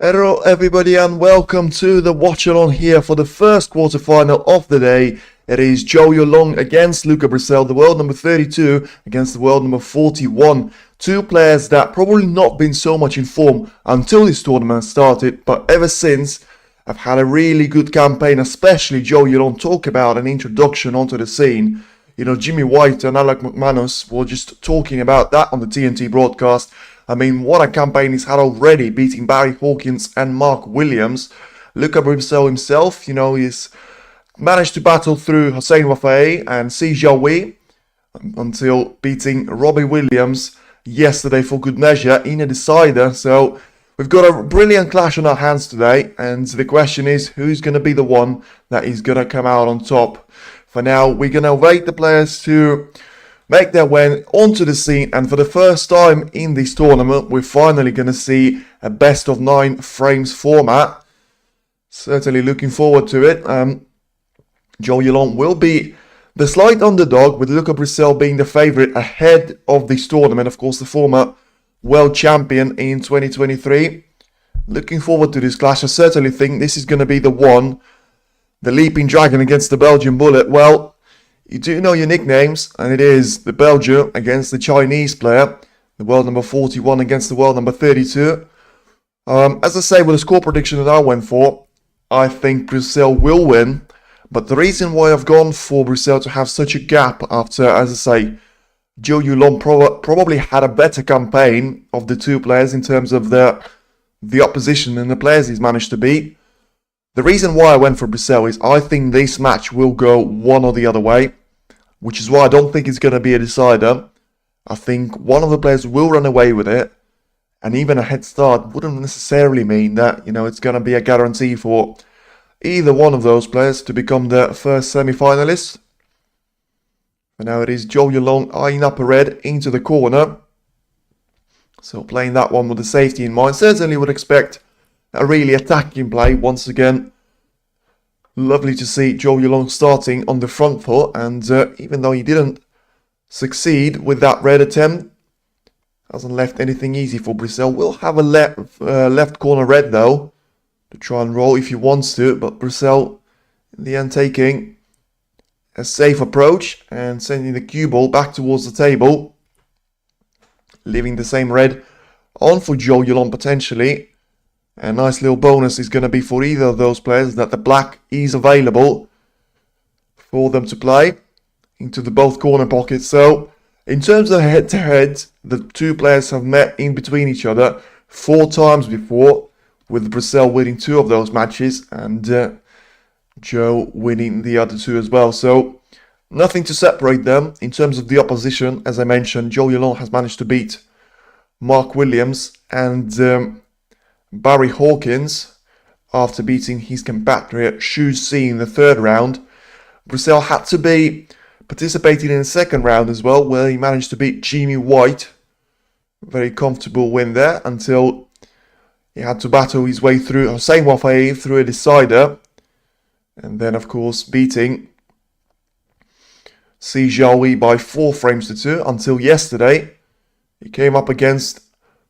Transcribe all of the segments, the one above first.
Hello everybody and welcome to the Watchalong here for the first quarterfinal of the day. It is Yuelong against Luca Brecel, the world number 32 against the world number 41. Two players that probably not been so much in form until this tournament started, but ever since have had a really good campaign, especially Yuelong. Talk about an introduction onto the scene. You know, Jimmy White and Alec McManus were just talking about that on the TNT broadcast. I mean, what a campaign he's had already, beating Barry Hawkins and Mark Williams. Luca Brecel himself, you know, he's managed to battle through Hossein Wafai and Zhou until beating Robbie Williams yesterday for good measure in a decider. So we've got a brilliant clash on our hands today, and the question is, who's going to be the one that is going to come out on top? For now, we're going to wait the players to make their way onto the scene, and for the first time in this tournament, we're finally going to see a best of 9 frames format. Certainly looking forward to it. Yuelong will be the slight underdog, with Luca Brecel being the favourite ahead of this tournament. Of course, the former world champion in 2023. Looking forward to this clash. I certainly think this is going to be the one. The Leaping Dragon against the Belgian Bullet. Well, you do know your nicknames, and it is the Belgian against the Chinese player, the world number 41 against the world number 32. As I say, with the score prediction that I went for, I think Brecel will win. But the reason why I've gone for Brecel to have such a gap after, as I say, Yuelong probably had a better campaign of the two players in terms of the opposition and the players he's managed to beat. The reason why I went for Brecel is I think this match will go one or the other way, which is why I don't think it's going to be a decider. I think one of the players will run away with it, and even a head start wouldn't necessarily mean that, you know, it's going to be a guarantee for either one of those players to become the first semi-finalist. And now it is Yuelong eyeing up a red into the corner. So playing that one with the safety in mind. Certainly would expect a really attacking play once again. Lovely to see Yuelong starting on the front foot, and even though he didn't succeed with that red attempt, hasn't left anything easy for Brecel. Will have a left corner red though to try and roll if he wants to, but Brecel in the end taking a safe approach and sending the cue ball back towards the table, leaving the same red on for Yuelong potentially. A nice little bonus is going to be for either of those players that the black is available for them to play into the both corner pockets. So in terms of head-to-head, the two players have met in between each other 4 times before, with Brecel winning 2 of those matches and Zhou winning the other 2 as well. So nothing to separate them. In terms of the opposition, as I mentioned, Yuelong has managed to beat Mark Williams and Barry Hawkins after beating his compatriot Zhou in the 3rd round. Brecel had to be participating in the 2nd round as well, where he managed to beat Jimmy White. Very comfortable win there until he had to battle his way through Hossein Wafai through a decider. And then, of course, beating Zhou by 4 frames to 2 until yesterday. He came up against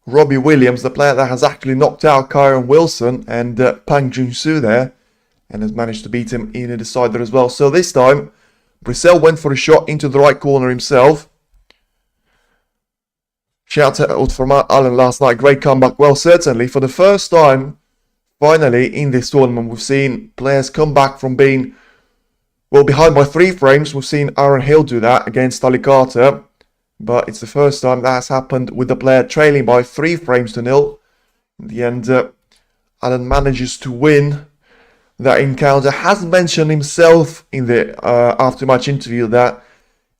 Robbie Williams, the player that has actually knocked out Kyron Wilson and Pang Junsu there, and has managed to beat him in a decider as well. So this time, Brecel went for a shot into the right corner himself. Shout out from Alan last night, great comeback. Well, certainly, for the first time, finally, in this tournament, we've seen players come back from being, well, behind by 3 frames. We've seen Aaron Hill do that against Ali Carter. But it's the first time that has happened with the player trailing by 3 frames to 0. In the end, Alan manages to win that encounter. Has mentioned himself in the after-match interview that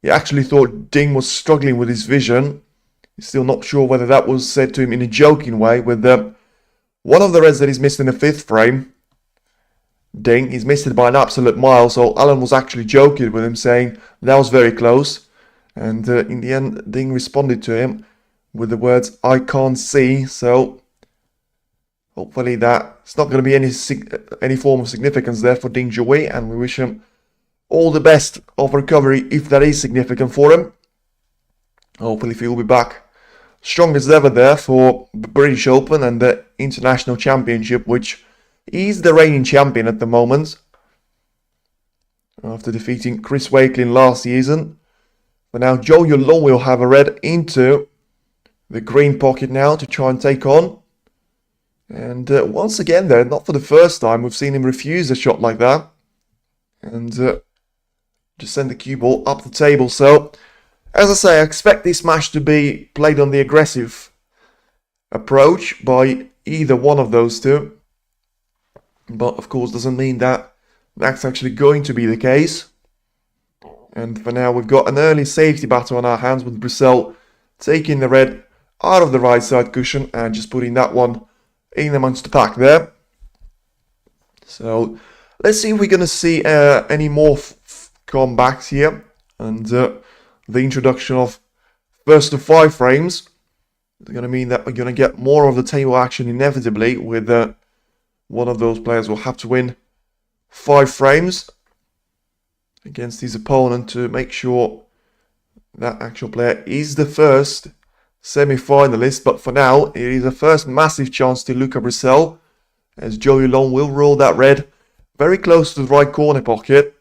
he actually thought Ding was struggling with his vision. He's still not sure whether that was said to him in a joking way. With one of the reds that he's missed in the 5th frame, Ding, he's missed it by an absolute mile. So Alan was actually joking with him, saying that was very close. And in the end, Ding responded to him with the words, "I can't see." So hopefully that's not going to be any form of significance there for Ding Zhou, and we wish him all the best of recovery if that is significant for him. Hopefully he'll be back strong as ever there for the British Open and the International Championship, which he's the reigning champion at the moment, after defeating Chris Wakelin last season. But now Zhou Yuelong will have a red into the green pocket now to try and take on. And once again there, not for the first time, we've seen him refuse a shot like that. And just send the cue ball up the table. So, as I say, I expect this match to be played on the aggressive approach by either one of those two. But, of course, doesn't mean that that's actually going to be the case. And for now, we've got an early safety battle on our hands with Brecel taking the red out of the right side cushion and just putting that one in amongst the pack there. So let's see if we're going to see any more comebacks here. And the introduction of first to 5 frames is going to mean that we're going to get more of the table action inevitably, with one of those players will have to win 5 frames against his opponent to make sure that actual player is the first semi-finalist. But for now, it is a first massive chance to Luca Brecel, as Zhou Yuelong will roll that red very close to the right corner pocket.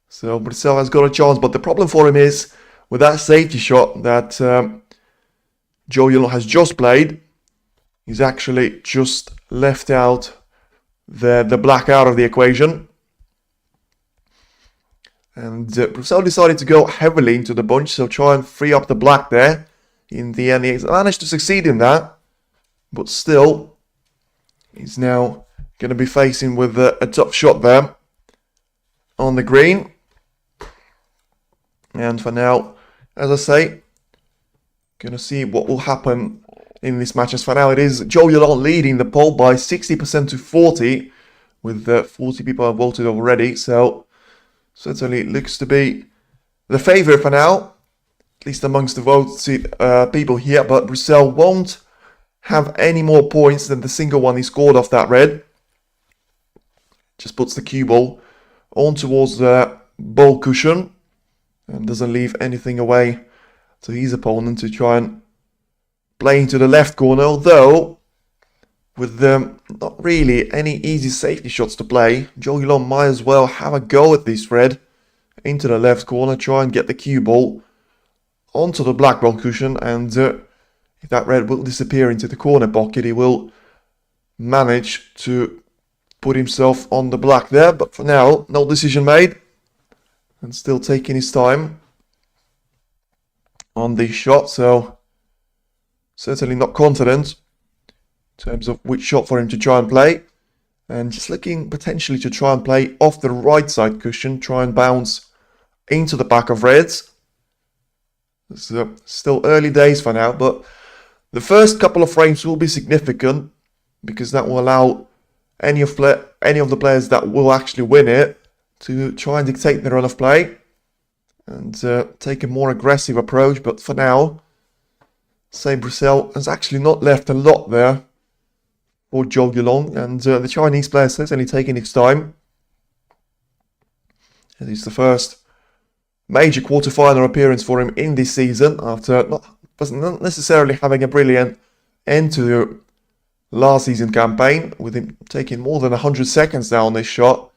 So Brecel has got a chance, but the problem for him is with that safety shot that Zhou Yuelong has just played, he's actually just left out the black out of the equation. And Brecel decided to go heavily into the bunch, so try and free up the black there. In the end, he's managed to succeed in that, but still, he's now going to be facing with a tough shot there on the green. And for now, as I say, going to see what will happen in this match. As for now, it is Zhou Yuelong leading the poll by 60% to 40, with 40 people have voted already. So certainly looks to be the favourite for now, at least amongst the voted people here. But Brecel won't have any more points than the single one he scored off that red. Just puts the cue ball on towards the ball cushion and doesn't leave anything away to his opponent to try and play into the left corner. Although, with not really any easy safety shots to play, Zhou Yuelong might as well have a go at this red into the left corner, try and get the cue ball onto the black ball cushion, and if that red will disappear into the corner pocket, he will manage to put himself on the black there. But for now, no decision made, and still taking his time on this shot. So certainly not confident in terms of which shot for him to try and play, and just looking potentially to try and play off the right side cushion, try and bounce into the back of reds. It's still early days for now, but the first couple of frames will be significant, because that will allow any of the players that will actually win it to try and dictate the run of play and take a more aggressive approach. But for now, say Brecel has actually not left a lot there for Zhou Yuelong, and the Chinese player is certainly taking its time. It is the first major quarter-final appearance for him in this season, after not necessarily having a brilliant end to the last season campaign, with him taking more than 100 seconds now on this shot.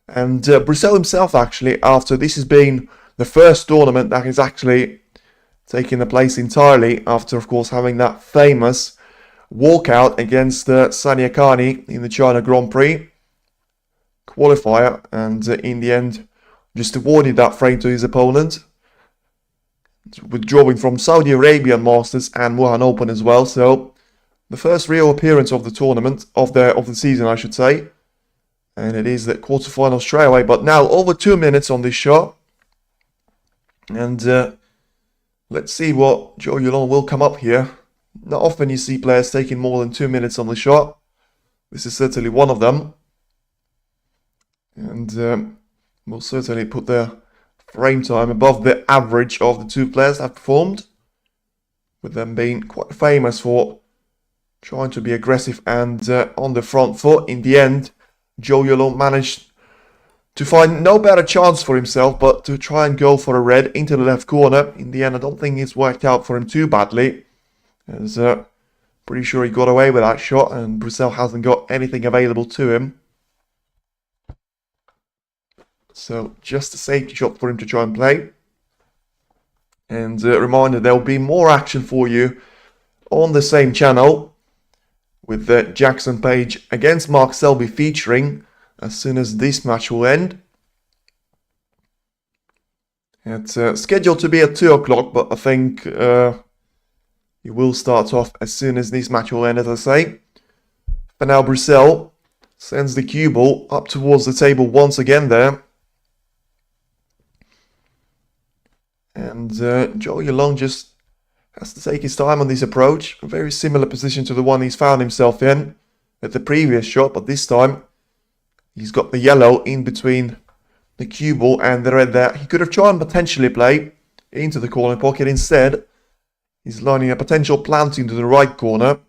And Brecel himself, actually, after this has been the first tournament that he's actually taken the place entirely, after, of course, having that famous walkout against Sania Kani in the China Grand Prix qualifier, and in the end just awarded that frame to his opponent, withdrawing from Saudi Arabian Masters and Wuhan Open as well. So the first real appearance of the tournament, of the season, I should say, and it is the quarterfinal straight away. But now over 2 minutes on this shot, and let's see what Zhou Yuelong will come up here. Not often you see players taking more than 2 minutes on the shot. This is certainly one of them, and will certainly put their frame time above the average of the two players that have performed, with them being quite famous for trying to be aggressive and on the front foot. In the end, Zhou Yuelong managed to find no better chance for himself but to try and go for a red into the left corner. In the end, I don't think it's worked out for him too badly, As pretty sure he got away with that shot, and Brecel hasn't got anything available to him. So just a safety shot for him to try and play. And a reminder, there'll be more action for you on the same channel with Jackson Page against Mark Selby featuring as soon as this match will end. It's scheduled to be at 2 o'clock, but I think it will start off as soon as this match will end, as I say. For now, Brecel sends the cue ball up towards the table once again there. And Zhou Yuelong just has to take his time on this approach. A very similar position to the one he's found himself in at the previous shot, but this time he's got the yellow in between the cue ball and the red there. He could have tried and potentially play into the corner pocket. Instead, he's lining a potential plant into the right corner.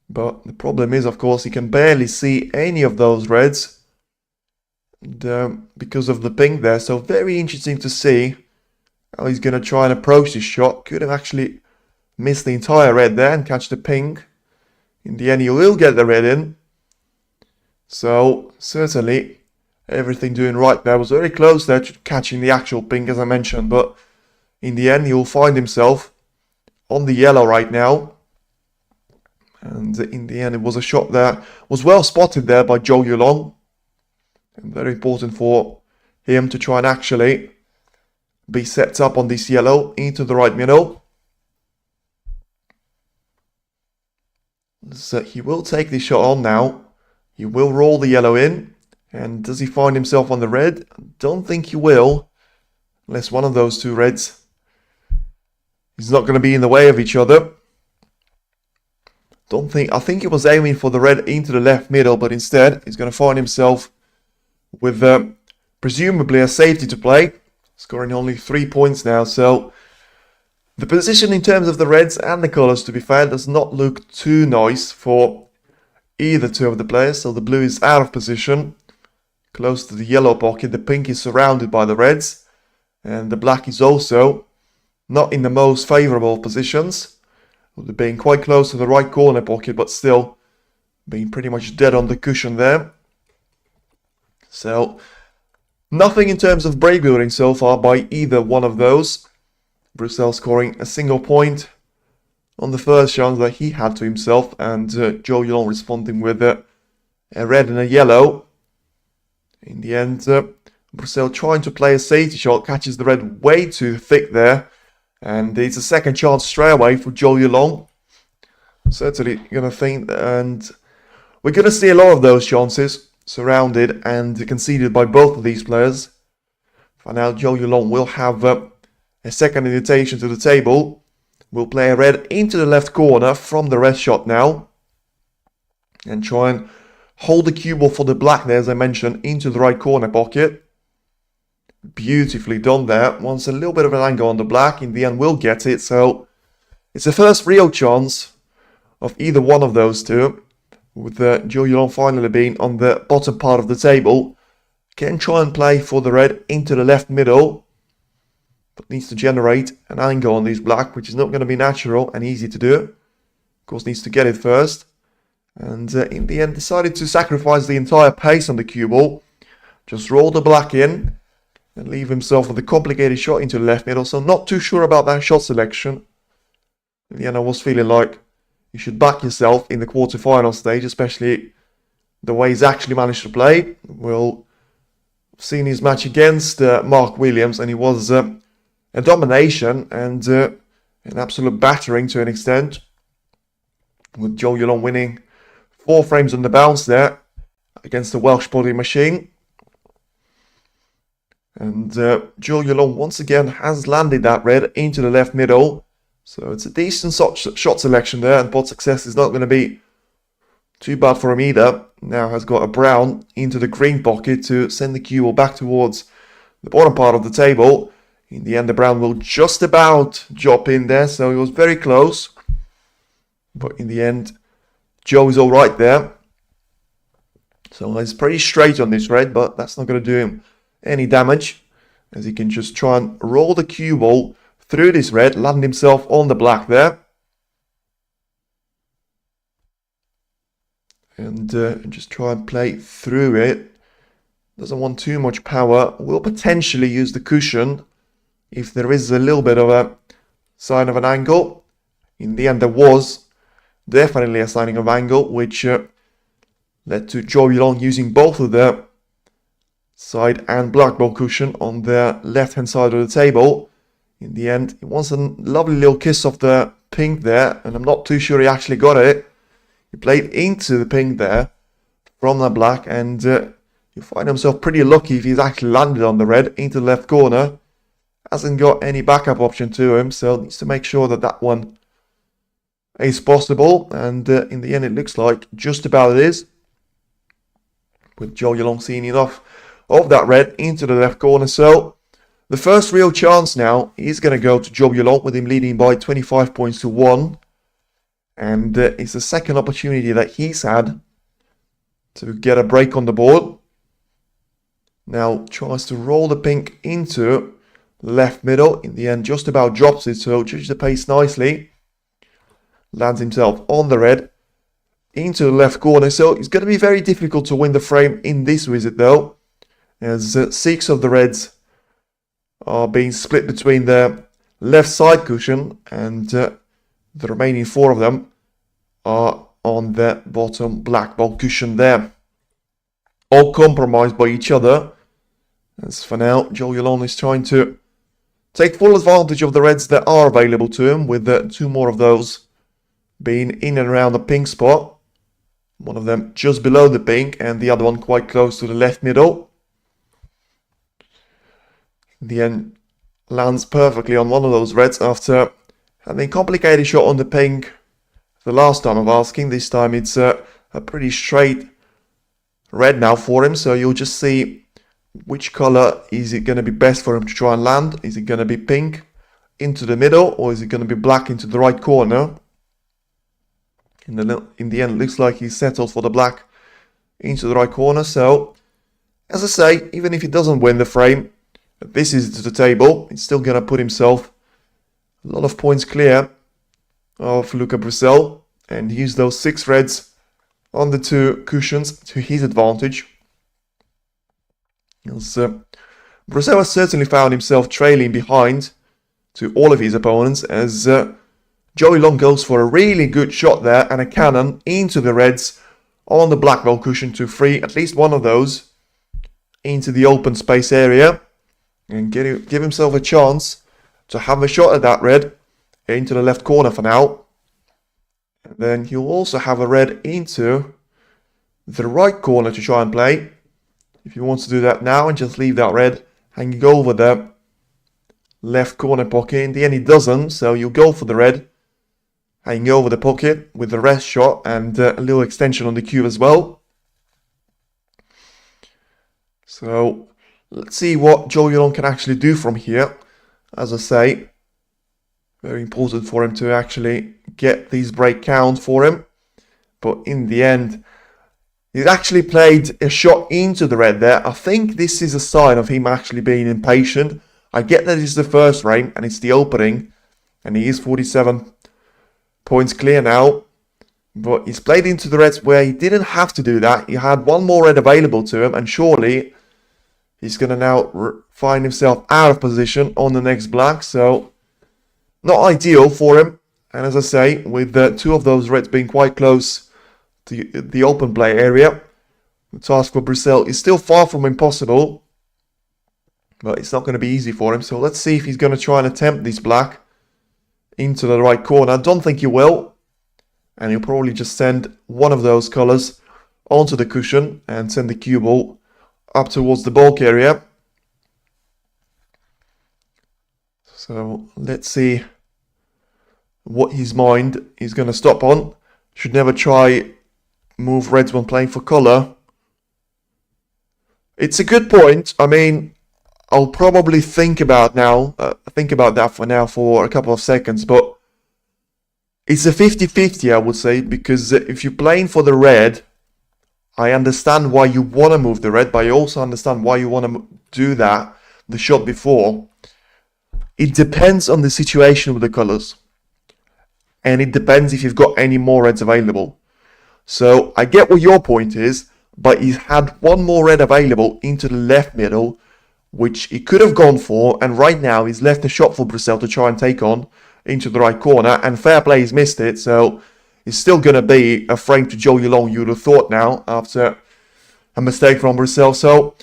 But the problem is, of course, he can barely see any of those reds. And, because of the pink there. So very interesting to see how he's going to try and approach this shot. Could have actually missed the entire red there and catch the pink. In the end, he will get the red in. So certainly everything doing right there. Was very close there to catching the actual pink, as I mentioned. But in the end, he will find himself on the yellow right now. And in the end, it was a shot that was well spotted there by Zhou Yuelong. And very important for him to try and actually be set up on this yellow into the right middle. So he will take this shot on now. He will roll the yellow in. And does he find himself on the red? I don't think he will. Unless one of those two reds is not going to be in the way of each other. I think he was aiming for the red into the left middle, but instead he's going to find himself with presumably a safety to play. Scoring only 3 points now, so the position in terms of the reds and the colours, to be fair, does not look too nice for either two of the players. So the blue is out of position, close to the yellow pocket. The pink is surrounded by the reds, and the black is also not in the most favourable positions. They're being quite close to the right corner pocket, but still being pretty much dead on the cushion there. So nothing in terms of break building so far by either one of those. Brecel scoring a single point on the first chance that he had to himself, and Zhou Yuelong responding with a red and a yellow. In the end, Brecel trying to play a safety shot, catches the red way too thick there, and it's a second chance straight away for Zhou Yuelong. Certainly going to think, and we're going to see a lot of those chances surrounded and conceded by both of these players. For now, Zhou Yuelong will have a second invitation to the table. Will play a red into the left corner from the red shot now. And try and hold the cue ball for the black there, as I mentioned, into the right corner pocket. Beautifully done there. Wants a little bit of an angle on the black. In the end, will get it. So it's the first real chance of either one of those two, with Zhou Yuelong finally being on the bottom part of the table. Can try and play for the red into the left middle, but needs to generate an angle on this black, which is not going to be natural and easy to do. Of course, needs to get it first. And in the end, decided to sacrifice the entire pace on the cue ball. Just roll the black in and leave himself with a complicated shot into the left middle. So not too sure about that shot selection. In the end, I was feeling like you should back yourself in the quarterfinal stage, especially the way he's actually managed to play. We've seen his match against Mark Williams, and he was a domination and an absolute battering to an extent, with Zhou Yuelong winning 4 frames on the bounce there against the Welsh body machine. And Zhou Yuelong once again has landed that red into the left middle. So it's a decent shot selection there, and pot success is not going to be too bad for him either. Now has got a brown into the green pocket to send the cue ball back towards the bottom part of the table. In the end, the brown will just about drop in there, so he was very close. But in the end, Zhou is all right there. So he's pretty straight on this red, but that's not going to do him any damage, as he can just try and roll the cue ball through this red, land himself on the black there. and just try and play through it. Doesn't want too much power. Will potentially use the cushion if there is a little bit of a sign of an angle. In the end, there was definitely a sign of angle, which led to Zhou Yuelong using both of the side and black ball cushion on the left hand side of the table. In the end, he wants a lovely little kiss of the pink there, and I'm not too sure he actually got it. He played into the pink there from the black, and you find himself pretty lucky if he's actually landed on the red into the left corner. Hasn't got any backup option to him, so needs to make sure that that one is possible, and in the end it looks like just about it is, with Zhou Yuelong seeing enough of that red into the left corner. So the first real chance now is going to go to Zhou Yuelong, with him leading by 25 points to 1. And it's the second opportunity that he's had to get a break on the board. Now tries to roll the pink into the left middle. In the end, just about drops it, so judges the pace nicely. Lands himself on the red into the left corner. So it's going to be very difficult to win the frame in this visit, though, as 6 of the reds are being split between the left side cushion, and the remaining 4 of them are on the bottom black ball cushion there. All compromised by each other. As for now, Zhou Yuelong is trying to take full advantage of the reds that are available to him, with 2 more of those being in and around the pink spot. One of them just below the pink, and the other one quite close to the left middle. In the end, lands perfectly on one of those reds after having a complicated shot on the pink the last time of asking. This time it's a pretty straight red now for him, so you'll just see which color is it going to be best for him to try and land. Is it going to be pink into the middle, or is it going to be black into the right corner? In the end, it looks like he's settled for the black into the right corner. So, as I say, even if he doesn't win the frame, this is to the table, he's still going to put himself a lot of points clear of Luca Brecel, and use those 6 reds on the 2 cushions to his advantage. Brecel has certainly found himself trailing behind to all of his opponents, as Zhou Yuelong goes for a really good shot there and a cannon into the reds on the black ball cushion to free at least one of those into the open space area, and give himself a chance to have a shot at that red into the left corner for now. And then he'll also have a red into the right corner to try and play, if he wants to do that now and just leave that red hanging over the left corner pocket. In the end, he doesn't, so you'll go for the red hanging over the pocket with the rest shot and a little extension on the cube as well. So let's see what Zhou Yuelong can actually do from here. As I say, very important for him to actually get these break count for him. But in the end, he's actually played a shot into the red there. I think this is a sign of him actually being impatient. I get that it's the first frame and it's the opening, and he is 47 points clear now. But he's played into the reds where he didn't have to do that. He had one more red available to him, and surely he's going to now find himself out of position on the next black. So not ideal for him. And as I say, with 2 of those reds being quite close to the open play area, the task for Brecel is still far from impossible. But it's not going to be easy for him. So let's see if he's going to try and attempt this black into the right corner. I don't think he will. And he'll probably just send one of those colors onto the cushion and send the cue ball up towards the bulk area. So let's see what his mind is going to stop on. Should never try move reds when playing for color. It's a good point. I mean, I'll probably think about that for now for a couple of seconds, but it's a 50-50, I would say, because if you're playing for the red, I understand why you want to move the red, but I also understand why you want to do that the shot before. It depends on the situation with the colors, and it depends if you've got any more reds available. So I get what your point is, but he had one more red available into the left middle, which he could have gone for, and right now he's left a shot for Brecel to try and take on into the right corner, and fair play, he's missed it, so it's still going to be a frame to Zhou Yuelong, you would have thought now, after a mistake from Brecel. So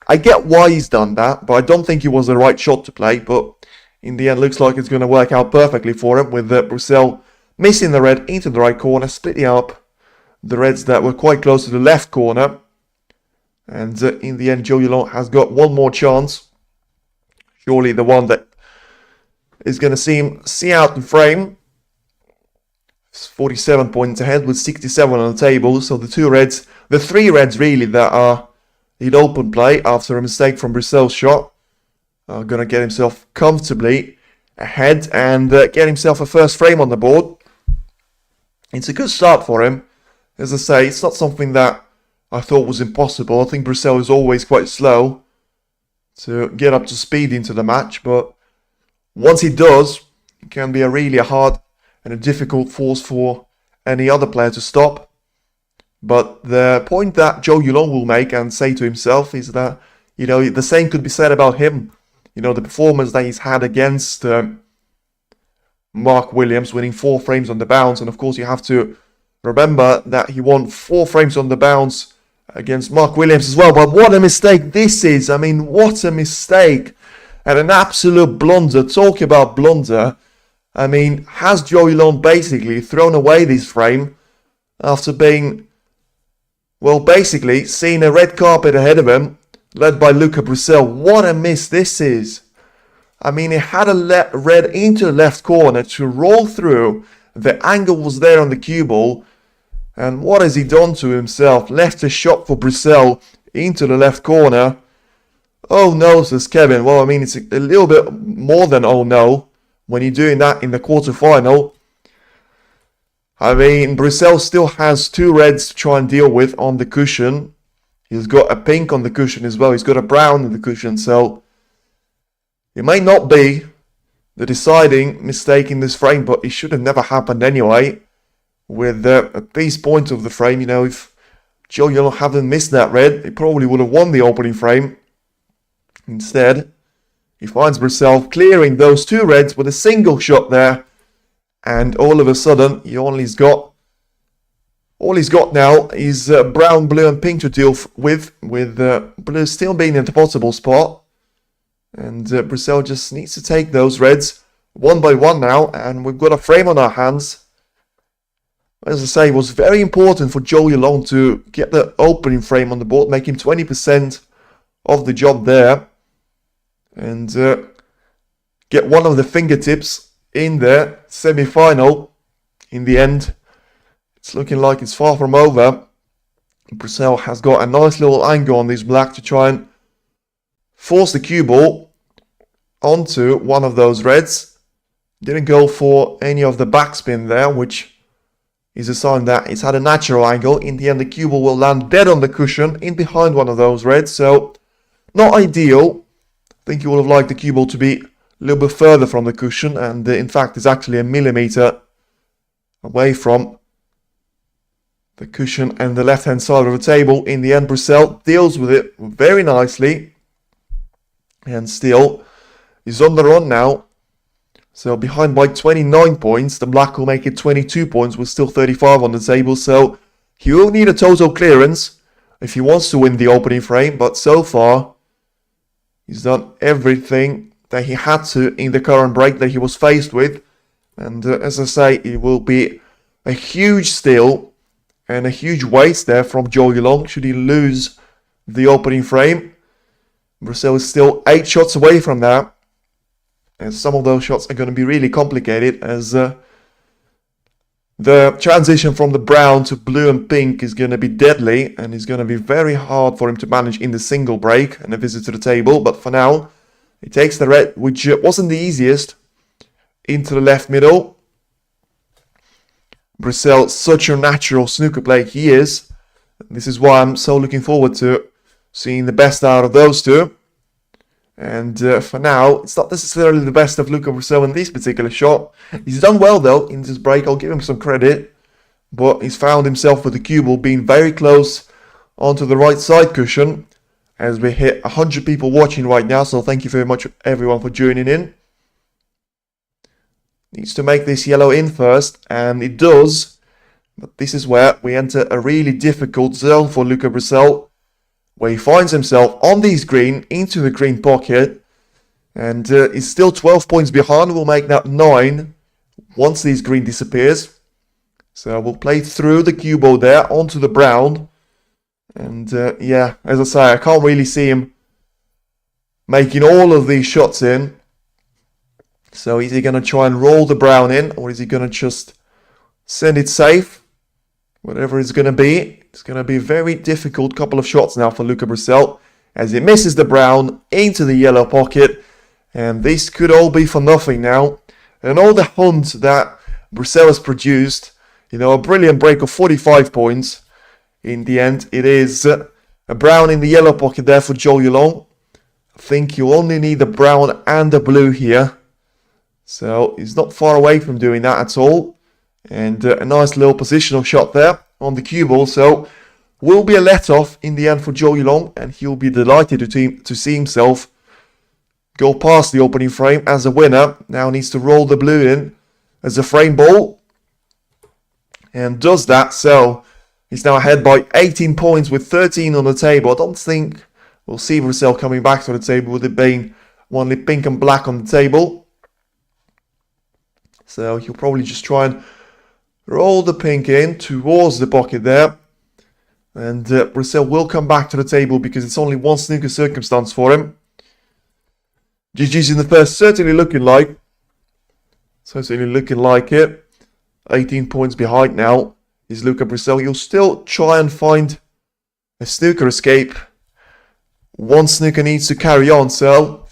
I get why he's done that, but I don't think it was the right shot to play, but in the end, looks like it's going to work out perfectly for him, with Brecel missing the red into the right corner, splitting up the reds that were quite close to the left corner. And in the end, Zhou Yuelong has got one more chance. Surely the one that is going to see out the frame. It's 47 points ahead with 67 on the table. So the three reds really that are in open play after a mistake from Brecel's shot are going to get himself comfortably ahead and get himself a first frame on the board. It's a good start for him. As I say, it's not something that I thought was impossible. I think Brecel is always quite slow to get up to speed into the match, but once he does, it can be a really hard and a difficult force for any other player to stop. But the point that Zhou Yuelong will make and say to himself is that, you know, the same could be said about him. You know, the performance that he's had against Mark Williams, winning 4 frames on the bounce, and of course you have to remember that he won 4 frames on the bounce against Mark Williams as well. But what a mistake this is. I mean, what a mistake. And an absolute blunder. Talk about blunder. I mean, has Zhou Yuelong basically thrown away this frame after being, well, basically seeing a red carpet ahead of him, led by Luca Brecel. What a miss this is. I mean, he had a red into the left corner to roll through. The angle was there on the cue ball. And what has he done to himself? Left a shot for Brecel into the left corner. Oh no, says Kevin. Well, I mean, it's a little bit more than oh no when you're doing that in the quarterfinal. I mean, Brecel still has 2 reds to try and deal with on the cushion. He's got a pink on the cushion as well. He's got a brown on the cushion. So it may not be the deciding mistake in this frame, but it should have never happened anyway. With at these points of the frame, you know, if Zhou Yuelong hadn't missed that red, he probably would have won the opening frame. Instead, he finds Brecel clearing those 2 reds with a single shot there. And all of a sudden, all he's got now is brown, blue and pink to deal with blue still being in the possible spot. And Brecel just needs to take those reds one by one now, and we've got a frame on our hands. As I say, it was very important for Zhou Yuelong to get the opening frame on the board, make him 20% of the job there, and get one of the fingertips in the semi-final. In the end, it's looking like it's far from over. Brecel has got a nice little angle on this black to try and force the cue ball onto one of those reds. Didn't go for any of the backspin there, which is a sign that it's had a natural angle. In the end, the cue ball will land dead on the cushion in behind one of those reds. So, not ideal. I think you would have liked the cue ball to be a little bit further from the cushion. And in fact, it's actually a millimeter away from the cushion and the left-hand side of the table. In the end, Brecel deals with it very nicely. And still, he's on the run now. So behind by 29 points, the black will make it 22 points with still 35 on the table. So he will need a total clearance if he wants to win the opening frame. But so far, he's done everything that he had to in the current break that he was faced with. And as I say, it will be a huge steal and a huge waste there from Zhou Yuelong should he lose the opening frame. Brecel is still 8 shots away from that. And some of those shots are going to be really complicated as the transition from the brown to blue and pink is going to be deadly. And it's going to be very hard for him to manage in the single break and a visit to the table. But for now, he takes the red, which wasn't the easiest, into the left middle. Brecel, such a natural snooker player he is. This is why I'm so looking forward to seeing the best out of those two. And for now, it's not necessarily the best of Luca Brecel in this particular shot. He's done well though in this break. I'll give him some credit. but he's found himself with the cue ball being very close onto the right side cushion as we hit 100 people watching right now, so thank you very much everyone for joining in. Needs to make this yellow in first, and it does, but this is where we enter a really difficult zone for Luca Brecel, where he finds himself on these green, into the green pocket, and he's still 12 points behind. We'll make that 9 once this green disappears. So we'll play through the cue ball there onto the brown. And yeah, as I say, I can't really see him making all of these shots in. So is he going to try and roll the brown in, or is he going to just send it safe? Whatever it's going to be, it's going to be a very difficult couple of shots now for Luca Brecel, as he misses the brown into the yellow pocket. And this could all be for nothing now. And all the hunt that Brecel has produced, you know, a brilliant break of 45 points. In the end, it is a brown in the yellow pocket there for Zhou Yuelong. I think you only need the brown and the blue here. So he's not far away from doing that at all. And a nice little positional shot there on the cue ball. So will be a let-off in the end for Zhou Yuelong, and he'll be delighted to see himself go past the opening frame as a winner. Now needs to roll the blue in as a frame ball. And does that, so he's now ahead by 18 points with 13 on the table. I don't think we'll see Brecel coming back to the table with it being only pink and black on the table. So he'll probably just try and roll the pink in towards the pocket there. And Brecel will come back to the table because it's only one snooker circumstance for him. GG's in the first, certainly looking like it. 18 points behind now is Luca Brecel. You'll still try and find a snooker escape. One snooker needs to carry on, so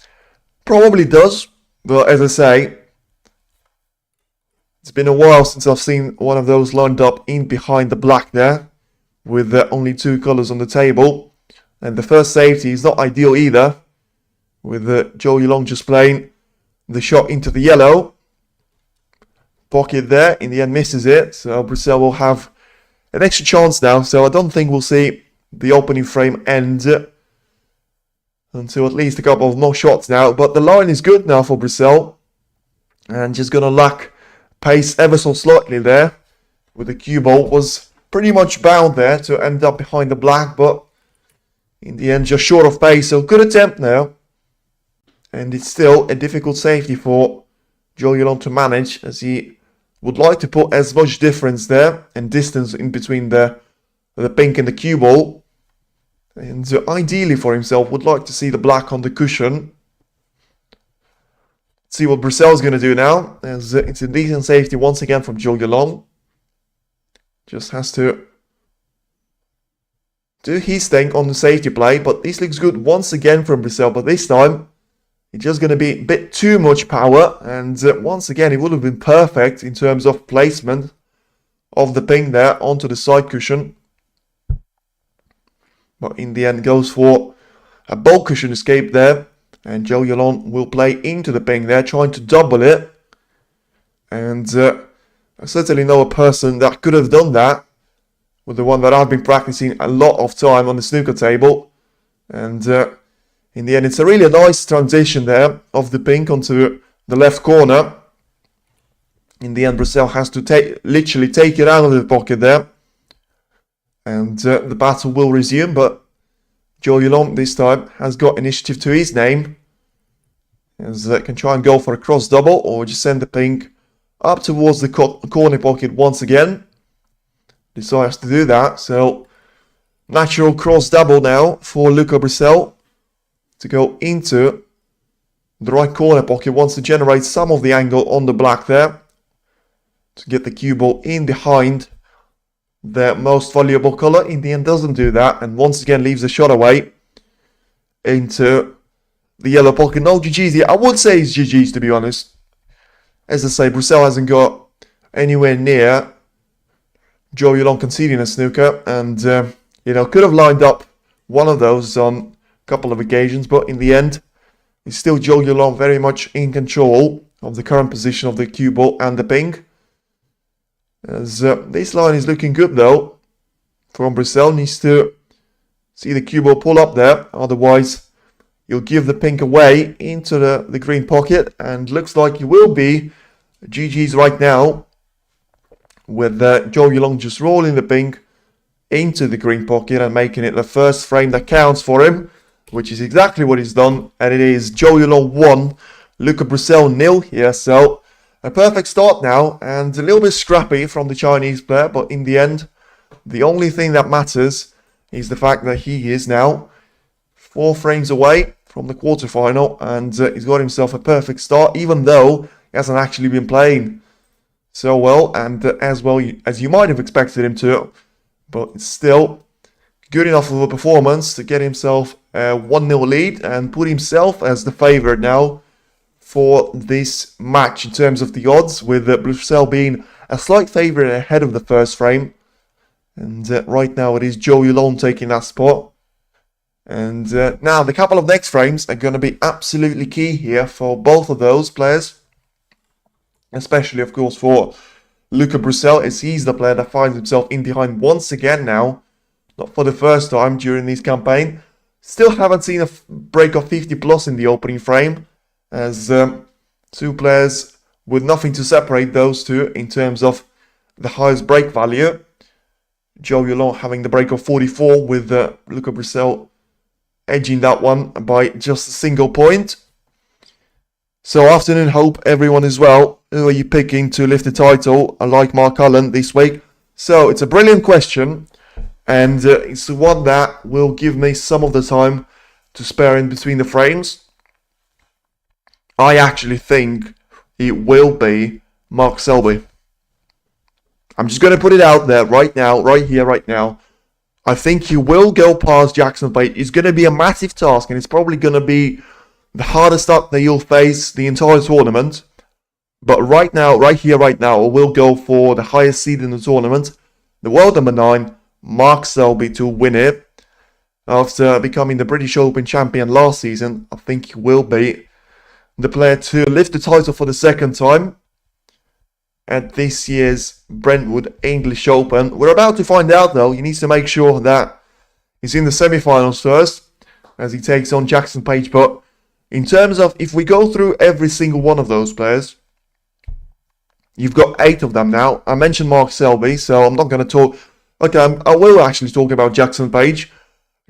probably does. But as I say, it's been a while since I've seen one of those lined up in behind the black there, with only 2 colours on the table. And the first safety is not ideal either, with Zhou Yuelong just playing the shot into the yellow pocket there. In the end misses it, so Brecel will have an extra chance now. So I don't think we'll see the opening frame end until at least a couple of more shots now. But the line is good now for Brecel, and just going to lack pace ever so slightly there, with the cue ball. Was pretty much bound there to end up behind the black, but in the end just short of pace. So good attempt now, and it's still a difficult safety for Zhou Yuelong to manage, as he would like to put as much difference there and distance in between the pink and the cue ball. And ideally for himself would like to see the black on the cushion. Let's see what Brecel's going to do now, as it's a decent safety once again from Zhou Yuelong. Just has to do his thing on the safety play, but this looks good once again from Brecel, but this time it's just going to be a bit too much power, and once again it would have been perfect in terms of placement of the pink there onto the side cushion. But in the end goes for a bolt cushion escape there, and Zhou Yuelong will play into the pink there, trying to double it. And I certainly know a person that could have done that, with the one that I've been practicing a lot of time on the snooker table. And in the end, it's a really nice transition there of the pink onto the left corner. In the end, Brecel has to literally take it out of the pocket there. And the battle will resume, but Zhou Yuelong this time has got initiative to his name, as can try and go for a cross double, or just send the pink up towards the corner pocket once again. Decides to do that, so natural cross double now for Luca Brecel to go into the right corner pocket, wants to generate some of the angle on the black there to get the cue ball in behind the most valuable color. In the end doesn't do that, and once again leaves the shot away into the yellow pocket. No GG's here. I would say it's GG's, to be honest. As I say, Brecel hasn't got anywhere near Zhou Yuelong conceding a snooker, and you know, could have lined up one of those on a couple of occasions, but in the end it's still Zhou Yuelong very much in control of the current position of the cue ball and the pink. As this line is looking good though. From Brecel, needs to see the cue ball pull up there. Otherwise, you'll give the pink away into the green pocket. And looks like you will be. GG's right now. With Zhou Yuelong just rolling the pink into the green pocket and making it the first frame that counts for him. Which is exactly what he's done. And it is Zhou Yuelong 1, Luca Brecel 0 here. So a perfect start now. And a little bit scrappy from the Chinese player. But in the end, the only thing that matters is the fact that he is now 4 frames away from the quarterfinal. And he's got himself a perfect start. Even though he hasn't actually been playing so well. And as well as you might have expected him to. But it's still good enough of a performance to get himself a 1-0 lead and put himself as the favourite now for this match in terms of the odds, with Brecel being a slight favourite ahead of the first frame. And right now it is Zhou Yuelong taking that spot. And now the couple of next frames are going to be absolutely key here for both of those players. Especially, of course, for Luca Brecel, as he's the player that finds himself in behind once again now. Not for the first time during this campaign. Still haven't seen a break of 50 plus in the opening frame. As 2 players with nothing to separate those two in terms of the highest break value. Zhou Yuelong having the break of 44 with Luca Brecel edging that one by just a single point. So afternoon hope everyone as well. Who are you picking to lift the title, like Mark Cullen this week? So it's a brilliant question. And it's the one that will give me some of the time to spare in between the frames. I actually think it will be Mark Selby. I'm just going to put it out there right now, right here, right now. I think he will go past Jackson Page. It's going to be a massive task, and it's probably going to be the hardest up that you'll face the entire tournament. But right now, right here, right now, we'll go for the highest seed in the tournament, the world number 9, Mark Selby, to win it. After becoming the British Open champion last season, I think he will be the player to lift the title for the second time at this year's Brentwood English Open. We're about to find out though. He needs to make sure that he's in the semi-finals first as he takes on Jackson Page. But in terms of, if we go through every single one of those players, you've got 8 of them now. I mentioned Mark Selby, so I'm not going to talk. Okay, I will actually talk about Jackson Page.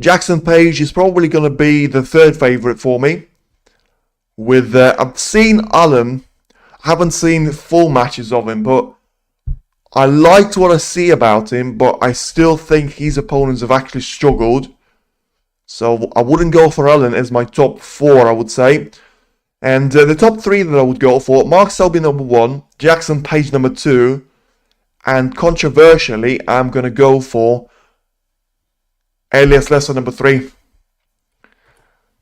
Jackson Page is probably going to be the third favourite for me. With I've seen Allen. I haven't seen full matches of him, but I liked what I see about him. But I still think his opponents have actually struggled. So I wouldn't go for Allen as my top 4, I would say. And the top 3 that I would go for: Mark Selby number 1, Jackson Page number 2, and controversially, I'm going to go for Elias Lesser number 3.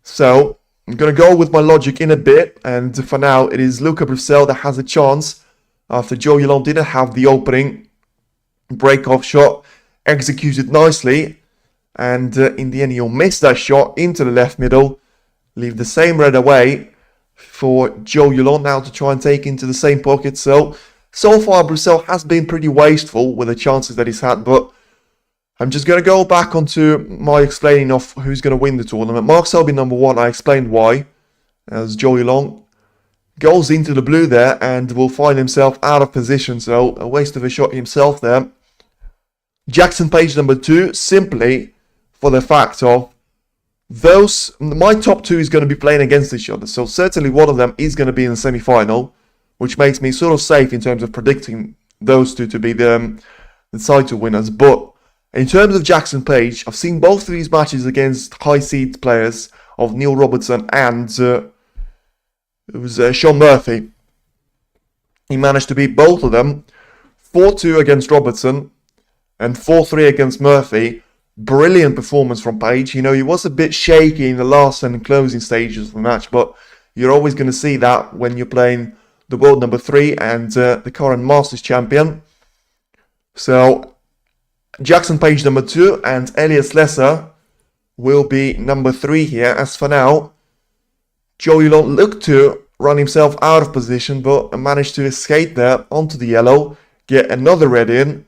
So I'm going to go with my logic in a bit, and for now it is Luca Brecel that has a chance after Zhou Yuelong didn't have the opening break-off shot executed nicely, and in the end he'll miss that shot into the left middle, leave the same red away for Zhou Yuelong now to try and take into the same pocket. So far Brecel has been pretty wasteful with the chances that he's had, but I'm just going to go back onto my explaining of who's going to win the tournament. Mark Selby number 1, I explained why, as Zhou Yuelong goes into the blue there and will find himself out of position, so a waste of a shot himself there. Jackson Page number 2, simply for the fact of my top 2 is going to be playing against each other, so certainly one of them is going to be in the semi-final, which makes me sort of safe in terms of predicting those 2 to be the title winners. But in terms of Jackson Page, I've seen both of these matches against high seed players of Neil Robertson and Sean Murphy. He managed to beat both of them 4-2 against Robertson and 4-3 against Murphy. Brilliant performance from Page. You know, he was a bit shaky in the last and closing stages of the match, but you're always going to see that when you're playing the world number 3 and the current Masters champion. So Jackson Page number 2 and Elias Lesser will be number 3 here. As for now, Zhou Yuelong looked to run himself out of position, but managed to escape there onto the yellow. get another red in,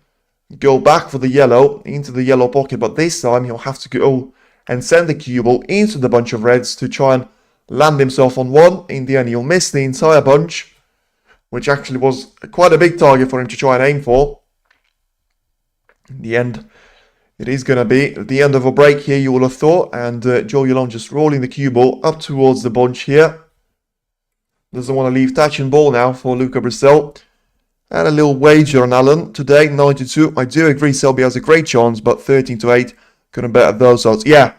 go back for the yellow, into the yellow pocket, but this time he'll have to go and send the cue ball into the bunch of reds to try and land himself on one. In the end, he'll miss the entire bunch, which actually was quite a big target for him to try and aim for. In the end, it is going to be the end of a break here, you would have thought, and Zhou Yuelong just rolling the cue ball up towards the bunch here. Doesn't want to leave touching ball now for Luca Brecel. And a little wager on Alan today, 92. I do agree Selby has a great chance, but 13-8, couldn't bet at those odds. Yeah,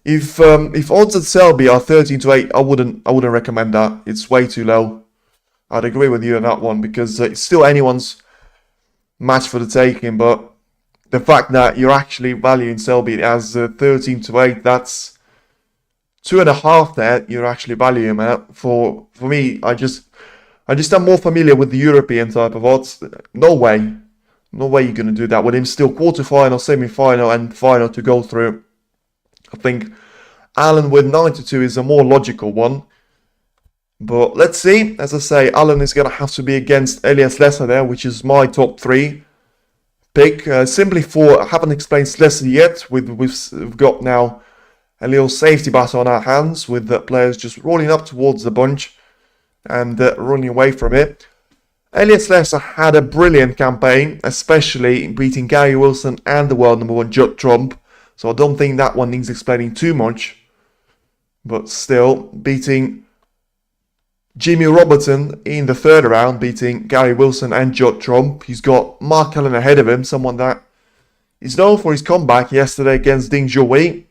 if odds at Selby are 13-8, I wouldn't recommend that. It's way too low. I'd agree with you on that one, because it's still anyone's match for the taking, but the fact that you're actually valuing Selby as 13-8, that's 2.5 there. You're actually valuing at. For me, I just am more familiar with the European type of odds. No way you're going to do that with him still quarter-final, semi-final and final to go through. I think Alan with 92 is a more logical one. But let's see. As I say, Alan is going to have to be against Elias Lesser there, which is my top 3 pick. Simply for, I haven't explained Lesser yet. We've got now a little safety battle on our hands with the players just rolling up towards the bunch and running away from it. Elias Lesser had a brilliant campaign, especially beating Gary Wilson and the world number 1 Judd Trump. So I don't think that one needs explaining too much. But still, beating Jimmy Robertson in the 3rd round, beating Gary Wilson and Judd Trump. He's got Mark Allen ahead of him, someone that is known for his comeback yesterday against Ding Zhou,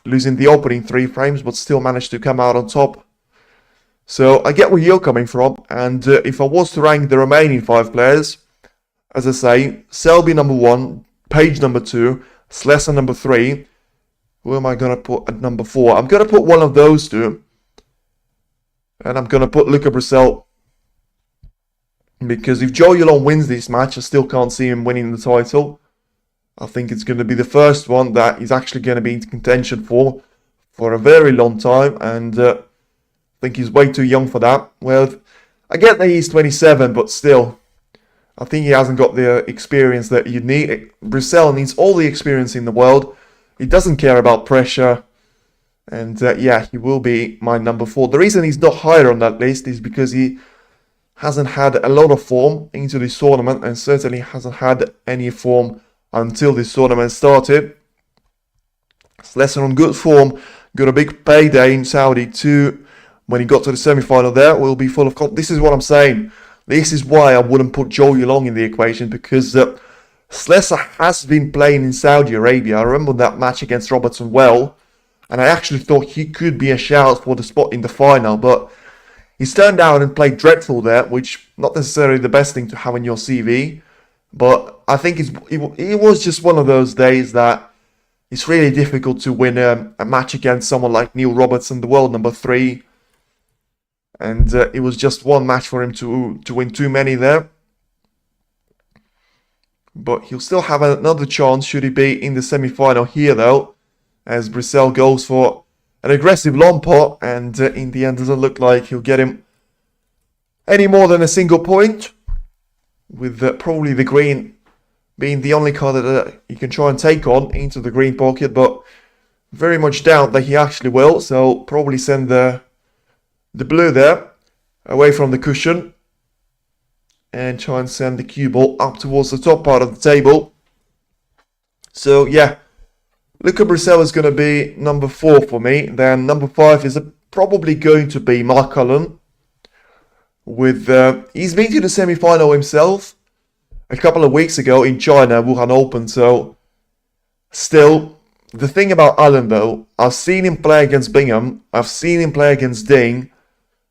losing the opening 3 frames, but still managed to come out on top. So I get where you're coming from, and if I was to rank the remaining 5 players, as I say, Selby number 1, Page number 2, Slessor number 3. Who am I going to put at number 4? I'm going to put one of those 2. And I'm going to put Luca Brecel. Because if Zhou Yuelong wins this match, I still can't see him winning the title. I think it's going to be the first one that he's actually going to be in contention for a very long time. And I think he's way too young for that. Well, I get that he's 27, but still, I think he hasn't got the experience that you need. Brecel needs all the experience in the world. He doesn't care about pressure. And yeah, he will be my number 4. The reason he's not higher on that list is because he hasn't had a lot of form into this tournament, and certainly hasn't had any form until this tournament started. Slessor on good form, got a big payday in Saudi too. When he got to the semi-final there, will be full of... This is what I'm saying. This is why I wouldn't put Zhou Yuelong in the equation, because Slessor has been playing in Saudi Arabia. I remember that match against Robertson well. And I actually thought he could be a shout for the spot in the final, but he's turned out and played dreadful there, which not necessarily the best thing to have in your CV. But I think it was just one of those days that it's really difficult to win a match against someone like Neil Robertson, the world number 3. And it was just one match for him to win too many there. But he'll still have another chance should he be in the semi-final here though, as Brecel goes for an aggressive long pot, and in the end doesn't look like he'll get him any more than a single point, with probably the green being the only card that he can try and take on into the green pocket, but very much doubt that he actually will, so probably send the blue there away from the cushion and try and send the cue ball up towards the top part of the table. So yeah, Luca Brecel is going to be number 4 for me. Then number 5 is probably going to be Mark Allen. With he's been to the semi-final himself a couple of weeks ago in China, Wuhan Open. So still, the thing about Allen though, I've seen him play against Bingham. I've seen him play against Ding.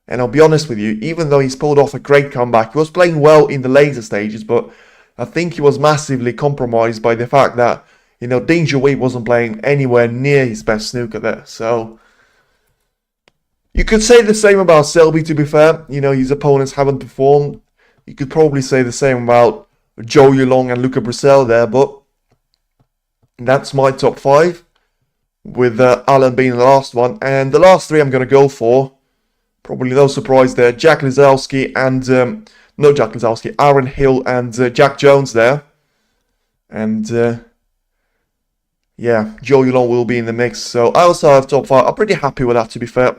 And I'll be honest with you, even though he's pulled off a great comeback, he was playing well in the later stages, but I think he was massively compromised by the fact that, you know, Ding Zhou wasn't playing anywhere near his best snooker there. So you could say the same about Selby, to be fair. You know, his opponents haven't performed. You could probably say the same about Zhou Yuelong and Luca Brecel there, but that's my top 5, with Allen being the last one. And the last 3 I'm going to go for, probably no surprise there, Jack Lisowski and no Jack Lisowski, Aaron Hill and Jack Jones there. And yeah, Zhou Yuelong will be in the mix. So I also have top 5. I'm pretty happy with that, to be fair.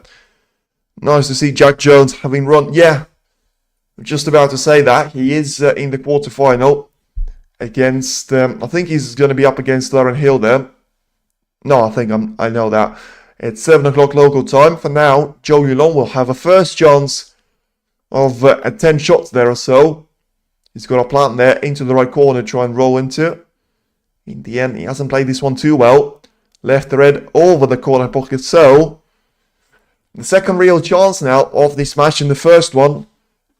Nice to see Jack Jones having run. Yeah, I'm just about to say that. He is in the quarterfinal against, I think he's going to be up against Aaron Hill there. No, I know that. It's 7 o'clock local time. For now, Zhou Yuelong will have a first chance of 10 shots there or so. He's got a plant there into the right corner to try and roll into. In the end, he hasn't played this one too well. Left the red over the corner pocket. So, the second real chance now of this match. In the first one,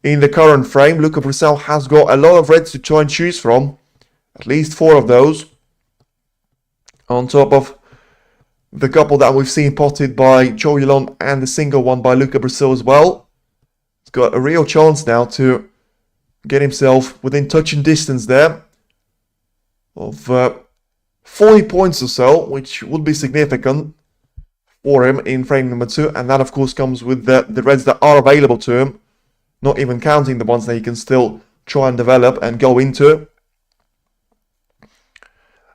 in the current frame, Luca Brecel has got a lot of reds to try and choose from. At least 4 of those. On top of the couple that we've seen potted by Zhou Yuelong and the single one by Luca Brecel as well. He's got a real chance now to get himself within touching distance there of 40 points or so, which would be significant for him in frame number 2. And that, of course, comes with the reds that are available to him, not even counting the ones that he can still try and develop and go into.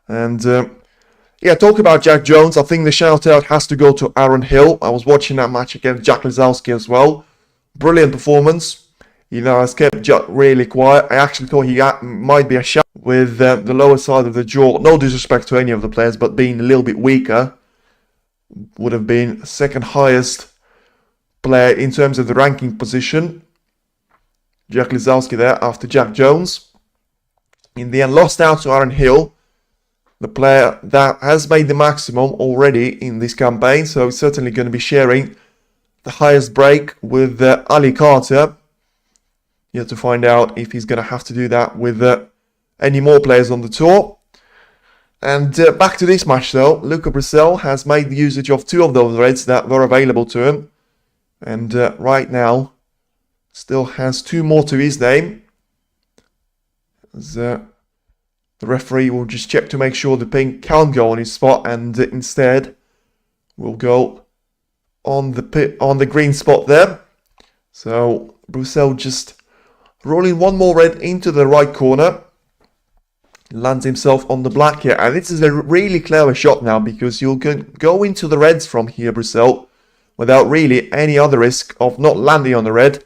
And yeah, talk about Jack Jones. I think the shout out has to go to Aaron Hill. I was watching that match against Jack Lisowski as well. Brilliant performance. You know, has kept Jack really quiet. I actually thought he might be a shot with the lower side of the jaw. No disrespect to any of the players, but being a little bit weaker, would have been second highest player in terms of the ranking position. Jack Lisowski there after Jack Jones. In the end, lost out to Aaron Hill, the player that has made the maximum already in this campaign. So he's certainly going to be sharing the highest break with Ali Carter. You have to find out if he's going to have to do that with any more players on the tour. And back to this match though. Luca Brecel has made the usage of 2 of those reds that were available to him. And right now, still has 2 more to his name. As, the referee will just check to make sure the pink can't go on his spot, and instead will go on the green spot there. So Brecel just rolling 1 more red into the right corner. Lands himself on the black here. And this is a really clever shot now, because you'll go into the reds from here, Brecel, without really any other risk of not landing on the red,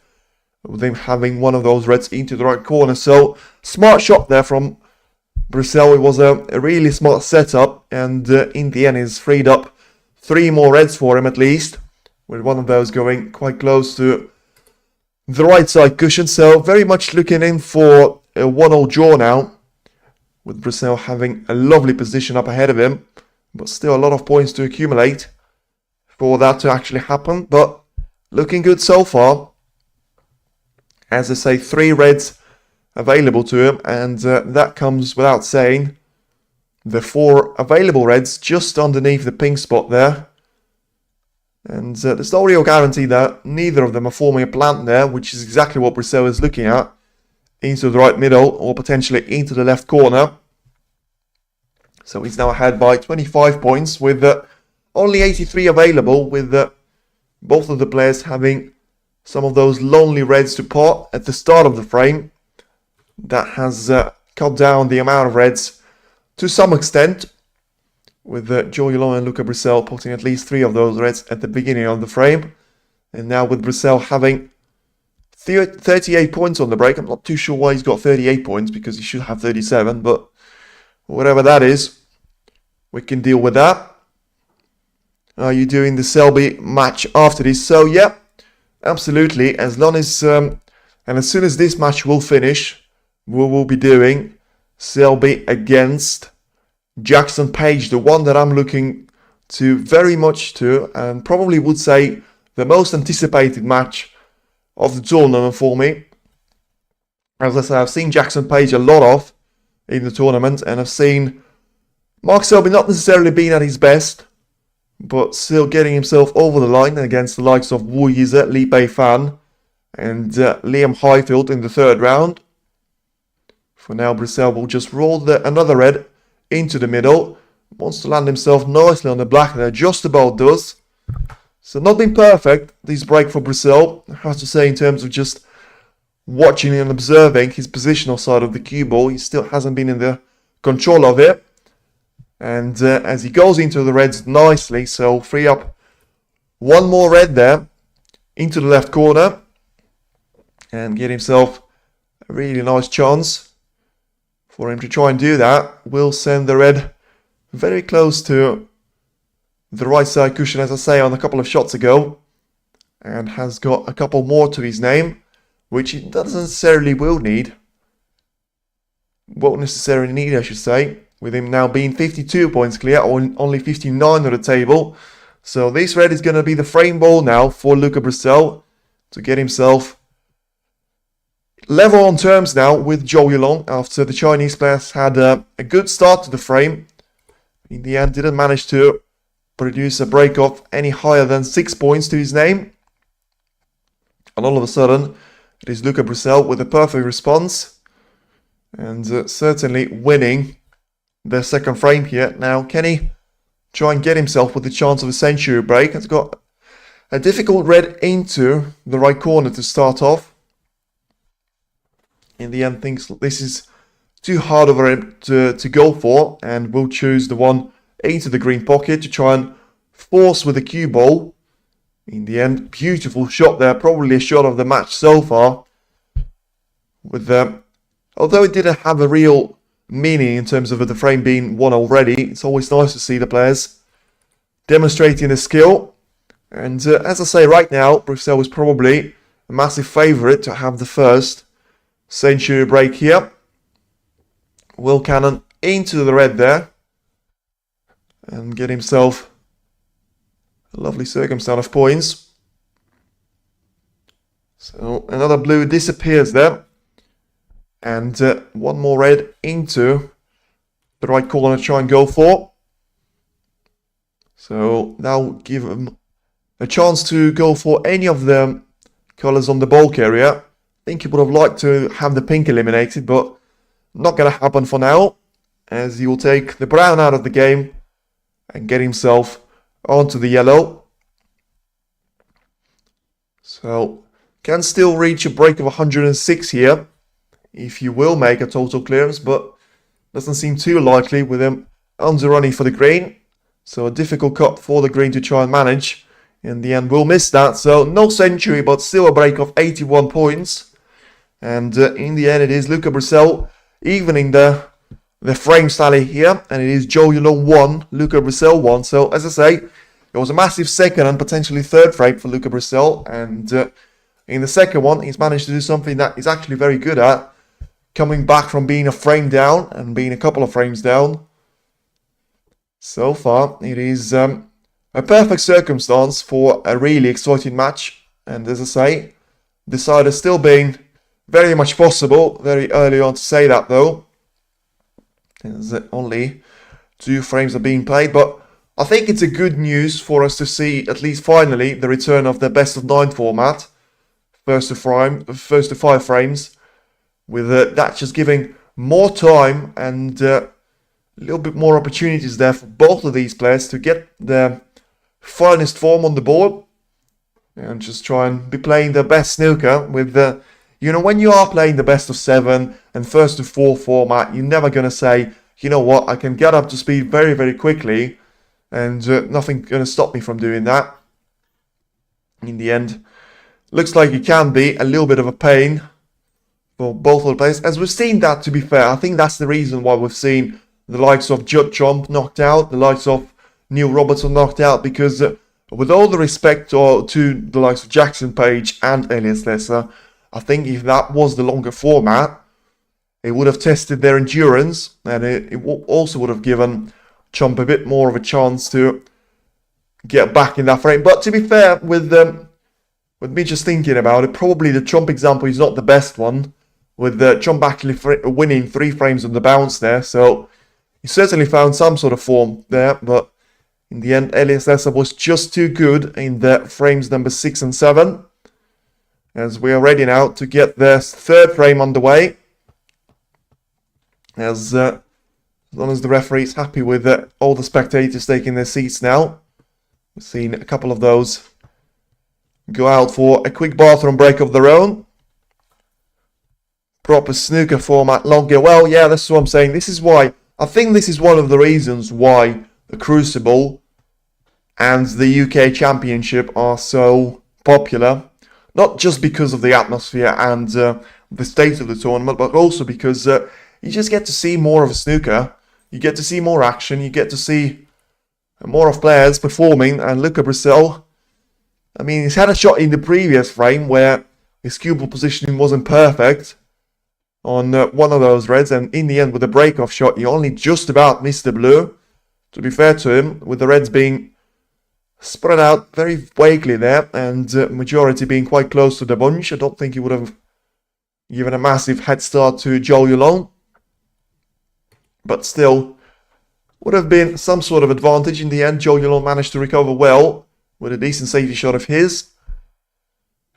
with him having one of those reds into the right corner. So smart shot there from Brecel. It was a really smart setup, and in the end he's freed up 3 more reds for him at least, with one of those going quite close to the right side cushion. So very much looking in for a 1-0 draw now, with Brecel having a lovely position up ahead of him, but still a lot of points to accumulate for that to actually happen. But looking good so far. As I say, 3 reds available to him, and that comes without saying. The 4 available reds just underneath the pink spot there. And there's no real guarantee that neither of them are forming a plant there, which is exactly what Brecel is looking at. Into the right middle, or potentially into the left corner. So he's now ahead by 25 points, with only 83 available, with both of the players having some of those lonely reds to pot at the start of the frame. That has cut down the amount of reds to some extent, with Zhou Yuelong and Luca Brecel potting at least 3 of those reds at the beginning of the frame. And now with Brecel having 38 points on the break. I'm not too sure why he's got 38 points, because he should have 37, but whatever that is, we can deal with that. Are you doing the Selby match after this? So yeah, absolutely. As long as and as soon as this match will finish, we will be doing Selby against Jackson Page, the one that I'm looking to very much to, and probably would say the most anticipated match of the tournament for me. As I say, I've seen Jackson Page a lot of in the tournament, and I've seen Mark Selby not necessarily being at his best, but still getting himself over the line against the likes of Wu Yize, Li Beifan, and Liam Highfield in the 3rd round. For now, Brecel will just roll another red into the middle. Wants to land himself nicely on the black there, just about does. So not been perfect, this break for Brecel, I have to say, in terms of just watching and observing his positional side of the cue ball. He still hasn't been in the control of it. And as he goes into the reds nicely, so free up one more red there into the left corner and get himself a really nice chance. For him to try and do that will send the red very close to the right side cushion, as I say, on a couple of shots ago, and has got a couple more to his name, which he doesn't necessarily won't necessarily need, I should say, with him now being 52 points clear, or only 59 on the table. So this red is going to be the frame ball now for Luca Brecel to get himself level on terms now with Zhou Yuelong after the Chinese players had a good start to the frame. In the end, didn't manage to produce a break of any higher than 6 points to his name. And all of a sudden, it is Luca Brecel with a perfect response. And certainly winning the second frame here. Now, can he try and get himself with the chance of a century break? Has got a difficult red into the right corner to start off. In the end, thinks this is too hard of a red to go for, and will choose the one into the green pocket to try and force with the cue ball. In the end, beautiful shot there, probably a shot of the match so far. With although it didn't have a real meaning in terms of the frame being won already, it's always nice to see the players demonstrating the skill. And as I say, right now, Brecel is probably a massive favourite to have the first century break here. Will cannon into the red there and get himself a lovely circumstance of points. So another blue disappears there, and one more red into the right corner to try and go for. So now give him a chance to go for any of the colours on the bulk area. I think he would have liked to have the pink eliminated, but not going to happen for now, as he will take the brown out of the game and get himself onto the yellow. So can still reach a break of 106 here if you will make a total clearance, but doesn't seem too likely with him underrunning for the green. So a difficult cut for the green to try and manage. In the end, we'll miss that. So no century, but still a break of 81 points. And in the end, it is Luca Brecel evening the frames tally here. And it is Zhou Yuelong 1, Luca Brecel 1. So as I say, it was a massive second and potentially third frame for Luca Brecel. And in the second one, he's managed to do something that he's actually very good at. Coming back from being a frame down and being a couple of frames down. So far, it is a perfect circumstance for a really exciting match. And as I say, decider still being very much possible. Very early on to say that though. There's only 2 frames are being played. But I think it's a good news for us to see, at least finally, the return of the best of 9 format. First to 5 frames. With that just giving more time and a little bit more opportunities there for both of these players to get their finest form on the board. And just try and be playing their best snooker with the... You know, when you are playing the best of 7 and first to 4 format, you're never going to say, you know what, I can get up to speed very, very quickly. And nothing's going to stop me from doing that. In the end, looks like it can be a little bit of a pain for both of the players. As we've seen that, to be fair, I think that's the reason why we've seen the likes of Judd knocked out, the likes of Neil Robertson knocked out, because with all the respect to the likes of Jackson Page and Elias Lesser, I think if that was the longer format, it would have tested their endurance, and it also would have given Chomp a bit more of a chance to get back in that frame. But to be fair, with me just thinking about it, probably the Chomp example is not the best one, with Chomp actually winning 3 frames on the bounce there. So he certainly found some sort of form there, but in the end, Elias Lesser was just too good in the frames number 6 and 7. As we are ready now to get the third frame underway. As long as the referee is happy with all the spectators taking their seats now. We've seen a couple of those go out for a quick bathroom break of their own. proper snooker format longer. Well, yeah, that's what I'm saying. This is why, I think this is one of the reasons why the Crucible and the UK Championship are so popular. Not just because of the atmosphere and the state of the tournament, but also because you just get to see more of a snooker. You get to see more action. You get to see more of players performing. And Luca Brecel, I mean, he's had a shot in the previous frame where his cue ball positioning wasn't perfect on one of those reds, and in the end with a break-off shot he only just about missed the blue, to be fair to him, with the reds being spread out very vaguely there and majority being quite close to the bunch. I don't think he would have given a massive head start to Zhou Yuelong, but still would have been some sort of advantage. In the end, Zhou Yuelong managed to recover well with a decent safety shot of his.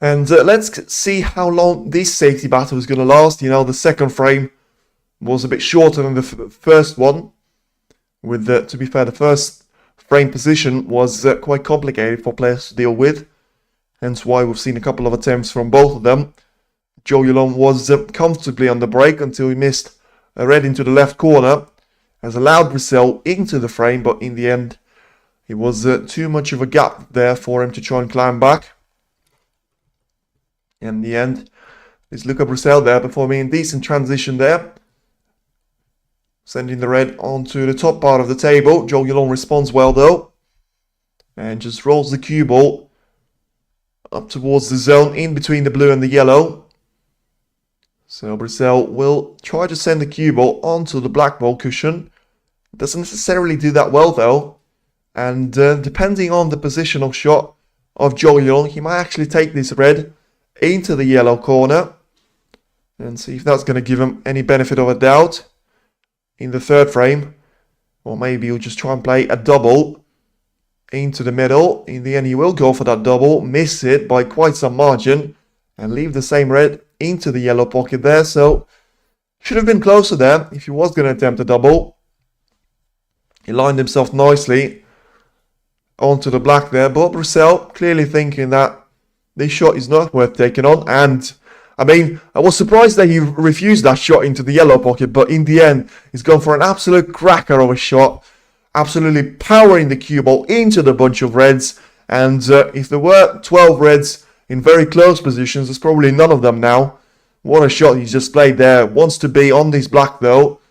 And let's see how long this safety battle is going to last. You know, the second frame was a bit shorter than the first one. With, to be fair, the first frame position was quite complicated for players to deal with. Hence why we've seen a couple of attempts from both of them. Zhou Yuelong was comfortably on the break until he missed a red into the left corner. Has allowed Brecel into the frame, but in the end, it was too much of a gap there for him to try and climb back. In the end, is Luca Brecel there performing a decent transition there. Sending the red onto the top part of the table. Zhou Yuelong responds well though. And just rolls the cue ball up towards the zone in between the blue and the yellow. So Brecel will try to send the cue ball onto the black ball cushion. Doesn't necessarily do that well though. And depending on the positional shot of Zhou Yuelong, he might actually take this red into the yellow corner and see if that's going to give him any benefit of a doubt in the third frame. Or maybe he'll just try and play a double into the middle. In the end, he will go for that double, miss it by quite some margin, and leave the same red into the yellow pocket there. So should have been closer there if he was going to attempt a double. He lined himself nicely onto the black there, but Brecel clearly thinking that this shot is not worth taking on. And I mean, I was surprised that he refused that shot into the yellow pocket, but in the end, he's gone for an absolute cracker of a shot, absolutely powering the cue ball into the bunch of reds. And if there were 12 reds in very close positions, there's probably none of them now. What a shot he's just played there. Wants to be on this black though,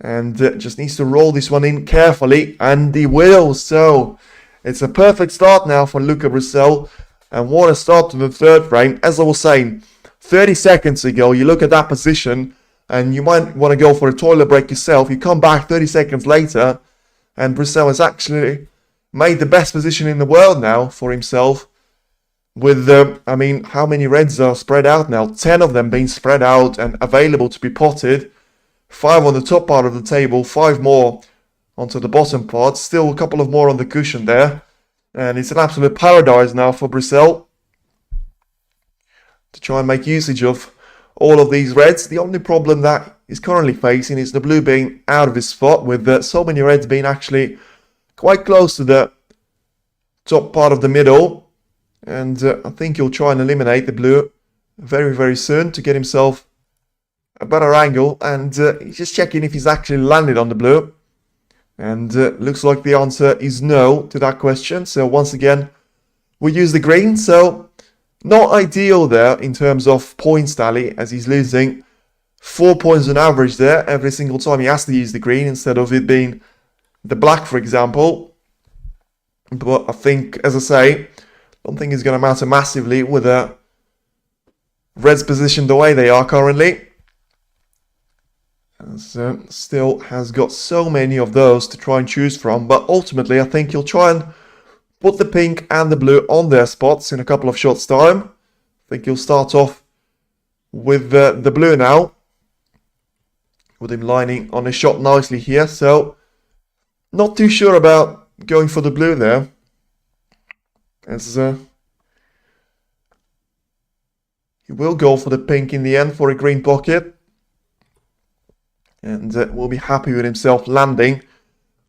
and just needs to roll this one in carefully, and he will. So it's a perfect start now for Luca Brecel. And what a start to the third frame. As I was saying 30 seconds ago, you look at that position and you might want to go for a toilet break yourself. You come back 30 seconds later and Brecel has actually made the best position in the world now for himself. With, I mean, how many reds are spread out now? 10 of them being spread out and available to be potted. 5 on the top part of the table, 5 more onto the bottom part. Still a couple of more on the cushion there. And it's an absolute paradise now for Brecel to try and make usage of all of these reds. The only problem that he's currently facing is the blue being out of his spot, with so many reds being actually quite close to the top part of the middle. And I think he'll try and eliminate the blue very, very soon to get himself a better angle. And he's just checking if he's actually landed on the blue. And looks like the answer is no to that question. So once again, we use the green. So not ideal there in terms of points tally, as he's losing 4 points on average there every single time he has to use the green instead of it being the black, for example. But I think, as I say, don't think it's going to matter massively with the reds positioned the way they are currently. As, still has got so many of those to try and choose from, but ultimately I think he'll try and put the pink and the blue on their spots in a couple of shots time. I think he'll start off with the blue now, with him lining on a shot nicely here. So not too sure about going for the blue there, as he will go for the pink in the end for a green pocket. And will be happy with himself landing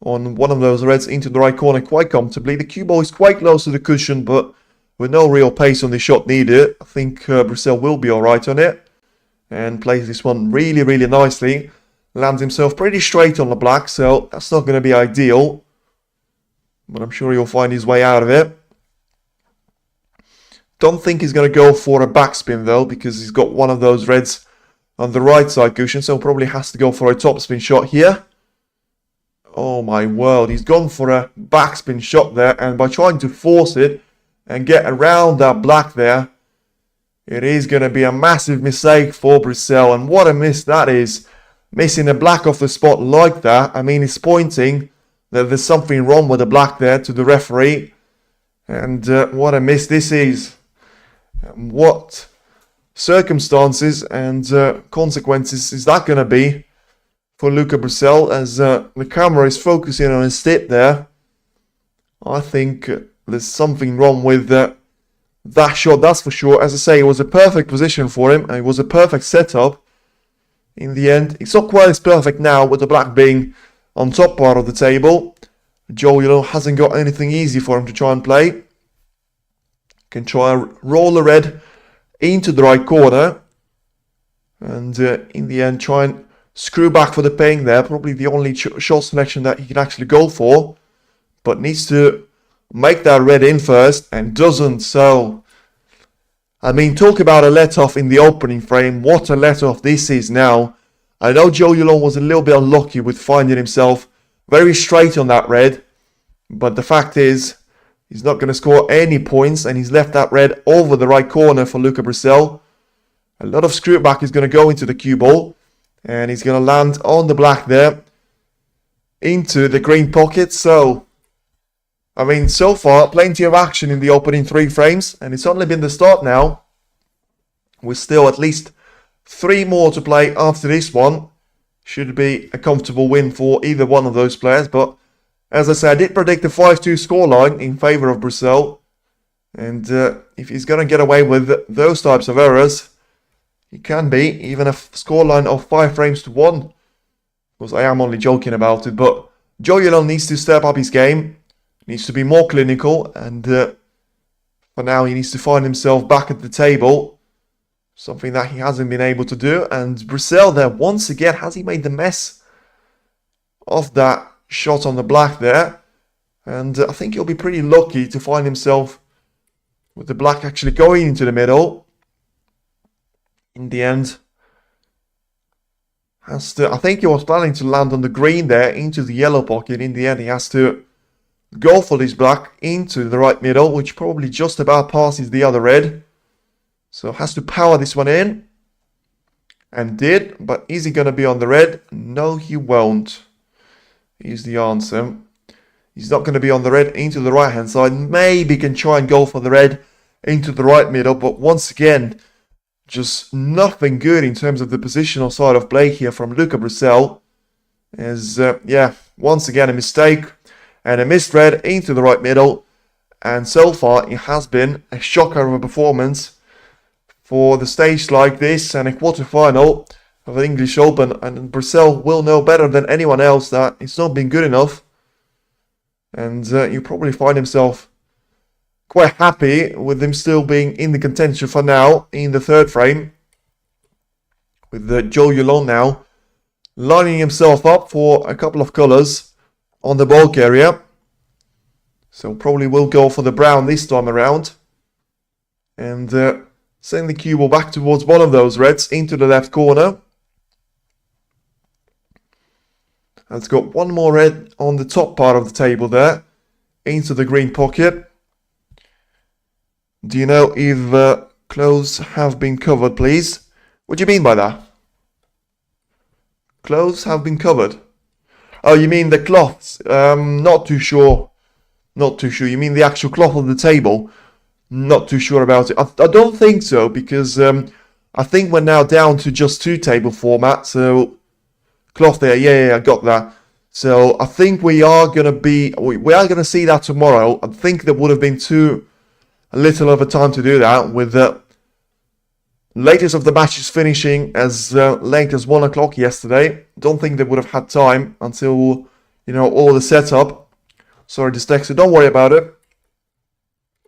on one of those reds into the right corner quite comfortably. The cue ball is quite close to the cushion, but with no real pace on the shot needed. I think Brecel will be alright on it. and plays this one really, really nicely. Lands himself pretty straight on the black, so that's not going to be ideal. But I'm sure he'll find his way out of it. Don't think he's going to go for a backspin though, because he's got one of those reds on the right side cushion, so probably has to go for a topspin shot here. Oh my word, he's gone for a backspin shot there, and by trying to force it and get around that black there, it is going to be a massive mistake for Brecel, and what a miss that is. Missing the black off the spot like that, I mean, it's pointing that there's something wrong with the black there to the referee, and what a miss this is. What circumstances and consequences is that going to be for Luca Brecel, as the camera is focusing on his tip there? I think there's something wrong with that shot, that's for sure. As I say, it was a perfect position for him, and it was a perfect setup. In the end, it's not quite as perfect now with the black being on top part of the table. Yuelong hasn't got anything easy for him to try and play. Can try and roll the red into the right corner, and in the end try and screw back for the ping there. Probably the only shot selection that he can actually go for, but needs to make that red in first, and doesn't. So, I mean, talk about a let-off in the opening frame. What a let-off this is now. I know Yuelong was a little bit unlucky with finding himself very straight on that red, but the fact is, he's not going to score any points, and he's left that red over the right corner for Luca Brecel. A lot of screw back is going to go into the cue ball, and he's going to land on the black there into the green pocket. So, I mean, so far, plenty of action in the opening 3 frames, and it's only been the start now. We're still at least 3 more to play after this one. Should be a comfortable win for either one of those players, but as I said, I did predict a 5-2 scoreline in favour of Brecel, and if he's going to get away with those types of errors, he can be even a scoreline of 5 frames to 1. Because I am only joking about it, but Yuelong needs to step up his game, needs to be more clinical, and for now he needs to find himself back at the table, something that he hasn't been able to do. And Brecel there, once again, has he made the mess of that shot on the black there, and I think he'll be pretty lucky to find himself with the black actually going into the middle. In the end, I think he was planning to land on the green there into the yellow pocket. In the end, he has to go for this black into the right middle, which probably just about passes the other red. So has to power this one in, and did. But is he going to be on the red? No, he won't. Here's the answer. He's not going to be on the red into the right hand side. Maybe can try and go for the red into the right middle, but once again, just nothing good in terms of the positional side of play here from Luca Brecel. As once again a mistake and a missed red into the right middle, and so far it has been a shocker of a performance for the stage like this and a quarter-final of the English Open, and Brecel will know better than anyone else that it's not been good enough, and you probably find himself quite happy with him still being in the contention for now in the 3rd frame, with Yuelong now lining himself up for a couple of colours on the bulk area. So probably will go for the brown this time around, and send the cue ball back towards one of those reds into the left corner. And it's got one more red on the top part of the table there, into the green pocket. Do you know if clothes have been covered, please? What do you mean by that? Clothes have been covered. Oh, you mean the cloths? Not too sure. Not too sure. You mean the actual cloth on the table? Not too sure about it. I don't think so, because I think we're now down to just 2 table format. So cloth there, yeah, I got that. So I think we are gonna see that tomorrow. I think there would have been too little of a time to do that, with the latest of the matches finishing as late as 1 o'clock yesterday. Don't think they would have had time until, all the setup. Sorry, Dyslexa, don't worry about it.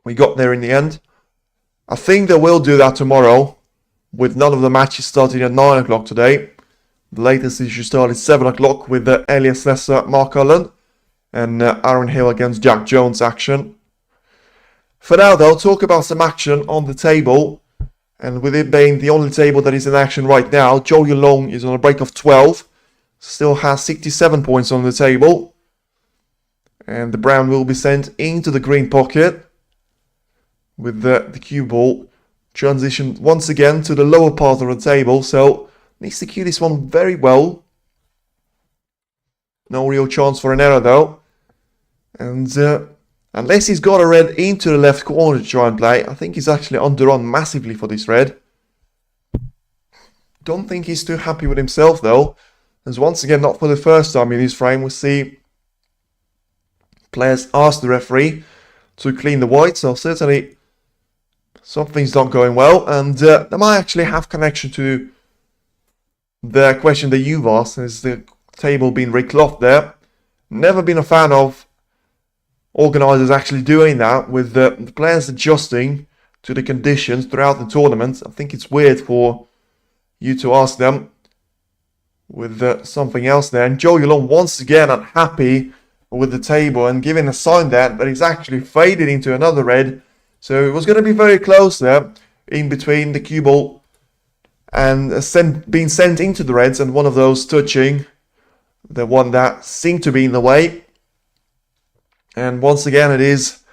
We got there in the end. I think they will do that tomorrow, with none of the matches starting at 9 o'clock today. The latest issue started 7 o'clock with Elias Lesser, Mark Cullen, and Aaron Hill against Jack Jones action. For now though, talk about some action on the table. And with it being the only table that is in action right now, Zhou Yuelong is on a break of 12. Still has 67 points on the table. And the brown will be sent into the green pocket. With the cue ball transitioned once again to the lower part of the table. So needs to cue this one very well. No real chance for an error though. And unless he's got a red into the left corner to try and play, I think he's actually underrun massively for this red. Don't think he's too happy with himself though. As once again, not for the first time in this frame, we see players ask the referee to clean the white. So certainly something's not going well. And they might actually have connection to the question that you've asked. Is the table being recloth there? Never been a fan of organisers actually doing that with the players adjusting to the conditions throughout the tournament. I think it's weird for you to ask them with something else there. And Zhou Yuelong once again unhappy with the table and giving a sign that he's actually faded into another red. So it was going to be very close there in between the cue ball and being sent into the reds, and one of those touching the one that seemed to be in the way. And once again it is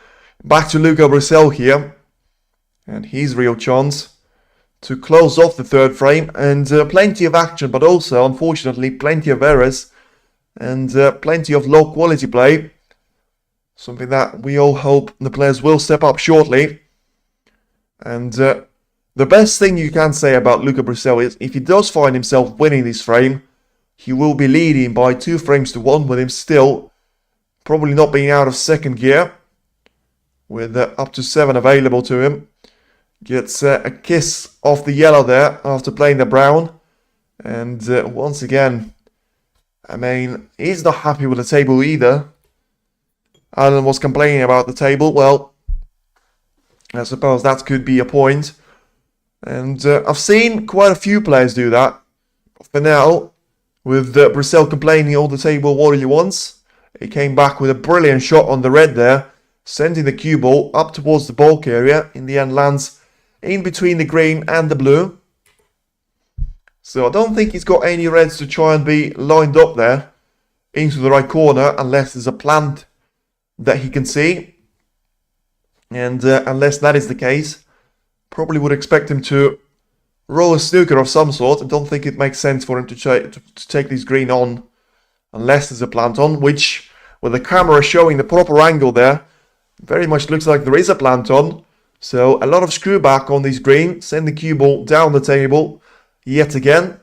back to Luca Brecel here, and his real chance to close off the third frame. And plenty of action, but also unfortunately plenty of errors and plenty of low quality play. Something that we all hope the players will step up shortly. And the best thing you can say about Luca Brecel is if he does find himself winning this frame, he will be leading by 2 frames to 1, with him still probably not being out of second gear, with up to 7 available to him. Gets a kiss off the yellow there after playing the brown. And once again, I mean, he's not happy with the table either. Alan was complaining about the table. Well, I suppose that could be a point. And I've seen quite a few players do that. For now, with Brecel complaining all the table what he wants, he came back with a brilliant shot on the red there, sending the cue ball up towards the bulk area. In the end lands in between the green and the blue. So I don't think he's got any reds to try and be lined up there into the right corner, unless there's a plant that he can see. And unless that is the case, probably would expect him to roll a snooker of some sort. I don't think it makes sense for him to take this green on unless there's a plant on, which, with the camera showing the proper angle there, very much looks like there is a plant on. So a lot of screw back on this green. Send the cue ball down the table yet again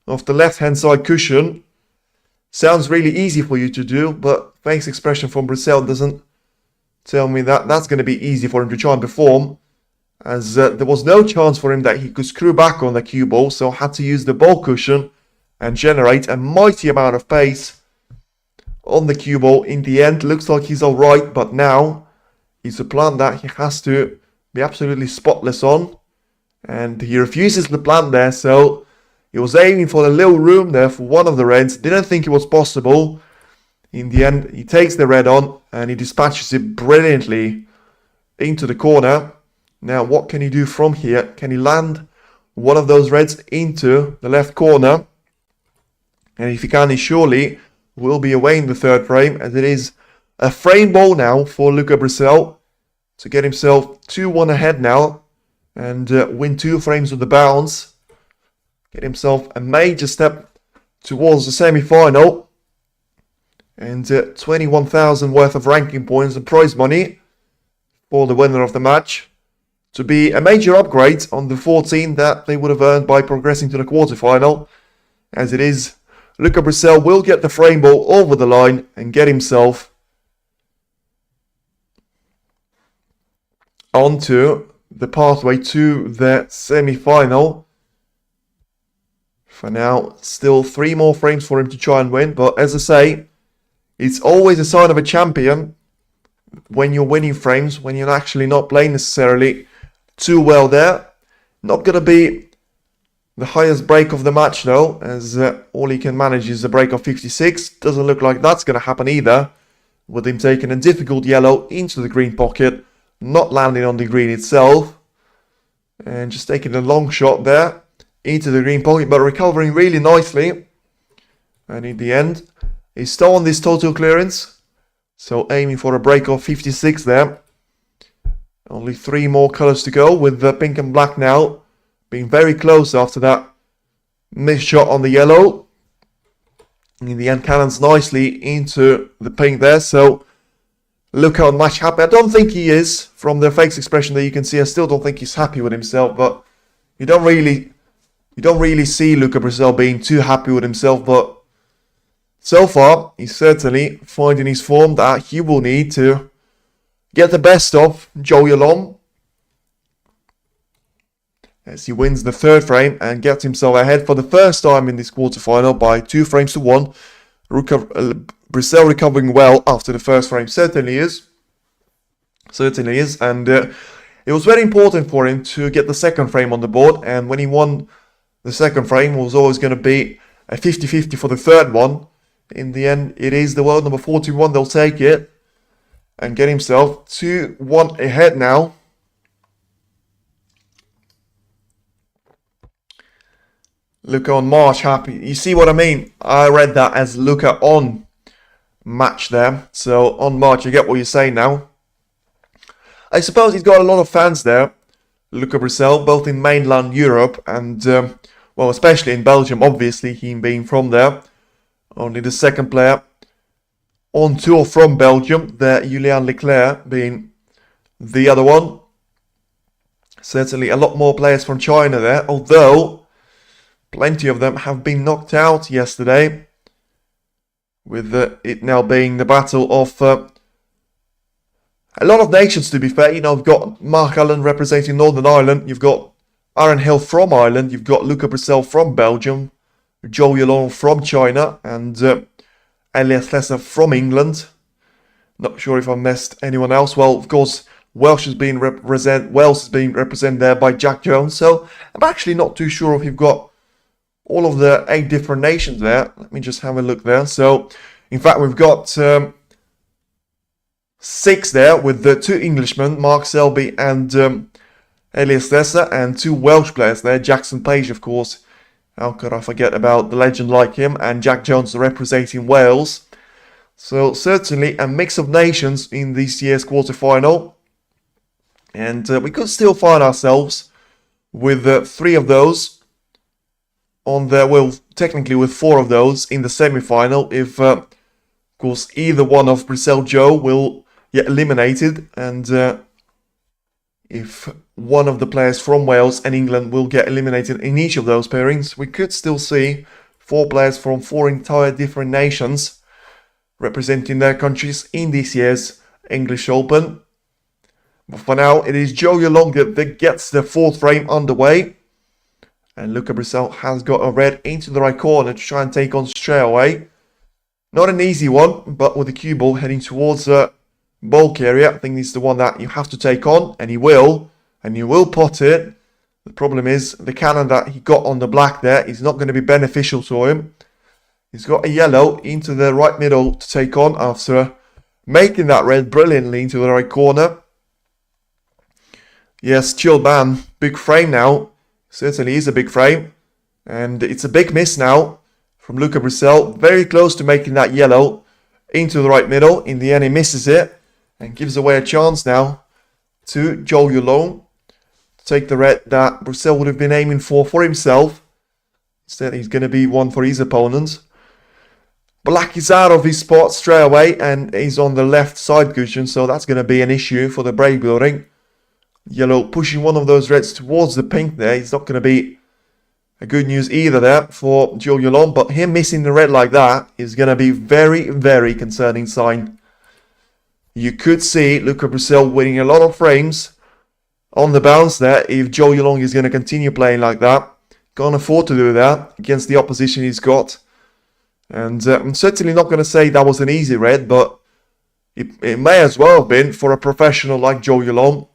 off the left hand side cushion. Sounds really easy for you to do, but face expression from Brecel doesn't tell me that that's going to be easy for him to try and perform, as there was no chance for him that he could screw back on the cue ball, so had to use the ball cushion and generate a mighty amount of pace on the cue ball. In the end, looks like he's alright, but now it's a plant that he has to be absolutely spotless on, and he refuses the plant there. So he was aiming for a little room there for one of the reds, didn't think it was possible. In the end, he takes the red on and he dispatches it brilliantly into the corner. Now what can he do from here? Can he land one of those reds into the left corner? And if he can, he surely will be away in the third frame, as it is a frame ball now for Luca Brecel to get himself 2-1 ahead now and win 2 frames with the bounce. Get himself a major step towards the semi-final. And 21,000 worth of ranking points and prize money for the winner of the match, to be a major upgrade on the 14 that they would have earned by progressing to the quarterfinal. As it is, Luca Brecel will get the frame ball over the line and get himself onto the pathway to the semi-final. For now, still 3 more frames for him to try and win, but as I say, it's always a sign of a champion when you're winning frames, when you're actually not playing necessarily too well there. Not going to be the highest break of the match though, as all he can manage is a break of 56. Doesn't look like that's going to happen either, with him taking a difficult yellow into the green pocket, not landing on the green itself, and just taking a long shot there into the green pocket, but recovering really nicely. And in the end, he's still on this total clearance, so aiming for a break of 56 there. Only 3 more colours to go, with the pink and black now being very close after that missed shot on the yellow. In the end, cannons nicely into the pink there, so Luca on match happy. I don't think he is, from the face expression that you can see. I still don't think he's happy with himself, but you don't really see Luca Brecel being too happy with himself, but so far he's certainly finding his form that he will need to get the best of Zhou Yuelong, as he wins the 3rd frame and gets himself ahead for the first time in this quarterfinal by 2 frames to 1. Brecel recovering well after the 1st frame certainly is, and it was very important for him to get the 2nd frame on the board, and when he won the 2nd frame, it was always going to be a 50-50 for the 3rd one. In the end, it is the world number 41, they'll take it and get himself 2-1 ahead now. Luca on march, happy. You see what I mean? I read that as Luca on match there. So on march, you get what you're saying now. I suppose he's got a lot of fans there, Luca Brecel, both in mainland Europe and, well, especially in Belgium, obviously, him being from there. Only the 2nd player on tour from Belgium, the Julian Leclerc being the other one. Certainly a lot more players from China there, although plenty of them have been knocked out yesterday, with it now being the battle of a lot of nations, to be fair. You know, you've got Mark Allen representing Northern Ireland, you've got Aaron Hill from Ireland, you've got Luca Brecel from Belgium, Zhou Yuelong from China, and Elias Lesser from England. Not sure if I missed anyone else. Well, of course, Wales is being represented there by Jack Jones, so I'm actually not too sure if you've got all of the 8 different nations there. Let me just have a look there. So, in fact, we've got 6 there, with the 2 Englishmen, Mark Selby and Elias Lesser, and 2 Welsh players there, Jackson Page, of course. How could I forget about the legend like him, and Jack Jones representing Wales. So, certainly a mix of nations in this year's quarterfinal. And we could still find ourselves with 3 of those on there, well, technically with 4 of those in the semi-final, if, of course, either one of Brecel Zhou will get eliminated, and if one of the players from Wales and England will get eliminated in each of those pairings, we could still see 4 players from 4 entire different nations representing their countries in this year's English Open. But for now, it is Zhou Yuelong that gets the 4th frame underway. And Luca Brecel has got a red into the right corner to try and take on straight away. Not an easy one, but with the cue ball heading towards the bulk area, I think this is the one that you have to take on, and he will pot it. The problem is the cannon that he got on the black there is not going to be beneficial to him. He's got a yellow into the right middle to take on after making that red brilliantly into the right corner. Yes, chill man, big frame now. Certainly is a big frame, and it's a big miss now from Luca Brecel. Very close to making that yellow into the right middle. In the end, he misses it and gives away a chance now to Zhou Yuelong to take the red that Brecel would have been aiming for himself. Instead, he's going to be one for his opponent. Black is out of his spot straight away, and he's on the left side cushion, so that's going to be an issue for the break building. Yellow pushing one of those reds towards the pink there. It's not going to be a good news either there for Zhou Yuelong, but him missing the red like that is going to be very, very concerning sign. You could see Luca Brecel winning a lot of frames on the bounce there if Zhou Yuelong is going to continue playing like that. Can't afford to do that against the opposition he's got. And I'm certainly not going to say that was an easy red, but it may as well have been for a professional like Zhou Yuelong.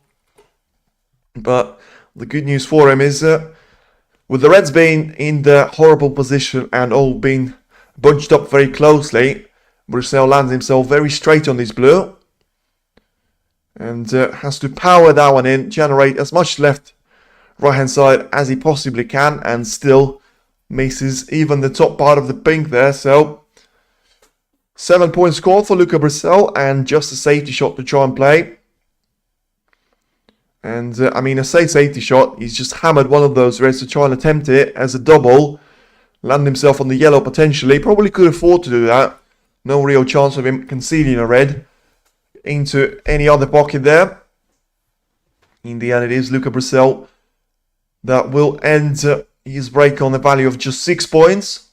But the good news for him is With the reds being in the horrible position and all being bunched up very closely, Brecel lands himself very straight on this blue. And has to power that one in, generate as much left right hand side as he possibly can, and still misses even the top part of the pink there. So 7 points scored for Luca Brecel, and just a safety shot to try and play. And I mean, a safety shot, he's just hammered one of those reds to try and attempt it as a double, land himself on the yellow potentially. Probably could afford to do that. No real chance of him conceding a red into any other pocket there. In the end, it is Luca Brecel that will end his break on the value of just 6 points.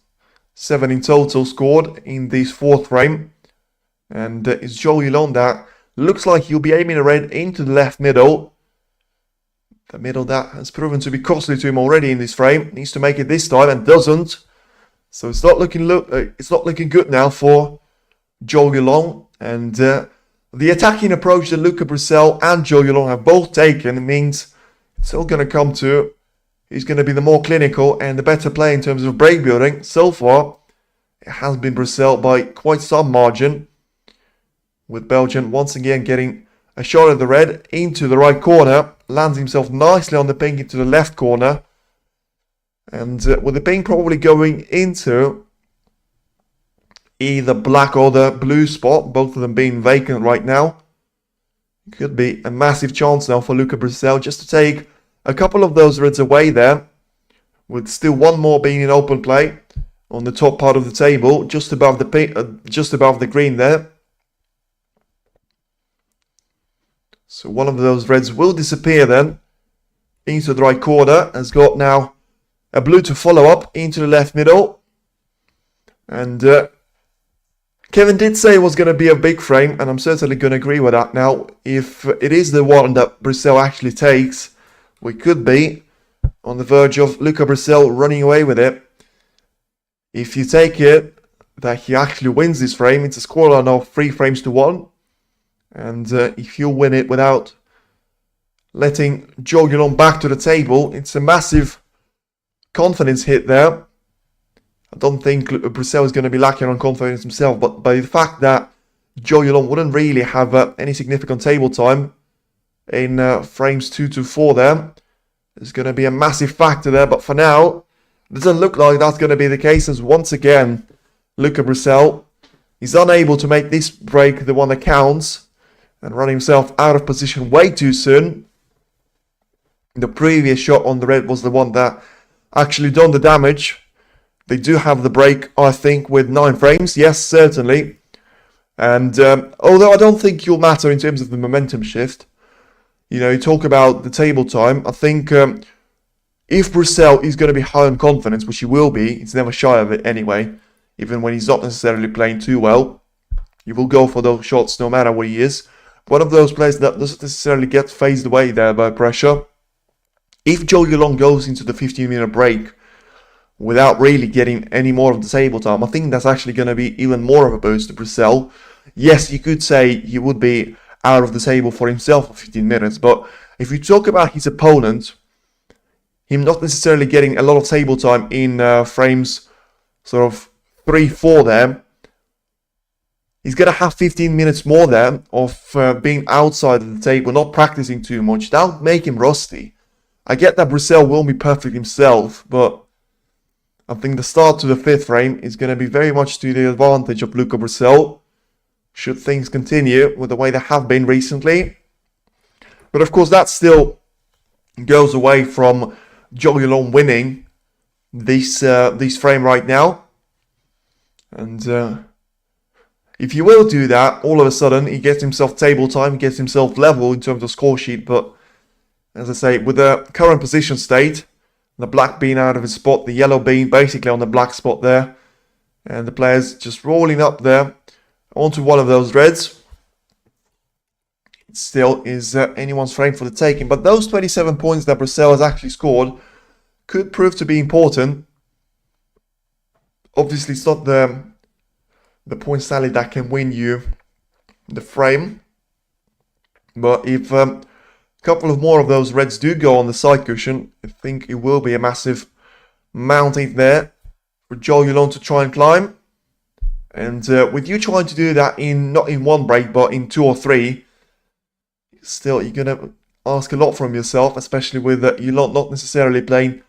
7 in total scored in this fourth frame. And it's Zhou Yuelong that looks like he'll be aiming a red into the left middle. The middle that has proven to be costly to him already in this frame. Needs to make it this time and doesn't. So it's not looking good now for Zhou Yuelong. And the attacking approach that Luca Brecel and Zhou Yuelong have both taken means it's all going to come to he's going to be the more clinical and the better player in terms of break building. So far, it has been Brecel by quite some margin, with Belgian once again getting a shot at the red into the right corner, lands himself nicely on the pink into the left corner, and with the pink probably going into either black or the blue spot, both of them being vacant right now. Could be a massive chance now for Luca Brecel just to take a couple of those reds away there, with still one more being in open play on the top part of the table, just above the pink, just above the green there. So one of those reds will disappear then into the right corner. Has got now a blue to follow up into the left middle, and Kevin did say it was going to be a big frame, and I'm certainly going to agree with that. Now, if it is the one that Brecel actually takes, we could be on the verge of Luca Brecel running away with it. If you take it that he actually wins this frame, it's a scoreline of 3 frames to 1. And if you win it without letting Zhou Yuelong back to the table, it's a massive confidence hit there. I don't think Brecel is going to be lacking on confidence himself, but by the fact that Zhou Yuelong wouldn't really have any significant table time in frames 2 to 4 there, there's going to be a massive factor there. But for now, it doesn't look like that's going to be the case, as once again, Luca Brecel is unable to make this break the one that counts and run himself out of position way too soon. The previous shot on the red was the one that actually done the damage. They do have the break, I think, with 9 frames. Yes, certainly. And although I don't think you'll matter in terms of the momentum shift, you know, you talk about the table time. I think if Brecel is going to be high on confidence, which he will be, he's never shy of it anyway, even when he's not necessarily playing too well, he will go for those shots no matter what he is. One of those players that doesn't necessarily get phased away there by pressure. If Zhou Yuelong goes into the 15-minute break without really getting any more of the table time, I think that's actually going to be even more of a boost to Brecel. Yes, you could say he would be out of the table for himself for 15 minutes, but if you talk about his opponent, him not necessarily getting a lot of table time in frames sort of 3-4 there, he's going to have 15 minutes more there of being outside of the table, not practicing too much. That would make him rusty. I get that Brecel will be perfect himself, but I think the start to the 5th frame is going to be very much to the advantage of Luca Brecel, should things continue with the way they have been recently. But of course, that still goes away from Zhou Yuelong winning this frame right now. And if you will do that, all of a sudden he gets himself table time, he gets himself level in terms of score sheet. But as I say, with the current position state, the black being out of his spot, the yellow being basically on the black spot there, and the players just rolling up there onto one of those reds, it still is anyone's frame for the taking. But those 27 points that Brecel has actually scored could prove to be important. Obviously, it's not the point tally that can win you the frame, but if a couple of more of those reds do go on the side cushion, I think it will be a massive mounted there for Zhou Yuelong to try and climb. And with you trying to do that not in one break, but in 2 or 3, still you're going to ask a lot from yourself, especially with Yuelong not necessarily playing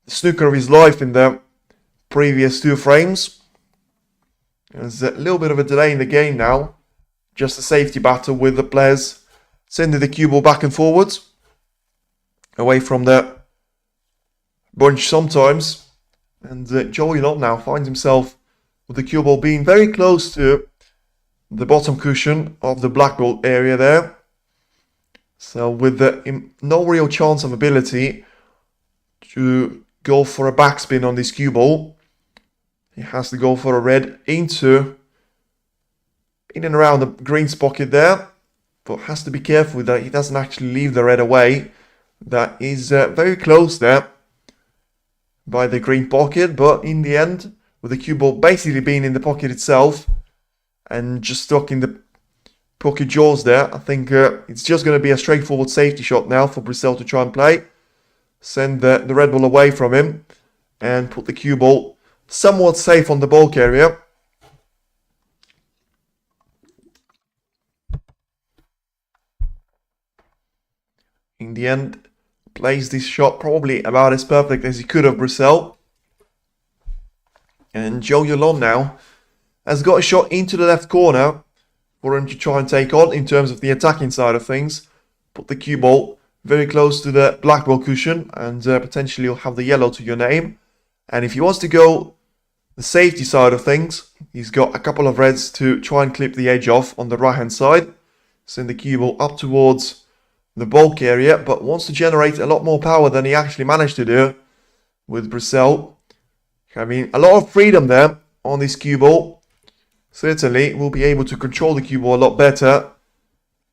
the snooker of his life in the previous 2 frames. There's a little bit of a delay in the game now. Just a safety battle with the players sending the cue ball back and forwards, away from the bunch sometimes. And Zhou Yuelong now finds himself with the cue ball being very close to the bottom cushion of the black ball area there. So with no real chance of ability to go for a backspin on this cue ball, he has to go for a red in and around the green's pocket there, but has to be careful that he doesn't actually leave the red away. That is very close there by the green pocket, but in the end, with the cue ball basically being in the pocket itself and just stuck in the pocket jaws there, I think it's just going to be a straightforward safety shot now for Brecel to try and play. Send the red ball away from him and put the cue ball somewhat safe on the bulk area. In the end, plays this shot probably about as perfect as he could have, Brecel. And Zhou Yuelong now has got a shot into the left corner for him to try and take on in terms of the attacking side of things. Put the cue ball very close to the black ball cushion, and potentially you'll have the yellow to your name. And if he wants to go the safety side of things, he's got a couple of reds to try and clip the edge off on the right hand side. Send the cue ball up towards the bulk area, but wants to generate a lot more power than he actually managed to do with Brecel. Having a lot of freedom there on this cue ball. Certainly will be able to control the cue ball a lot better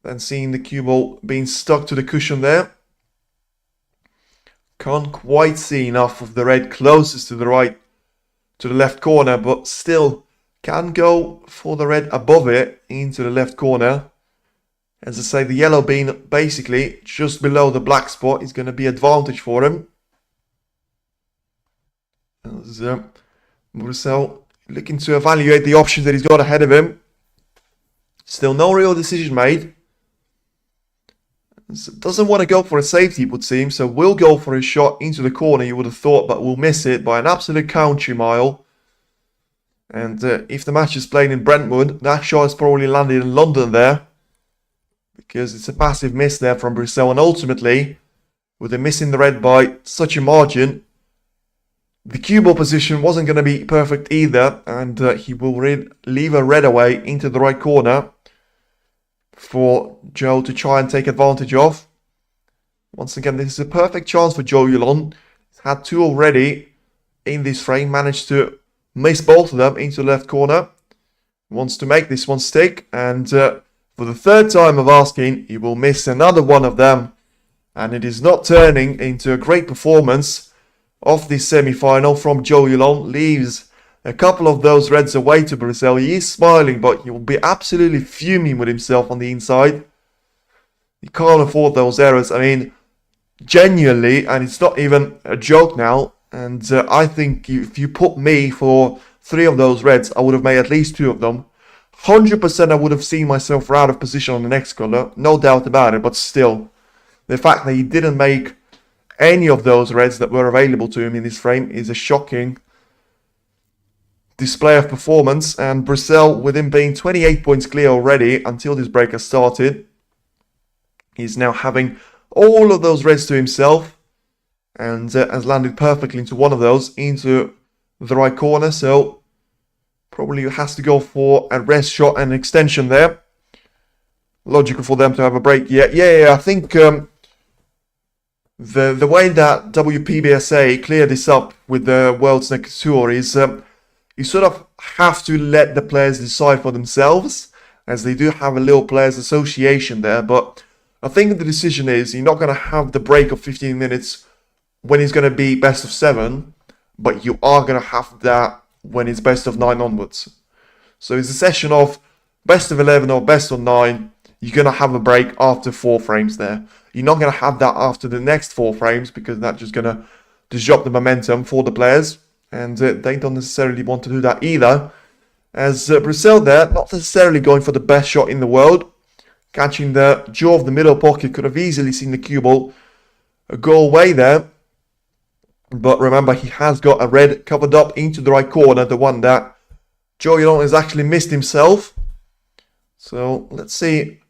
than seeing the cue ball being stuck to the cushion there. Can't quite see enough of the red closest to the left corner, but still can go for the red above it into the left corner. As I say, the yellow being basically just below the black spot is going to be advantage for him. As Brecel looking to evaluate the options that he's got ahead of him. Still no real decision made. Doesn't want to go for a safety, it would seem, so will go for a shot into the corner, you would have thought, but will miss it by an absolute country mile. And if the match is played in Brentwood, that shot is probably landed in London there, because it's a massive miss there from Brecel, and ultimately, with him missing the red by such a margin, the cue ball position wasn't going to be perfect either, and he will leave a red away into the right corner for Zhou to try and take advantage of. Once again, this is a perfect chance for Zhou Yuelong. He's had 2 already in this frame, managed to miss both of them into the left corner. Wants to make this one stick, and for the 3rd time of asking, he will miss another one of them, and it is not turning into a great performance of this semi-final from Zhou Yuelong. Leaves a couple of those reds away to Brecel. He is smiling, but he will be absolutely fuming with himself on the inside. He can't afford those errors. I mean, genuinely, and it's not even a joke now, and I think if you put me for 3 of those reds, I would have made at least 2 of them. 100% I would have seen myself out of position on the next colour, no doubt about it, but still, the fact that he didn't make any of those reds that were available to him in this frame is a shocking display of performance. And Brecel, with him being 28 points clear already until this break has started, he's now having all of those reds to himself, and has landed perfectly into one of those into the right corner. So probably has to go for a rest shot and extension there. Logical for them to have a break. Yeah. I think the way that WPBSA cleared this up with the World Snooker Tour is you sort of have to let the players decide for themselves, as they do have a little players association there. But I think the decision is you're not going to have the break of 15 minutes when it's going to be best of 7, but you are going to have that when it's best of 9 onwards. So it's a session of best of 11 or best of 9. You're going to have a break after 4 frames there. You're not going to have that after the next 4 frames, because that's just going to disrupt the momentum for the players. And they don't necessarily want to do that either. As Brecel there, not necessarily going for the best shot in the world. Catching the jaw of the middle pocket, could have easily seen the cue ball go away there. But remember, he has got a red covered up into the right corner, the one that Zhou Yuelong has actually missed himself. So let's see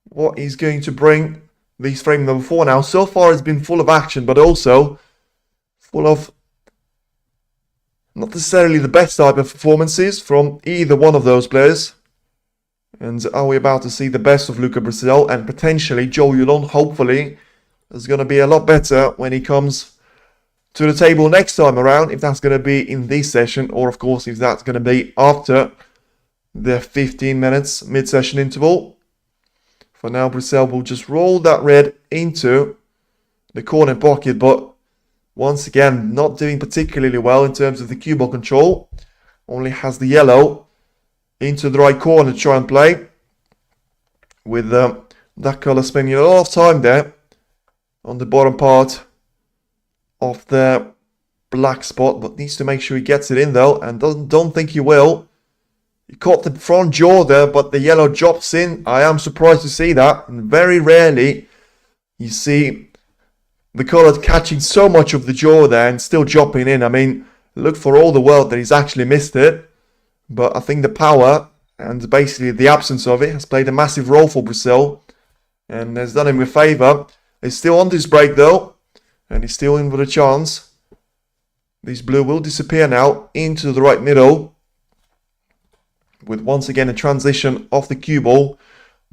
what he's going to bring this frame number 4 now. So far it's been full of action, but also full of not necessarily the best type of performances from either one of those players. And are we about to see the best of Luca Brecel and potentially Zhou Yuelong? Hopefully is going to be a lot better when he comes to the table next time around, if that's going to be in this session, or of course if that's going to be after the 15 minutes mid-session interval. For now, Brecel will just roll that red into the corner pocket, but once again, not doing particularly well in terms of the cue ball control. Only has the yellow into the right corner to try and play, with that colour spending a lot of time there on the bottom part of the black spot, but needs to make sure he gets it in though, and don't think he will. He caught the front jaw there, but the yellow drops in. I am surprised to see that, and very rarely you see the colour catching so much of the jaw there and still dropping in. I mean, look for all the world that he's actually missed it, but I think the power and basically the absence of it has played a massive role for Brecel and has done him a favour. He's still on this break though, and he's still in with a chance. This blue will disappear now into the right middle, with once again a transition of the cue ball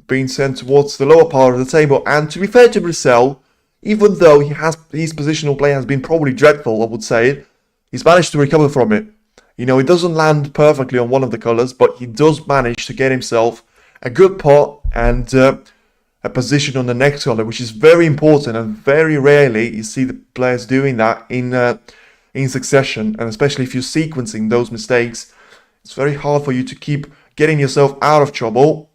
being sent towards the lower part of the table. And to be fair to Brecel, even though his positional play has been probably dreadful, I would say, he's managed to recover from it. You know, he doesn't land perfectly on one of the colours, but he does manage to get himself a good pot and a position on the next colour, which is very important, and very rarely you see the players doing that in succession, and especially if you're sequencing those mistakes. It's very hard for you to keep getting yourself out of trouble,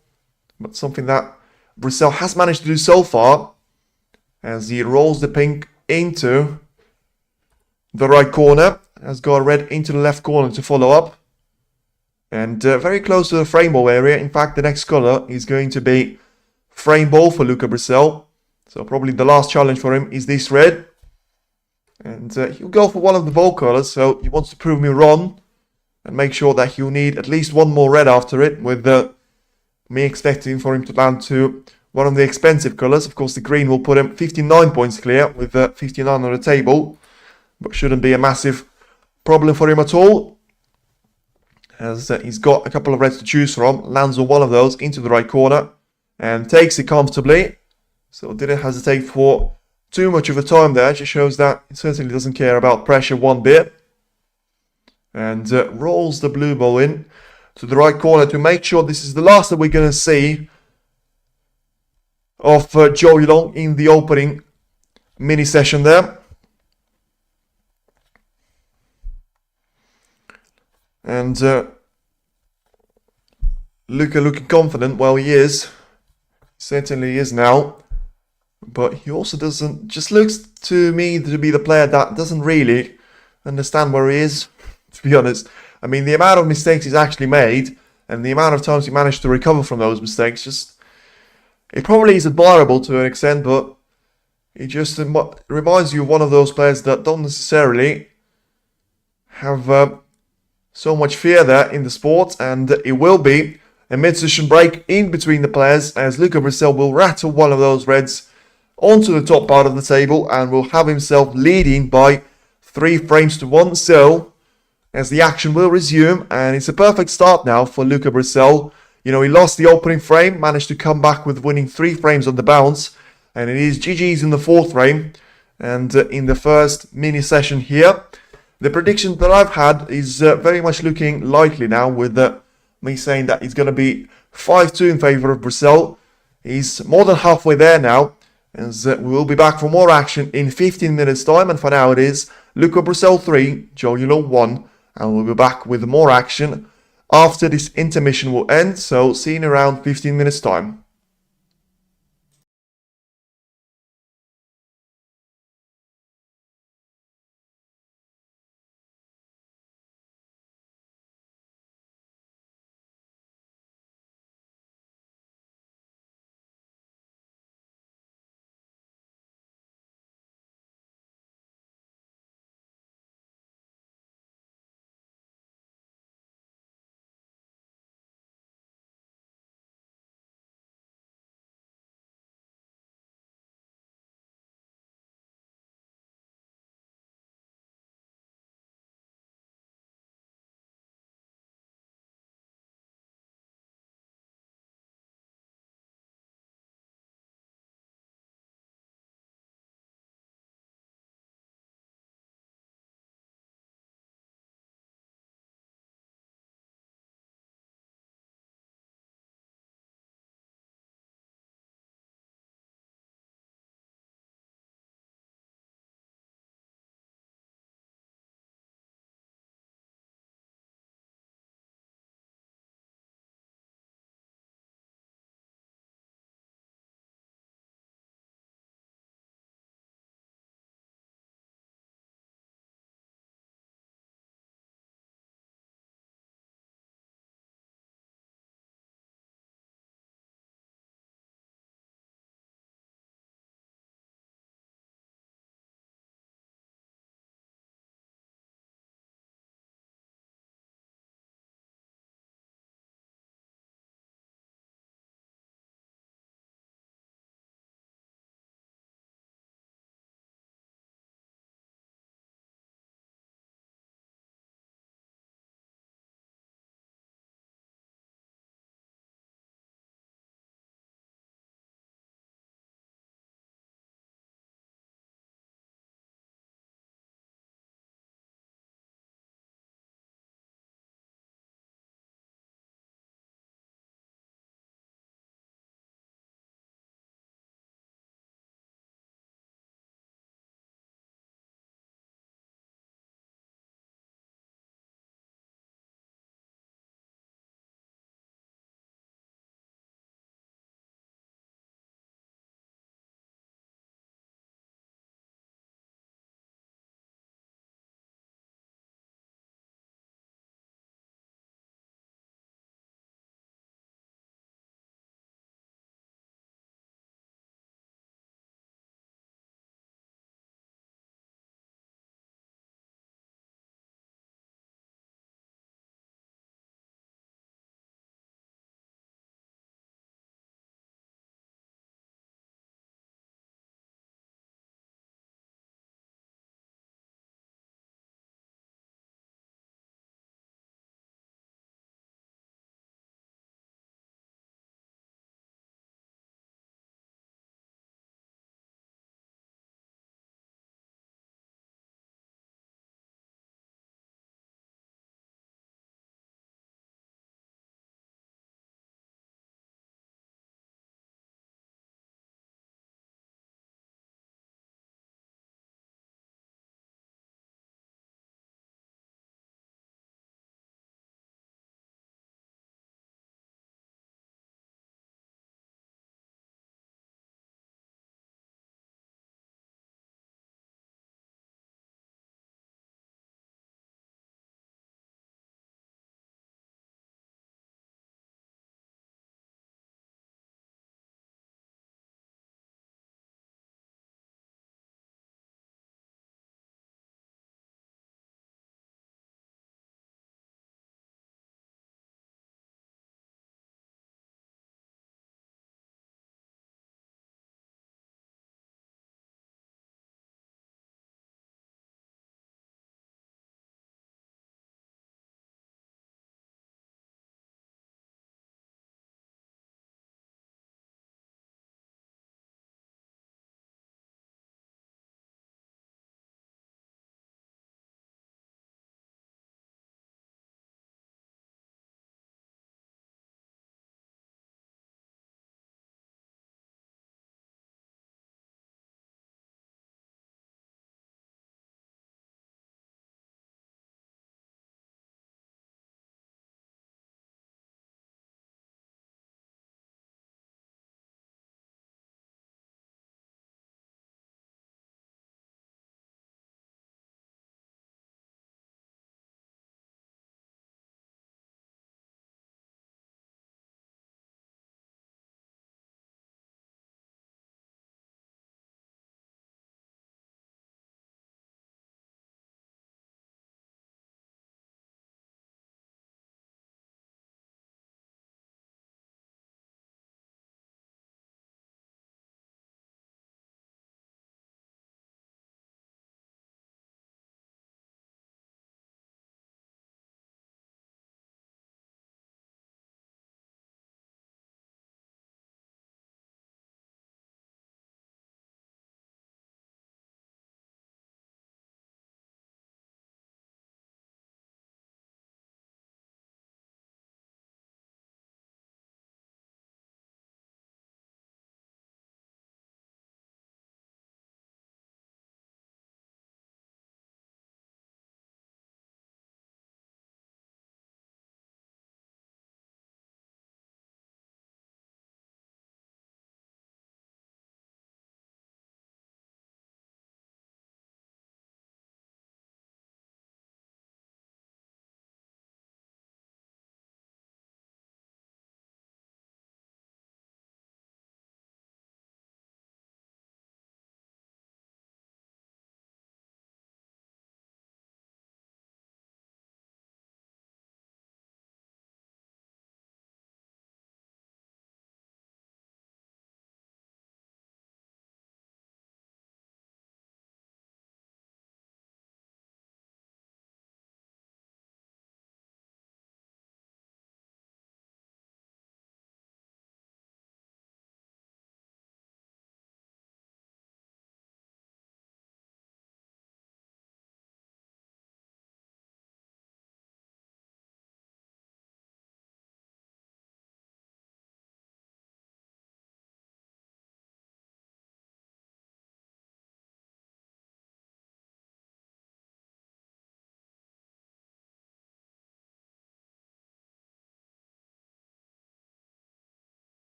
but something that Brecel has managed to do so far, as he rolls the pink into the right corner, has got red into the left corner to follow up, and very close to the frame ball area. In fact, the next colour is going to be frame ball for Luca Brecel, so probably the last challenge for him is this red, and he'll go for one of the ball colours, so he wants to prove me wrong and make sure that he'll need at least one more red after it, with me expecting for him to land to one of the expensive colours. Of course, the green will put him 59 points clear, with 59 on the table, but shouldn't be a massive problem for him at all, as he's got a couple of reds to choose from. Lands on one of those into the right corner and takes it comfortably, so didn't hesitate for too much of a time there. Just shows that he certainly doesn't care about pressure one bit, and rolls the blue ball in to the right corner to make sure this is the last that we're going to see of Zhou Yuelong in the opening mini session there. And Luca looking confident. Well, he is. Certainly is now. But he also just looks to me to be the player that doesn't really understand where he is, to be honest. I mean, the amount of mistakes he's actually made and the amount of times he managed to recover from those mistakes, it probably is admirable to an extent, but it just reminds you of one of those players that don't necessarily have so much fear there in the sport. And it will be a mid-session break in between the players, as Luca Brecel will rattle one of those reds onto the top part of the table and will have himself leading by 3 frames to 1. So, as the action will resume, and it's a perfect start now for Luca Brecel. You know, he lost the opening frame, managed to come back with winning 3 frames on the bounce, and it is GG's in the 4th frame. And in the first mini session here, the prediction that I've had is very much looking likely now, with me saying that it's going to be 5-2 in favour of Brecel. He's more than halfway there now, as we will be back for more action in 15 minutes time. And for now it is Luca Brecel 3, Zhou Yuelong 1, and we'll be back with more action after this intermission will end. So see you in around 15 minutes time.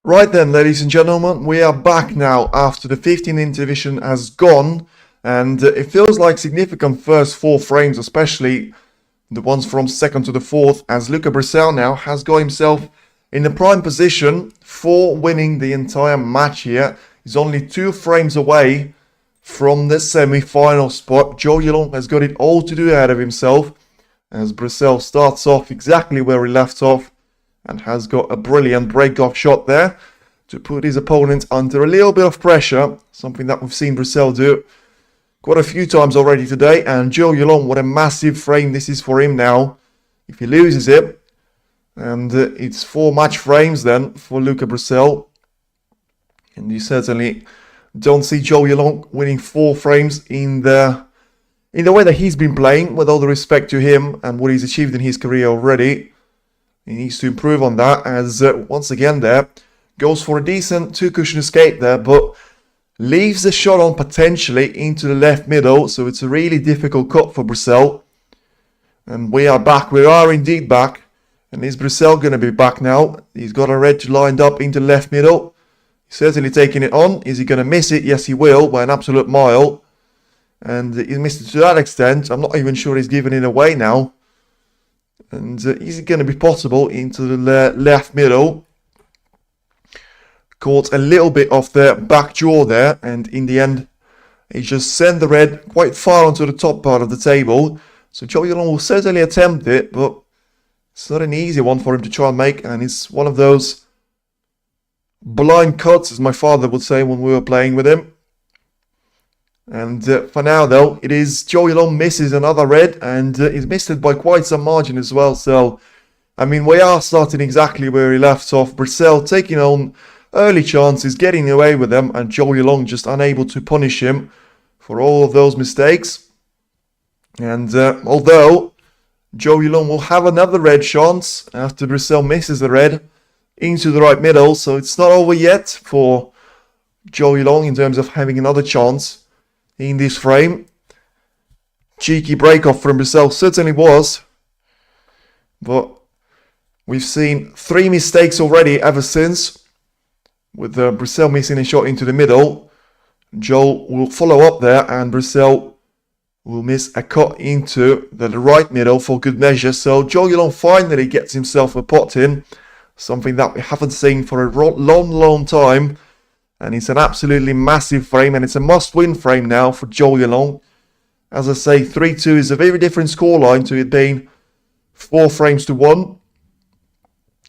Right then, ladies and gentlemen, we are back now after the 15th intermission has gone, and it feels like significant first 4 frames, especially the ones from second to the fourth, as Luca Brecel now has got himself in the prime position for winning the entire match here. He's only 2 frames away from the semi-final spot. Zhou Yuelong has got it all to do ahead of himself, as Brecel starts off exactly where he left off, and has got a brilliant break-off shot there to put his opponent under a little bit of pressure, something that we've seen Brecel do quite a few times already today. And Zhou Yuelong, what a massive frame this is for him now. If he loses it, and it's 4 match frames then for Luca Brecel, and you certainly don't see Zhou Yuelong winning 4 frames in the way that he's been playing, with all the respect to him and what he's achieved in his career already. He needs to improve on that, as once again there, goes for a decent 2-cushion escape there, but leaves the shot on potentially into the left middle, so it's a really difficult cut for Brecel. And we are back, we are indeed back. And is Brecel going to be back now? He's got a red lined up into left middle. He's certainly taking it on. Is he going to miss it? Yes, he will, by an absolute mile. And he missed it to that extent. I'm not even sure he's giving it away now. And is it going to be possible into the left middle? Caught a little bit off the back jaw there, and in the end, he just sent the red quite far onto the top part of the table. So Zhou Yuelong will certainly attempt it, but it's not an easy one for him to try and make, and it's one of those blind cuts, as my father would say when we were playing with him. And for now, though, it is Zhou Yuelong misses another red, and he's missed it by quite some margin as well. So, I mean, we are starting exactly where he left off. Brecel taking on early chances, getting away with them, and Zhou Yuelong just unable to punish him for all of those mistakes. And although Zhou Yuelong will have another red chance after Brecel misses the red into the right middle, so it's not over yet for Zhou Yuelong in terms of having another chance in this frame. Cheeky break-off from Brecel certainly was, but we've seen 3 mistakes already ever since, with Brecel missing a shot into the middle. Zhou will follow up there, and Brecel will miss a cut into the right middle for good measure. So Zhou Yuelong finally gets himself a pot in, something that we haven't seen for a long time. And it's an absolutely massive frame, and it's a must-win frame now for Zhou Yuelong. As I say, 3-2 is a very different scoreline to it being 4 frames to 1.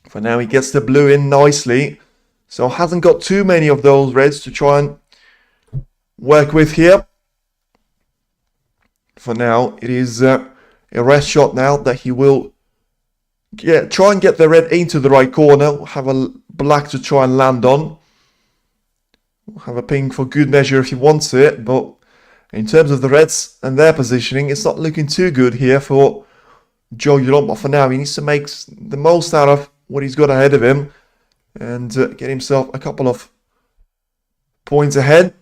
For now, he gets the blue in nicely, so hasn't got too many of those reds to try and work with here. For now, it is a rest shot now that he will try and get the red into the right corner. Have a black to try and land on. Have a pink for good measure if he wants it, but in terms of the reds and their positioning, it's not looking too good here for Zhou Yuelong. But for now, he needs to make the most out of what he's got ahead of him and get himself a couple of points ahead.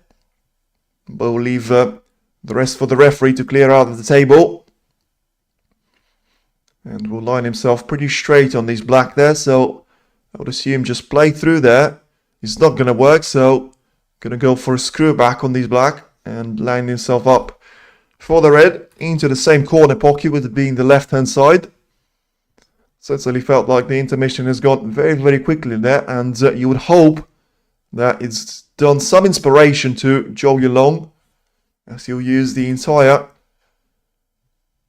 But we'll leave the rest for the referee to clear out of the table. And will line himself pretty straight on these black there, so I would assume just play through there. It's not going to work, so going to go for a screw back on these black and line himself up for the red into the same corner pocket, with it being the left-hand side. Certainly felt like the intermission has gone very quickly there, and you would hope that it's done some inspiration to Zhou Yuelong, as he'll use the entire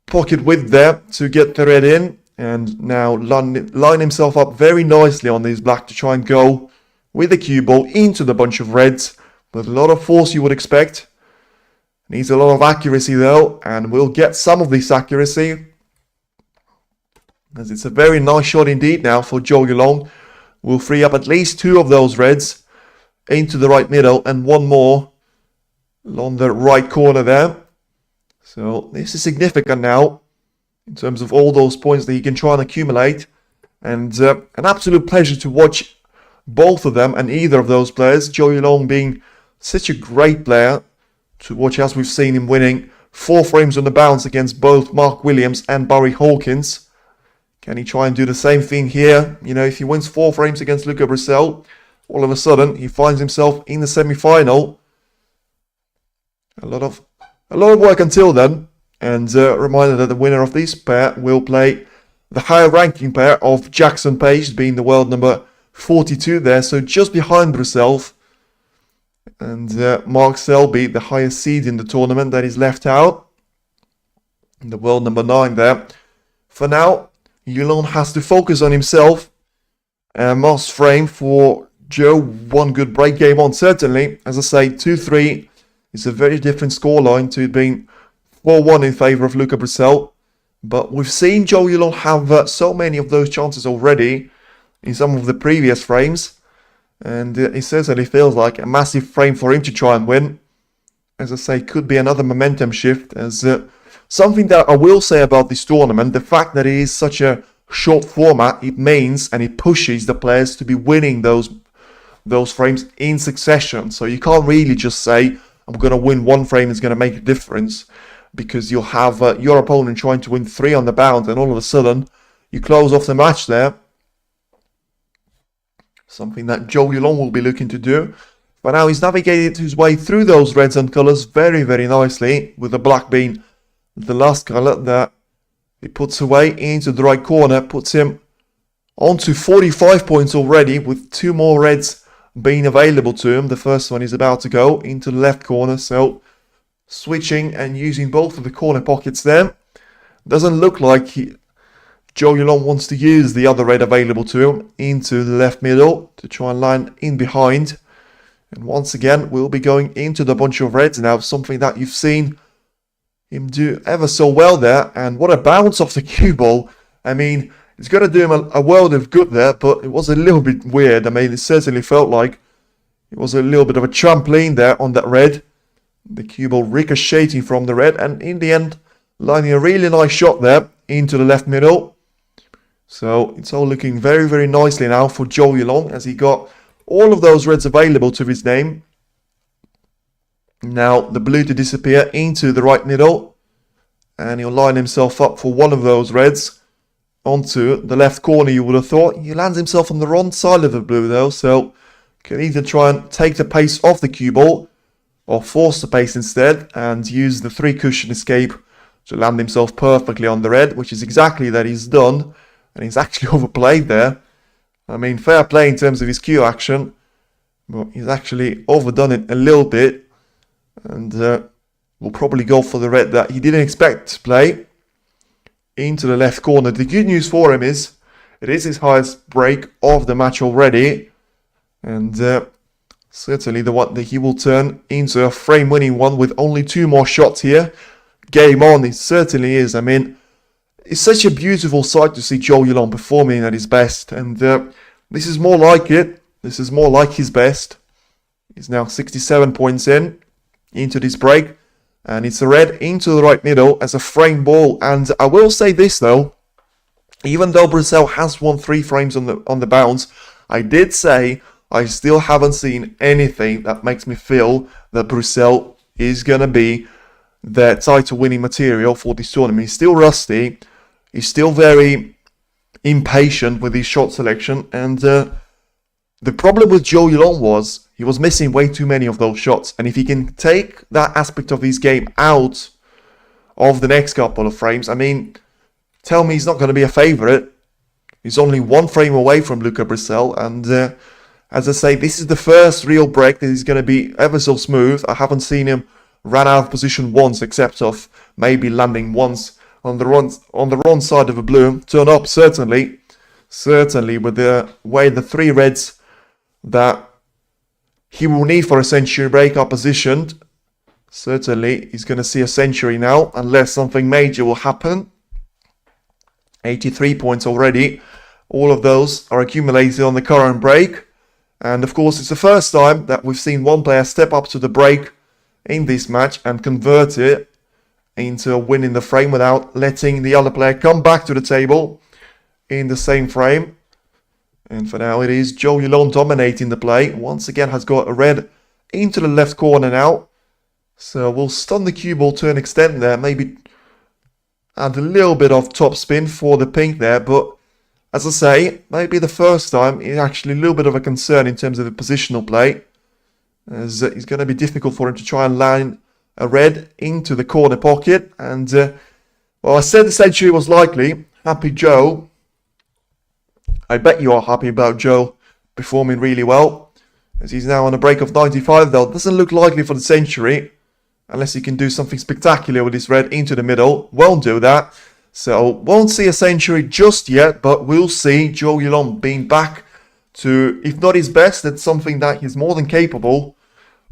pocket width there to get the red in, and now line himself up very nicely on these black to try and go with the cue ball into the bunch of reds with a lot of force you would expect. Needs a lot of accuracy though, and we'll get some of this accuracy, as it's a very nice shot indeed now for Zhou Yuelong. We'll free up at least 2 of those reds into the right middle and 1 more along the right corner there. So this is significant now in terms of all those points that he can try and accumulate, and an absolute pleasure to watch both of them and either of those players. Zhou Yuelong being such a great player to watch, as we've seen him winning 4 frames on the bounce against both Mark Williams and Barry Hawkins. Can he try and do the same thing here? You know, if he wins 4 frames against Luca Brecel, all of a sudden he finds himself in the semi-final. A lot of work until then, and reminder that the winner of this pair will play the higher ranking pair of Jackson Page, being the world number 42 there, so just behind Brecel, and Mark Selby, the highest seed in the tournament, that is left out, the world number 9 there. For now, Yuelong has to focus on himself. Must frame for Zhou, one good break game on, certainly. As I say, 2-3 is a very different scoreline to it being 4-1 in favour of Luca Brecel. But we've seen Zhou Yuelong have so many of those chances already in some of the previous frames. And it certainly feels like a massive frame for him to try and win. As I say, could be another momentum shift. As something that I will say about this tournament, the fact that it is such a short format, it means and it pushes the players to be winning those frames in succession. So you can't really just say, I'm going to win one frame, it's going to make a difference. Because you'll have your opponent trying to win 3 on the bounce, and all of a sudden you close off the match there. Something that Zhou Yuelong will be looking to do. But now he's navigated his way through those reds and colours very, very nicely, with the black being the last colour that he puts away into the right corner, puts him onto 45 points already, with 2 more reds being available to him. The first one is about to go into the left corner, so switching and using both of the corner pockets there. Doesn't look like Zhou Yuelong wants to use the other red available to him into the left middle to try and line in behind. And once again, we'll be going into the bunch of reds now, something that you've seen him do ever so well there. And what a bounce off the cue ball. I mean, it's going to do him a world of good there, but it was a little bit weird. I mean, it certainly felt like it was a little bit of a trampoline there on that red. The cue ball ricocheting from the red, and in the end, lining a really nice shot there into the left middle. So it's all looking very, very nicely now for Zhou Yuelong, as he got all of those reds available to his name. Now the blue to disappear into the right middle, and he'll line himself up for one of those reds onto the left corner, you would have thought. He lands himself on the wrong side of the blue though, so can either try and take the pace off the cue ball or force the pace instead and use the 3 cushion escape to land himself perfectly on the red, which is exactly that he's done. And he's actually overplayed there. I mean, fair play in terms of his cue action, but he's actually overdone it a little bit. And will probably go for the red that he didn't expect to play into the left corner. The good news for him is it is his highest break of the match already, and certainly the one that he will turn into a frame-winning one with only 2 more shots here. Game on, it certainly is. I mean, it's such a beautiful sight to see Zhou Yuelong performing at his best, and this is more like it. This is more like his best. He's now 67 points into this break, and it's a red into the right middle as a frame ball. And I will say this though, even though Brecel has won 3 frames on the bounce, I did say I still haven't seen anything that makes me feel that Brecel is going to be the title winning material for this tournament. He's still rusty. He's still very impatient with his shot selection. And the problem with Zhou Yuelong was he was missing way too many of those shots. And if he can take that aspect of his game out of the next couple of frames, I mean, tell me he's not going to be a favourite. He's only 1 frame away from Luca Brecel. And as I say, this is the first real break that is going to be ever so smooth. I haven't seen him run out of position once, except of maybe landing once on the wrong side of a blue. Turn up, certainly with the way the 3 reds that he will need for a century break are positioned. Certainly, he's going to see a century now, unless something major will happen. 83 points already. All of those are accumulated on the current break. And of course, it's the first time that we've seen one player step up to the break in this match and convert it into a win in the frame without letting the other player come back to the table in the same frame. And for now, it is Zhou Yuelong dominating the play. Once again, has got a red into the left corner now. So we'll stun the cue ball to an extent there. Maybe add a little bit of top spin for the pink there. But As I say, maybe the first time is actually a little bit of a concern in terms of the positional play, as it's going to be difficult for him to try and line a red into the corner pocket. And, well, I said the century was likely. Happy Zhou. I bet you are happy about Zhou performing really well, as he's now on a break of 95, though. Doesn't look likely for the century, unless he can do something spectacular with his red into the middle. Won't do that. So, won't see a century just yet, but we'll see Zhou Yuelong being back to, if not his best, that's something that he's more than capable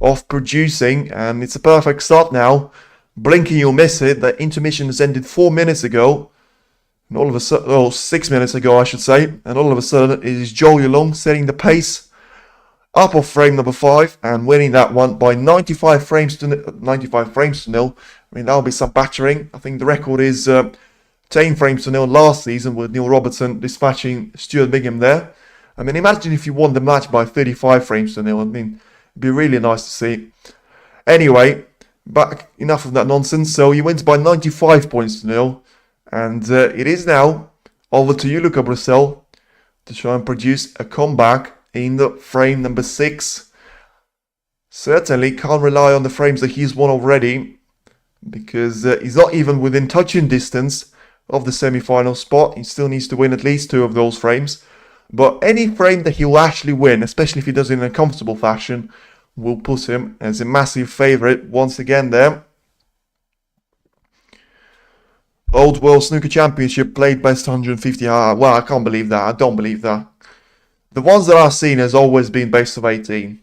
of producing. And it's a perfect start now. Blinking, you'll miss it. The intermission has ended 4 minutes ago. And all of a sudden, oh, 6 minutes ago, I should say. And all of a sudden, it is Zhou Yuelong setting the pace up of frame number 5 and winning that one by 95 frames to nil. I mean, that'll be some battering. I think the record is 10 frames to nil last season with Neil Robertson dispatching Stuart Bingham there. I mean, imagine if you won the match by 35 frames to nil. I mean, it'd be really nice to see. Anyway, but enough of that nonsense. So he wins by 95 points to nil. And it is now over to you, Luca Brecel, to try and produce a comeback in the frame number 6. Certainly can't rely on the frames that he's won already, because he's not even within touching distance of the semi-final spot. He still needs to win at least 2 of those frames. But any frame that he'll actually win, especially if he does it in a comfortable fashion, will put him as a massive favourite once again there. Old World Snooker Championship played best 150. Well, I can't believe that. I don't believe that. The ones that I've seen has always been best of 18.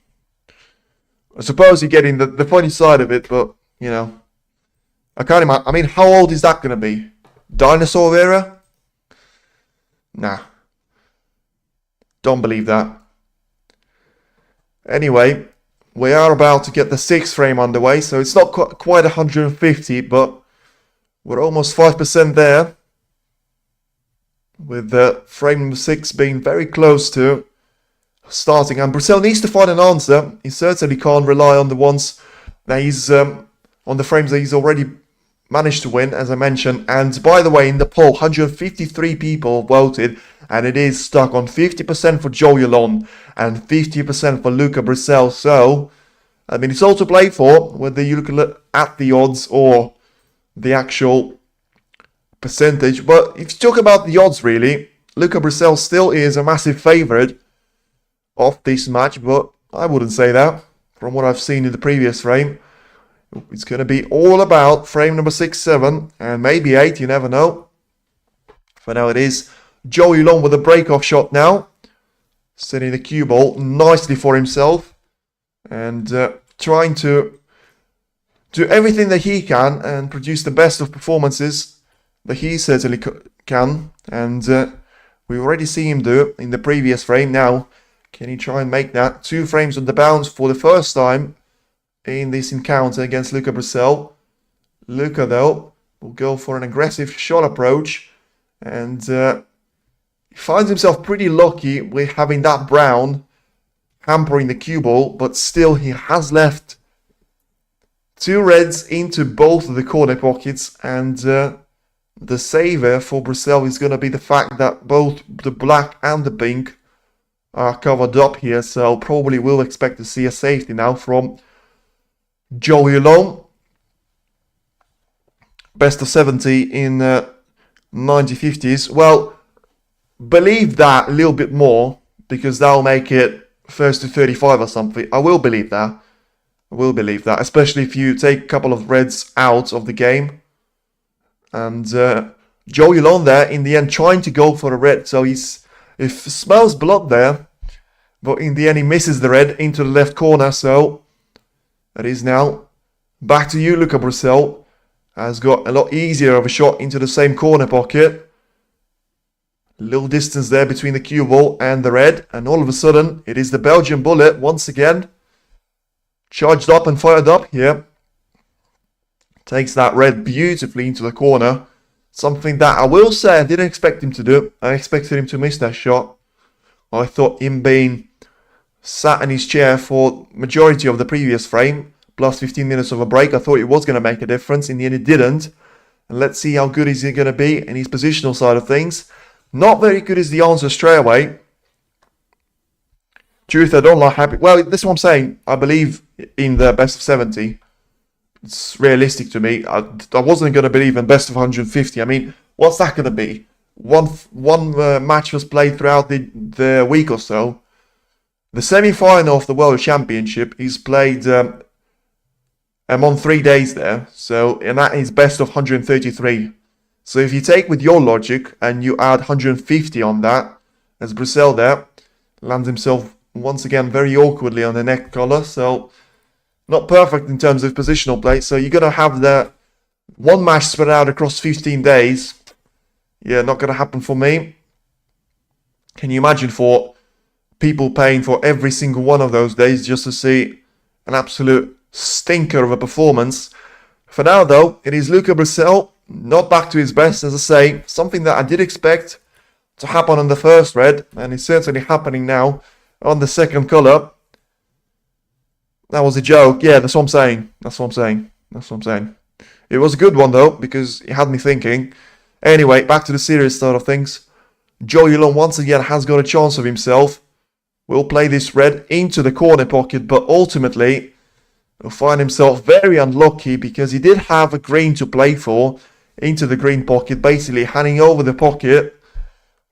I suppose you're getting the funny side of it, but, you know, I can't imagine. I mean, how old is that going to be? Dinosaur era? Nah. Don't believe that. Anyway, we are about to get the 6th frame underway, so it's not quite 150, but we're almost 5% there, with frame number 6 being very close to starting. And Brecel needs to find an answer. He certainly can't rely on the ones that he's on the frames that he's already managed to win, as I mentioned. And by the way, in the poll, 153 people voted, and it is stuck on 50% for Zhou Yuelong and 50% for Luca Brecel. So, I mean, it's all to play for, whether you look at the odds or the actual percentage. But if you talk about the odds, really, Luca Brecel still is a massive favourite of this match, but I wouldn't say that from what I've seen in the previous frame. It's going to be all about frame number 6, 7, and maybe 8, you never know. For now, it is Zhou Yuelong with a break-off shot now, setting the cue ball nicely for himself, and trying to do everything that he can and produce the best of performances that he certainly can. And we've already seen him do in the previous frame. Now, can he try and make that 2 frames on the bounce for the first time in this encounter against Luca Brecel? Luca, though, will go for an aggressive shot approach, and he finds himself pretty lucky with having that brown hampering the cue ball, but still he has left 2 reds into both of the corner pockets, and the saver for Brecel is going to be the fact that both the black and the pink are covered up here, so probably we'll expect to see a safety now from Zhou Yuelong. Best of 70 in 90/50s. Well, believe that a little bit more, because that'll make it first to 35 or something. I will believe that. I will believe that, especially if you take a couple of reds out of the game. And Zhou Yuelong there, in the end, trying to go for a red. So if smells blood there, but in the end he misses the red into the left corner. So that is now back to you, Luca Brecel. Has got a lot easier of a shot into the same corner pocket. Little distance there between the cue ball and the red. And all of a sudden, it is the Belgian bullet once again. Charged up and fired up here. Takes that red beautifully into the corner. Something that I will say I didn't expect him to do. I expected him to miss that shot. I thought him being sat in his chair for majority of the previous frame, plus 15 minutes of a break, I thought it was going to make a difference. In the end, it didn't. And let's see how good is he going to be in his positional side of things. Not very good is the answer straight away. Truth, I don't like happy. Well, this is what I'm saying. I believe in the best of 70. It's realistic to me. I wasn't going to believe in best of 150. I mean, what's that going to be? One match was played throughout the week or so. The semi-final of the World Championship is played on 3 days there. So, and that is best of 133. So if you take with your logic and you add 150 on that, as Brecel there lands himself once again very awkwardly on the neck collar. So not perfect in terms of positional play. So you're going to have the one match spread out across 15 days. Yeah, not going to happen for me. Can you imagine for people paying for every single one of those days just to see an absolute stinker of a performance? For now, though, it is Luca Brecel, not back to his best, as I say. Something that I did expect to happen on the first red, and it's certainly happening now on the second colour. That was a joke. Yeah, that's what I'm saying. That's what I'm saying. It was a good one, though, because it had me thinking. Anyway, back to the serious side of things. Zhou Yuelong once again has got a chance of himself. Will play this red into the corner pocket, but ultimately will find himself very unlucky because he did have a green to play for into the green pocket, basically handing over the pocket.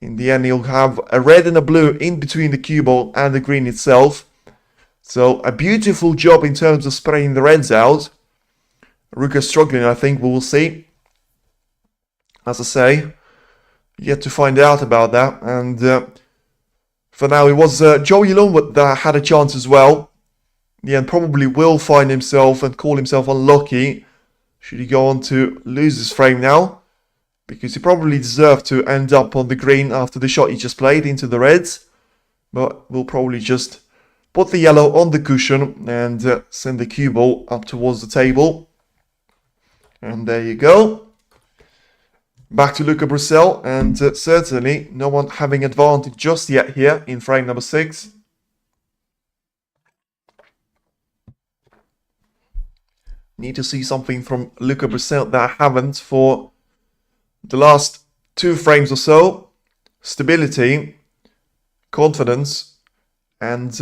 In the end, he'll have a red and a blue in between the cue ball and the green itself. So a beautiful job in terms of spraying the reds out. Luca struggling, I think we will see. As I say, yet to find out about that. And for now, it was Zhou Yuelong that had a chance as well. Yeah, and probably will find himself and call himself unlucky should he go on to lose his frame now. Because he probably deserved to end up on the green after the shot he just played into the reds. But we'll probably just put the yellow on the cushion and send the cue ball up towards the table. And there you go. Back to Luca Brecel, and certainly no one having advantage just yet here in frame number 6. Need to see something from Luca Brecel that I haven't for the last 2 frames or so. Stability, confidence, and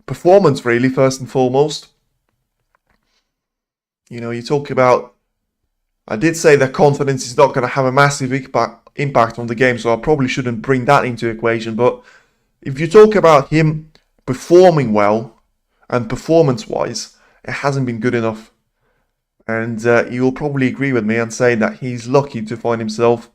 performance really, first and foremost. You know, you talk about... I did say that confidence is not going to have a massive impact on the game, so I probably shouldn't bring that into equation. But if you talk about him performing well and performance-wise, it hasn't been good enough. And you will probably agree with me and say that he's lucky to find himself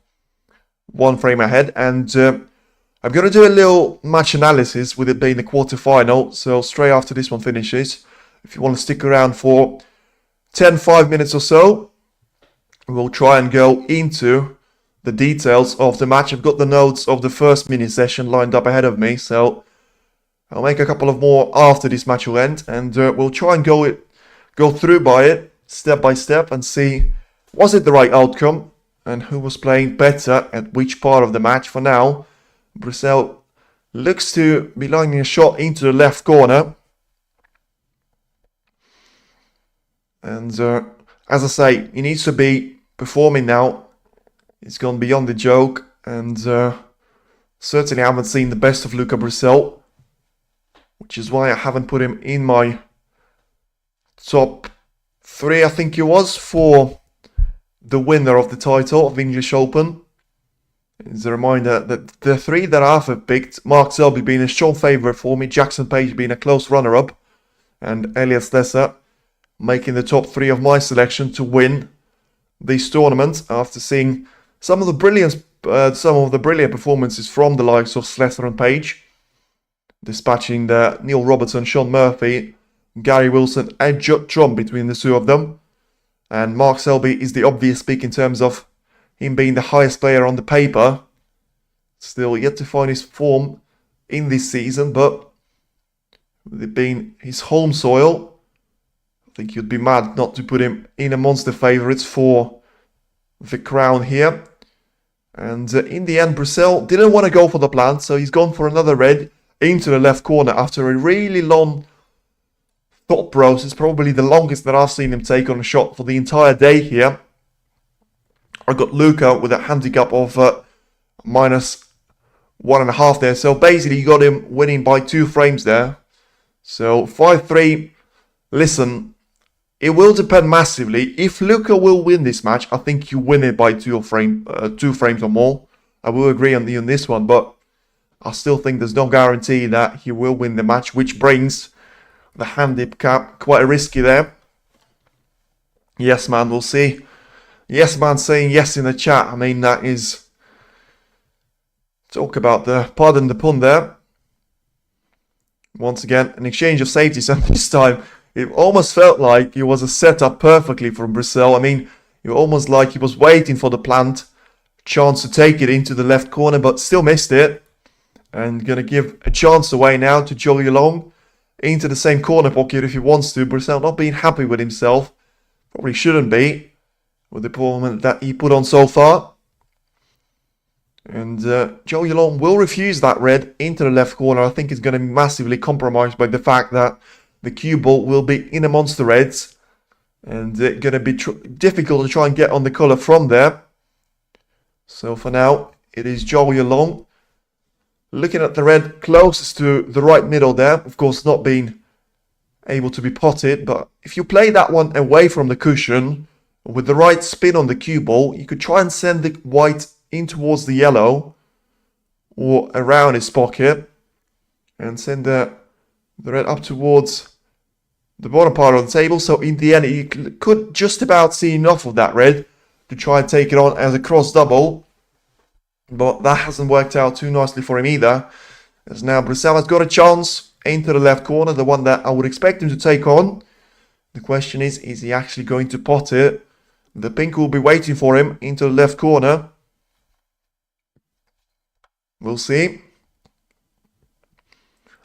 1 frame ahead. And I'm going to do a little match analysis with it being the quarter-final. So straight after this one finishes, if you want to stick around for 5 minutes or so, we'll try and go into the details of the match. I've got the notes of the first mini session lined up ahead of me, so I'll make a couple of more after this match will end, and we'll try and go through by it step by step and see, was it the right outcome and who was playing better at which part of the match. For now, Brecel looks to be lining a shot into the left corner, and as I say, he needs to be performing now. It's gone beyond the joke, and certainly I haven't seen the best of Luca Brecel, which is why I haven't put him in my top 3, I think it was, for the winner of the title of English Open. As a reminder that the 3 that I've picked, Mark Selby being a strong favourite for me, Jackson Page being a close runner-up, and Elliot Slesser making the top 3 of my selection to win this tournament after seeing some of the brilliant performances from the likes of Slesser and Page, dispatching the Neil Robertson, Sean Murphy, Gary Wilson and Judd Trump between the 2 of them. And Mark Selby is the obvious pick in terms of him being the highest player on the paper. Still yet to find his form in this season, but with it being his home soil, I think you'd be mad not to put him in amongst the favourites for the crown here. And in the end, Brecel didn't want to go for the plant, so he's gone for another red into the left corner after a really long thought process, probably the longest that I've seen him take on a shot for the entire day here. I got Luca with a handicap of minus 1.5 there. So basically you got him winning by 2 frames there. So 5-3. Listen, it will depend massively. If Luca will win this match, I think you win it by 2 frames or more. I will agree on this one, but I still think there's no guarantee that he will win the match, which brings the handicap quite risky there. Yes, man, we'll see. Yes, man, saying yes in the chat. I mean, that is... Talk about the... Pardon the pun there. Once again, an exchange of safeties, and this time it almost felt like it was set up perfectly from Brecel. I mean, it almost like he was waiting for the planned chance to take it into the left corner, but still missed it. And going to give a chance away now to Zhou Yuelong into the same corner pocket if he wants to. Brecel not being happy with himself. Probably shouldn't be with the performance that he put on so far. And Zhou Yuelong will refuse that red into the left corner. I think it's going to be massively compromised by the fact that the cue ball will be in amongst the reds. And it's going to be difficult to try and get on the colour from there. So for now, it is Zhou Yuelong looking at the red closest to the right middle there. Of course, not being able to be potted. But if you play that one away from the cushion, with the right spin on the cue ball, you could try and send the white in towards the yellow or around his pocket and send the red up towards the bottom part of the table. So in the end, you could just about see enough of that red to try and take it on as a cross double. But that hasn't worked out too nicely for him either. As now Brecel has got a chance into the left corner, the one that I would expect him to take on. The question is he actually going to pot it? The pink will be waiting for him into the left corner. We'll see.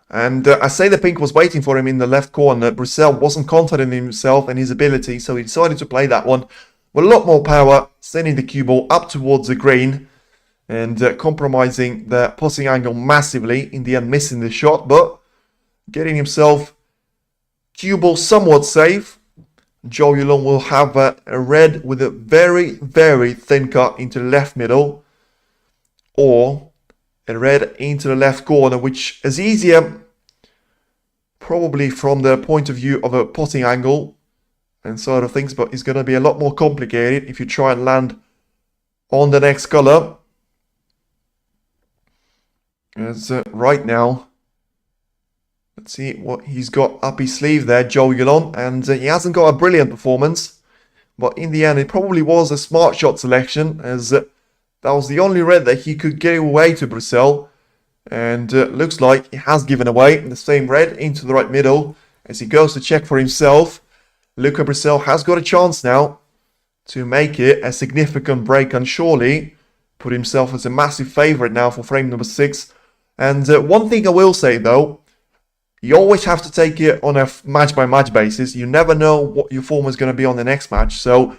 And I say the pink was waiting for him in the left corner. Brecel wasn't confident in himself and his ability, so he decided to play that one with a lot more power, sending the cue ball up towards the green and compromising the potting angle massively. In the end, missing the shot, but getting himself cue ball somewhat safe. Zhou Yuelong will have a red with a very, very thin cut into the left middle, or a red into the left corner, which is easier probably from the point of view of a potting angle and sort of things, but it's going to be a lot more complicated if you try and land on the next color. As right now, let's see what he's got up his sleeve there, Zhou Yuelong, and he hasn't got a brilliant performance, but in the end it probably was a smart shot selection, as that was the only red that he could give away to Brecel, and looks like he has given away the same red into the right middle as he goes to check for himself. Luca Brecel has got a chance now to make it a significant break and surely put himself as a massive favourite now for frame number 6. And one thing I will say though, you always have to take it on a match-by-match basis. You never know what your form is going to be on the next match. So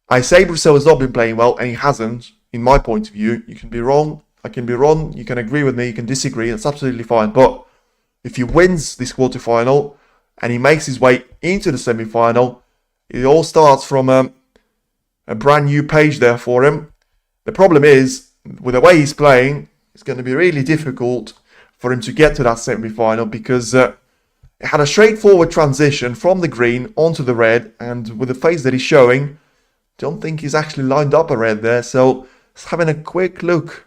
I say Brecel has not been playing well, and he hasn't, in my point of view. You can be wrong, I can be wrong, you can agree with me, you can disagree, that's absolutely fine. But if he wins this quarterfinal and he makes his way into the semi-final, it all starts from a brand new page there for him. The problem is, with the way he's playing, it's going to be really difficult for him to get to that semi-final, because it had a straightforward transition from the green onto the red, and with the face that he's showing, don't think he's actually lined up a red there. So let's having a quick look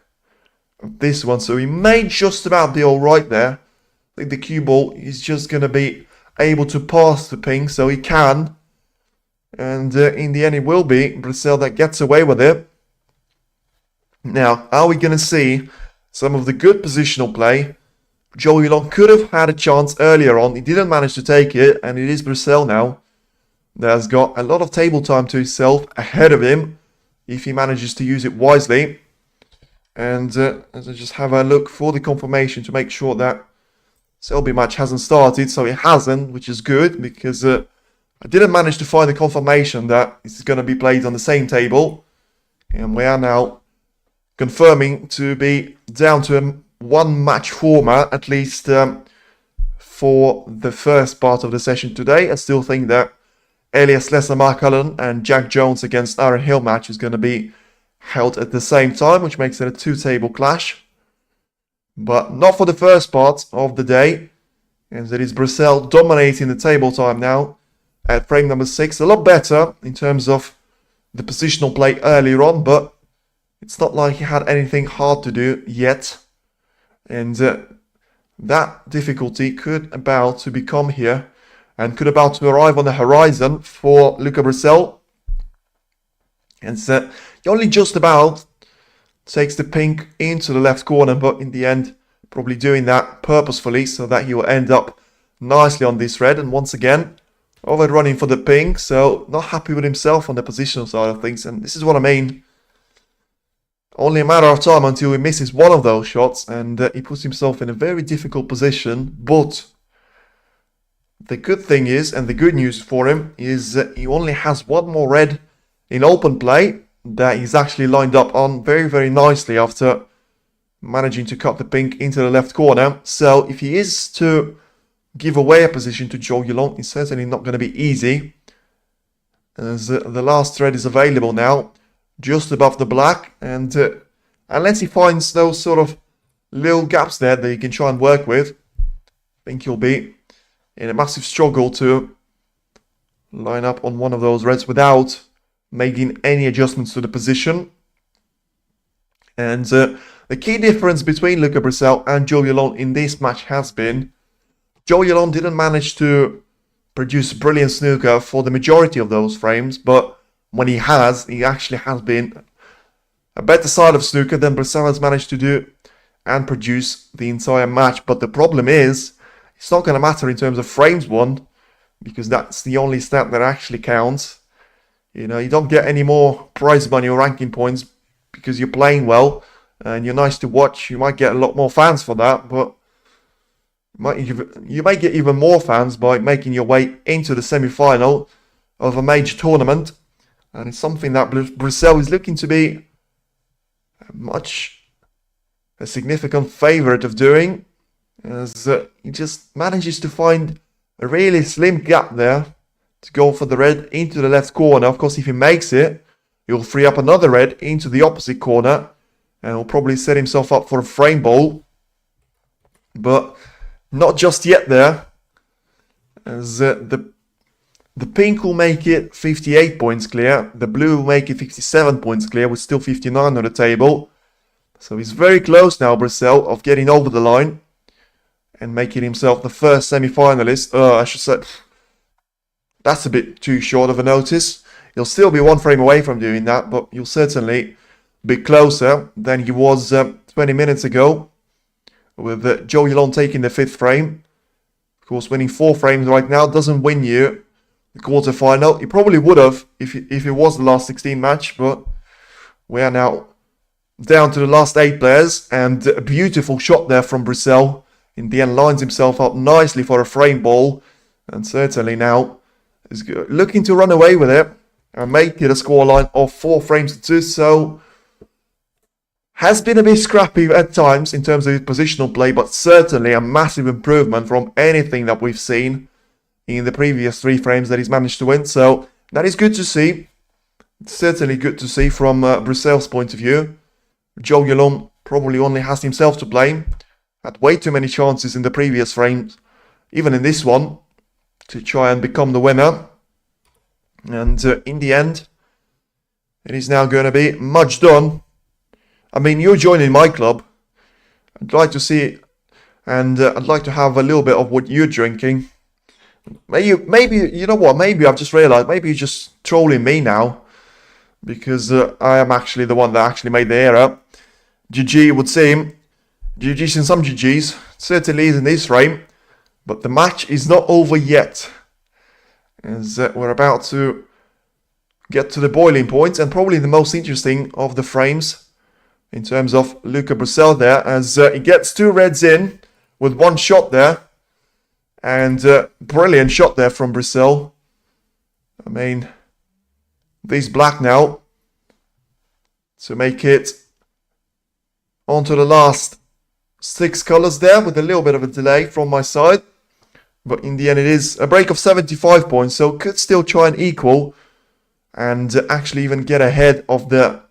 at this one. So he may just about be alright there. I think the cue ball is just going to be able to pass the pink, so he can. And in the end it will be Brecel that gets away with it. Now, are we going to see some of the good positional play? Zhou Yuelong could have had a chance earlier on. He didn't manage to take it, and it is Brecel now that has got a lot of table time to himself ahead of him if he manages to use it wisely. And as I just have a look for the confirmation to make sure that Selby match hasn't started, so it hasn't, which is good, because I didn't manage to find the confirmation that this is going to be played on the same table. And we are now confirming to be down to a one match format, at least for the first part of the session today. I still think that Elias Lesser, Mark Allen and Jack Jones against Aaron Hill match is going to be held at the same time, which makes it a two-table clash. But not for the first part of the day, as it is Brecel dominating the table time now at frame number 6. A lot better in terms of the positional play earlier on, but it's not like he had anything hard to do yet. And that difficulty could about to become here and could about to arrive on the horizon for Luca Brecel. And he only just about takes the pink into the left corner, but in the end probably doing that purposefully so that he will end up nicely on this red. And once again overrunning for the pink, so not happy with himself on the positional side of things. And this is what I mean, only a matter of time until he misses one of those shots and he puts himself in a very difficult position. But the good thing is, and the good news for him, is that he only has one more red in open play that he's actually lined up on very, very nicely after managing to cut the pink into the left corner. So if he is to give away a position to Zhou Yuelong, it's certainly not going to be easy, as the last red is available now just above the black, and unless he finds those sort of little gaps there that he can try and work with, I think he'll be in a massive struggle to line up on one of those reds without making any adjustments to the position. And the key difference between Luca Brecel and Zhou Yuelong in this match has been Zhou Yuelong didn't manage to produce brilliant snooker for the majority of those frames, but when he actually has been a better side of snooker than Brecel has managed to do and produce the entire match. But the problem is, it's not going to matter in terms of frames won, because that's the only stat that actually counts. You know, you don't get any more prize money or ranking points because you're playing well and you're nice to watch. You might get a lot more fans for that, but you might get even more fans by making your way into the semi-final of a major tournament. And it's something that Brecel is looking to be a significant favourite of doing, as he just manages to find a really slim gap there to go for the red into the left corner. Of course, if he makes it, he'll free up another red into the opposite corner, and he'll probably set himself up for a frame ball. But not just yet there, as the pink will make it 58 points clear, the blue will make it 57 points clear, with still 59 on the table. So he's very close now, Brecel, of getting over the line and making himself the first semi-finalist. I should say, that's a bit too short of a notice. He'll still be one frame away from doing that, but he'll certainly be closer than he was 20 minutes ago, with Zhou Yuelong taking the 5th frame. Of course, winning 4 frames right now doesn't win you the quarterfinal. He probably would have if it was the last 16 match, but we are now down to the last 8 players, and a beautiful shot there from Brecel. In the end, lines himself up nicely for a frame ball, and certainly now is looking to run away with it and make it a scoreline of 4 frames to 2. So has been a bit scrappy at times in terms of his positional play, but certainly a massive improvement from anything that we've seen in the previous 3 frames that he's managed to win. So that is good to see. It's certainly good to see from Brecel's point of view. Zhou Yuelong probably only has himself to blame. Had way too many chances in the previous frames, even in this one, to try and become the winner. And in the end, it is now going to be much done. I mean, you're joining my club. I'd like to see it, and I'd like to have a little bit of what you're drinking. Maybe you know what? Maybe I've just realised. Maybe you're just trolling me now, because I am actually the one that actually made the error. GG would seem. GG's in some GG's. Certainly is in this frame. But the match is not over yet, as we're about to get to the boiling point, and probably the most interesting of the frames in terms of Luca Brecel there, as he gets 2 reds in with 1 shot there. And brilliant shot there from Brecel. I mean, these black now to make it onto the last 6 colours there, with a little bit of a delay from my side. But in the end, it is a break of 75 points, so could still try and equal and actually even get ahead of the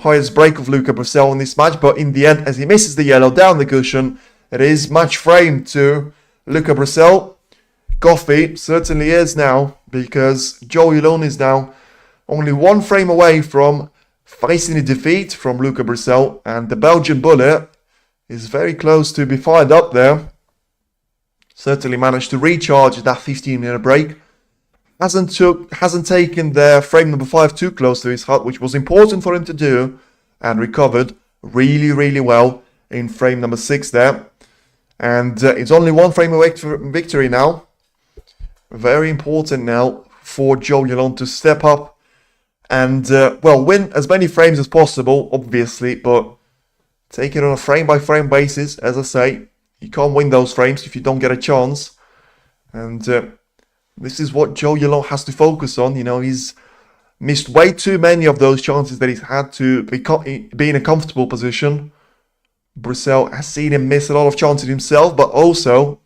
highest break of Luca Brecel in this match, but in the end, as he misses the yellow down the cushion, it is match frame to Luca Brecel. Coffee certainly is now, because Zhou Yuelong is now only one frame away from facing a defeat from Luca Brecel, and the Belgian bullet is very close to be fired up there. Certainly managed to recharge that 15-minute break. Hasn't taken the frame number 5 too close to his hut, which was important for him to do, and recovered really well in frame number 6 there. And it's only one frame away from victory now. Very important now for Zhou Yuelong to step up and, well, win as many frames as possible, obviously, but take it on a frame-by-frame basis. As I say, you can't win those frames if you don't get a chance. And this is what Zhou Yuelong has to focus on. You know, he's missed way too many of those chances that he's had to be in a comfortable position. Brecel has seen him miss a lot of chances himself, but also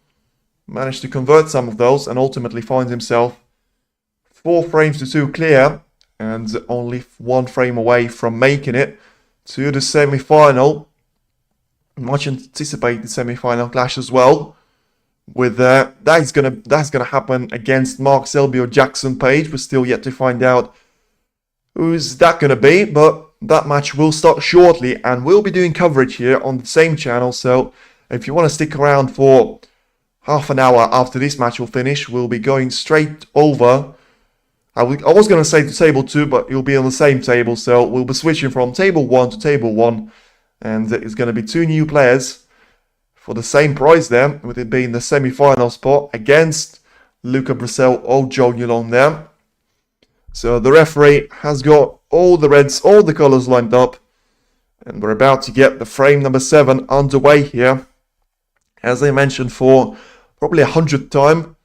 managed to convert some of those and ultimately finds himself 4 frames to 2 clear and only 1 frame away from making it to the semi-final. Much anticipated semi-final clash as well. With that's gonna happen against Mark Selby or Jackson Page. We're still yet to find out who's that gonna be, but that match will start shortly, and we'll be doing coverage here on the same channel. So if you want to stick around for half an hour after this match will finish, we'll be going straight over. I was going to say to table 2, but you'll be on the same table. So we'll be switching from table 1 to table 1. And it's going to be 2 new players for the same prize there, with it being the semi-final spot against Luca Brecel or Zhou Yuelong there. So the referee has got all the reds, all the colours lined up. And we're about to get the frame number 7 underway here. As I mentioned for probably 100th time,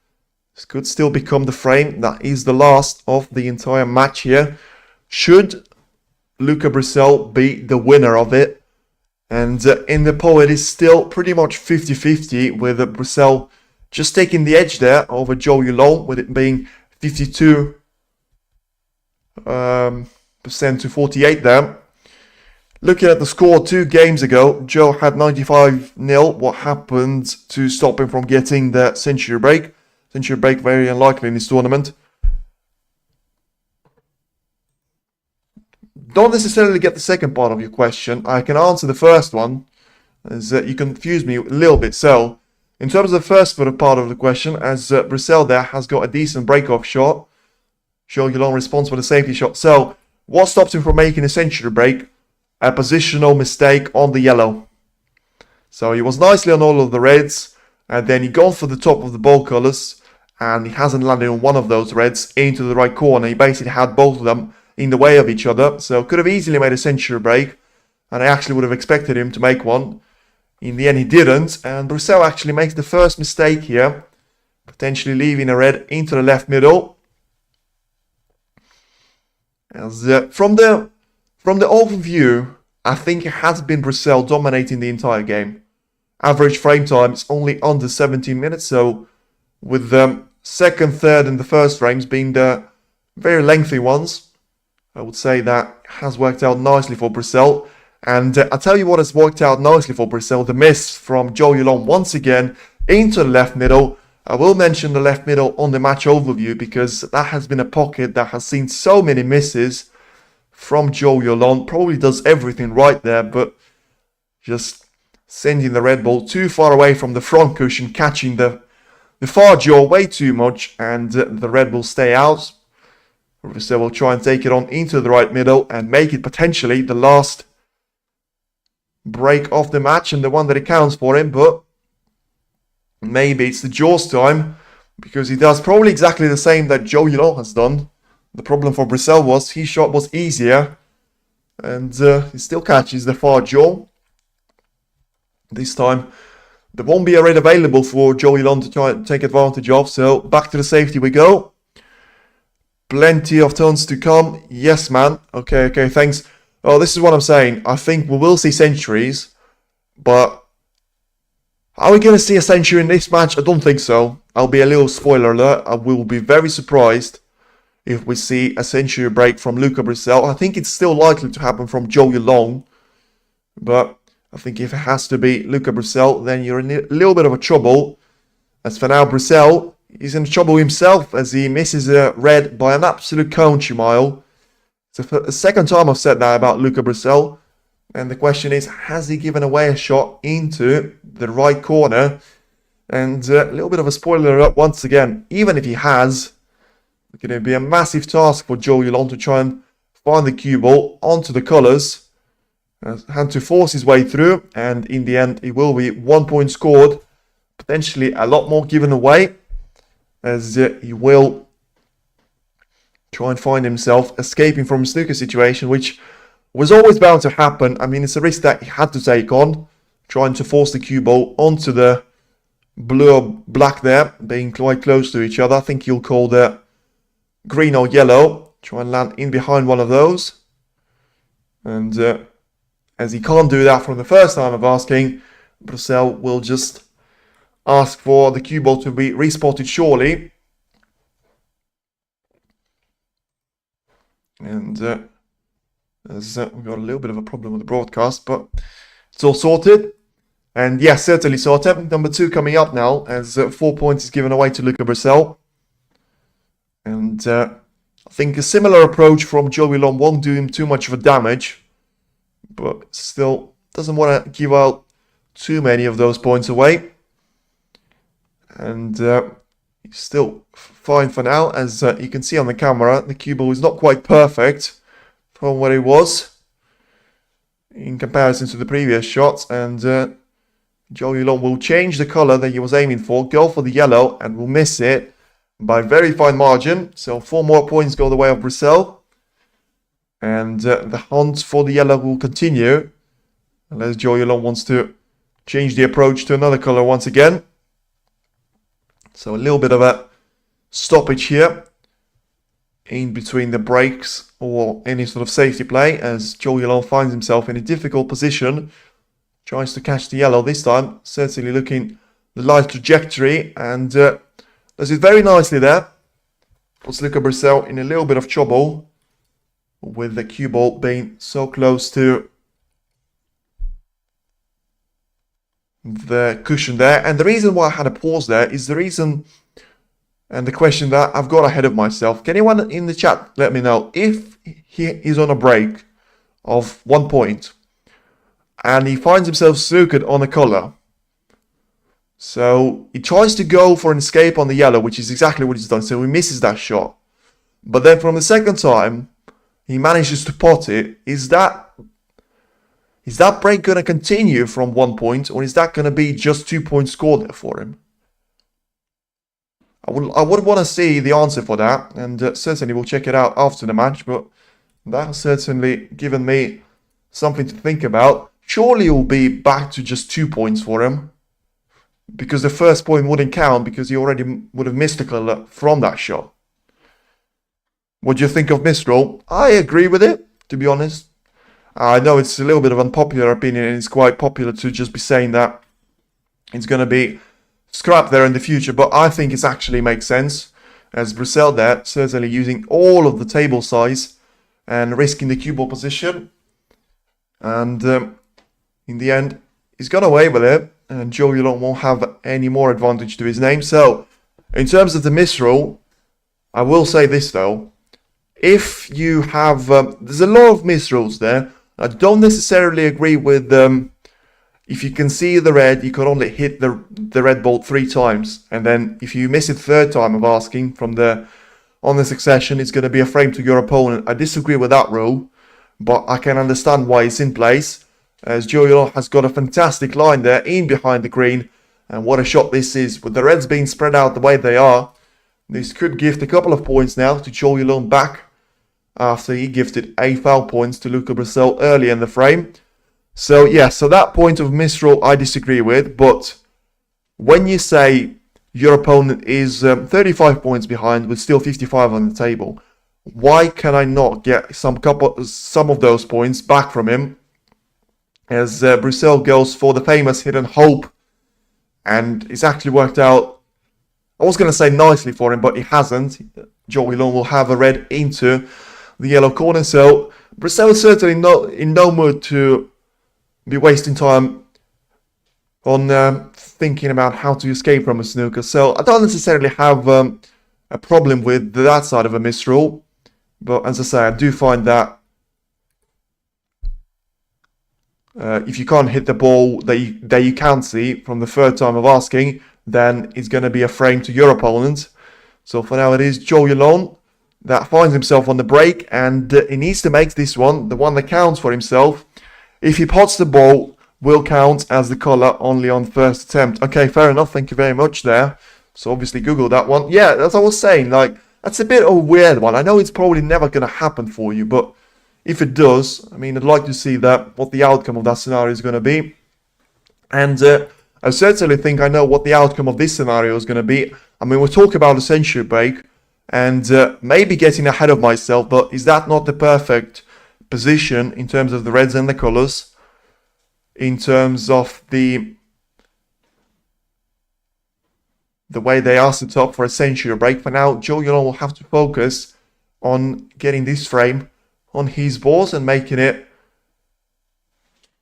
this could still become the frame that is the last of the entire match here, should Luca Brecel be the winner of it. And in the poll, it is still pretty much 50-50, with Brecel just taking the edge there over Zhou Yuelong, with it being 52% to 48 there. Looking at the score 2 games ago, Zhou had 95-0. What happened to stop him from getting the century break? Century break very unlikely in this tournament. Don't necessarily get the second part of your question. I can answer the first one, as you confused me a little bit. So, in terms of the first part of the question, as Brecel there has got a decent break-off shot, Zhou Yuelong responds with a safety shot. So, what stopped him from making a century break? A positional mistake on the yellow. So he was nicely on all of the reds, and then he gone for the top of the ball colours, and he hasn't landed on one of those reds into the right corner. He basically had both of them in the way of each other, so could have easily made a century break, and I actually would have expected him to make one. In the end he didn't, and Brecel actually makes the first mistake here, potentially leaving a red into the left middle. As from the overview, I think it has been Brecel dominating the entire game. Average frame time is only under 17 minutes, so with the second, third and the first frames being the very lengthy ones, I would say that has worked out nicely for Brecel. And I'll tell you what has worked out nicely for Brecel, the miss from Zhou Yuelong once again into the left middle. I will mention the left middle on the match overview, because that has been a pocket that has seen so many misses from Zhou Yuelong. Probably does everything right there, but just sending the red ball too far away from the front cushion, catching the far jaw way too much, and the red will stay out. Brecel will try and take it on into the right middle and make it potentially the last break of the match and the one that it counts for him, but maybe it's the jaws time, because he does probably exactly the same that Zhou Yuelong has done. The problem for Brecel was his shot was easier, and he still catches the far jaw. This time there won't be a red available for Zhou Yuelong to try and take advantage of, so back to the safety we go. Plenty of turns to come. Yes, man. Okay, thanks. Oh, this is what I'm saying. I think we will see centuries, but are we going to see a century in this match? I don't think so. I'll be a little spoiler alert. I will be very surprised if we see a century break from Luca Brecel. I think it's still likely to happen from Zhou Yuelong, but I think if it has to be Luca Brecel, then you're in a little bit of a trouble. As for now, Brecel is in trouble himself as he misses a red by an absolute country mile. It's the second time I've said that about Luca Brecel. And the question is, has he given away a shot into the right corner? And a little bit of a spoiler up once again. Even if he has, it's going to be a massive task for Zhou Yuelong to try and find the cue ball onto the colours. And to force his way through. And in the end, it will be 1 point scored. Potentially a lot more given away. As he will try and find himself escaping from a snooker situation, which was always bound to happen. I mean, it's a risk that he had to take on, trying to force the cue ball onto the blue or black there, being quite close to each other. I think you'll call the green or yellow. Try and land in behind one of those. And as he can't do that from the first time of asking, Brecel will just ask for the cue ball to be respotted surely. And we've got a little bit of a problem with the broadcast, but it's all sorted. And yes, certainly so. Attempt number 2 coming up now, as 4 points is given away to Luca Brecel. And I think a similar approach from Zhou Yuelong won't do him too much of a damage, but still doesn't want to give out too many of those points away. And he's still fine for now, as you can see on the camera. The cue ball is not quite perfect from what it was in comparison to the previous shots, and Zhou Yuelong will change the color that he was aiming for, go for the yellow, and will miss it by very fine margin. So 4 more points go the way of Brecel, and the hunt for the yellow will continue unless Zhou Yuelong wants to change the approach to another color once again. So a little bit of a stoppage here in between the breaks or any sort of safety play, as Zhou Yuelong finds himself in a difficult position. Tries to catch the yellow this time, certainly looking the live trajectory, and does it very nicely there. Puts Luca Brecel in a little bit of trouble with the cue ball being so close to the cushion there. And the reason why I had a pause there is the reason and the question that I've got ahead of myself. Can anyone in the chat let me know if he is on a break of 1 point and he finds himself snookered on a color? So he tries to go for an escape on the yellow, which is exactly what he's done. So he misses that shot. But then from the second time, he manages to pot it. Is that break going to continue from 1 point, or is that going to be just 2 points scored there for him? I would want to see the answer for that, and certainly we'll check it out after the match, but that has certainly given me something to think about. Surely it will be back to just 2 points for him, because the first point wouldn't count because he already would have missed a color from that shot. What do you think of misroll? I agree with it, to be honest. I know it's a little bit of an unpopular opinion, and it's quite popular to just be saying that it's going to be scrapped there in the future, but I think it actually makes sense, as Brecel there certainly using all of the table size and risking the cue ball position, and in the end he's got away with it, and Zhou Yuelong won't have any more advantage to his name. So in terms of the misroll, I will say this though, if you have there's a lot of misrolls there. I don't necessarily agree with if you can see the red, you can only hit the red ball 3 times, and then if you miss it third time of asking from on the succession, it's going to be a frame to your opponent. I disagree with that rule, but I can understand why it's in place, as Zhou Yuelong has got a fantastic line there in behind the green, and what a shot this is. With the reds being spread out the way they are, this could gift a couple of points now to Zhou Yuelong back after he gifted 8 foul points to Luca Brecel early in the frame. So yeah, so that point of misroll I disagree with, but when you say your opponent is 35 points behind with still 55 on the table, why can I not get some of those points back from him, as Brecel goes for the famous hidden hope, and it's actually worked out, I was going to say nicely for him, but it hasn't. Zhou Zhou will have a red into the yellow corner. So Brecel is certainly not in no mood to be wasting time on thinking about how to escape from a snooker. So I don't necessarily have a problem with that side of a misrule. But as I say, I do find that if you can't hit the ball that you can see from the third time of asking, then it's going to be a frame to your opponent. So for now it is Yuelong that finds himself on the break, and he needs to make this one, the one that counts for himself. If he pots the ball, will count as the color only on first attempt. Okay, fair enough, thank you very much there. So obviously Google that one. Yeah, as I was saying, like, that's a bit of a weird one. I know it's probably never going to happen for you, but if it does, I mean, I'd like to see that, what the outcome of that scenario is going to be. And I certainly think I know what the outcome of this scenario is going to be. I mean, we'll talk about a century break and maybe getting ahead of myself, but is that not the perfect position in terms of the reds and the colors, in terms of the way they are set up for a century break? For now, Yuelong will have to focus on getting this frame on his balls and making it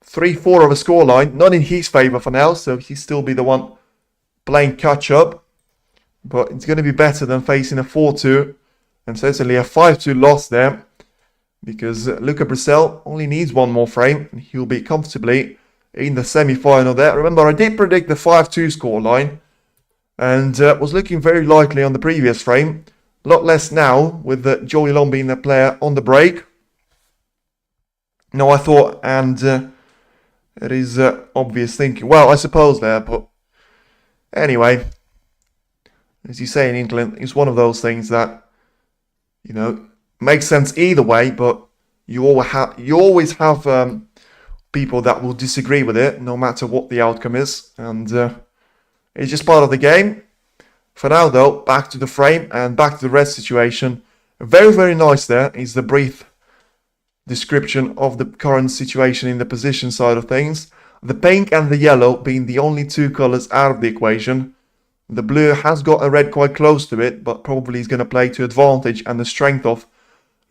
3-4 of a scoreline. Not in his favour for now, so he'll still be the one playing catch-up. But it's going to be better than facing a 4-2 and certainly a 5-2 loss there, because Luca Brecel only needs one more frame and he'll be comfortably in the semi-final there. Remember, I did predict the 5-2 scoreline and was looking very likely on the previous frame. A lot less now with Yuelong being the player on the break. No, I thought, and it is obvious thinking. Well, I suppose there, but anyway, as you say in England, it's one of those things that, you know, makes sense either way, but you always have people that will disagree with it, no matter what the outcome is, and it's just part of the game. For now, though, back to the frame and back to the red situation. Very, very nice there is the brief description of the current situation in the position side of things. The pink and the yellow being the only two colors out of the equation. The blue has got a red quite close to it, but probably is going to play to advantage and the strength of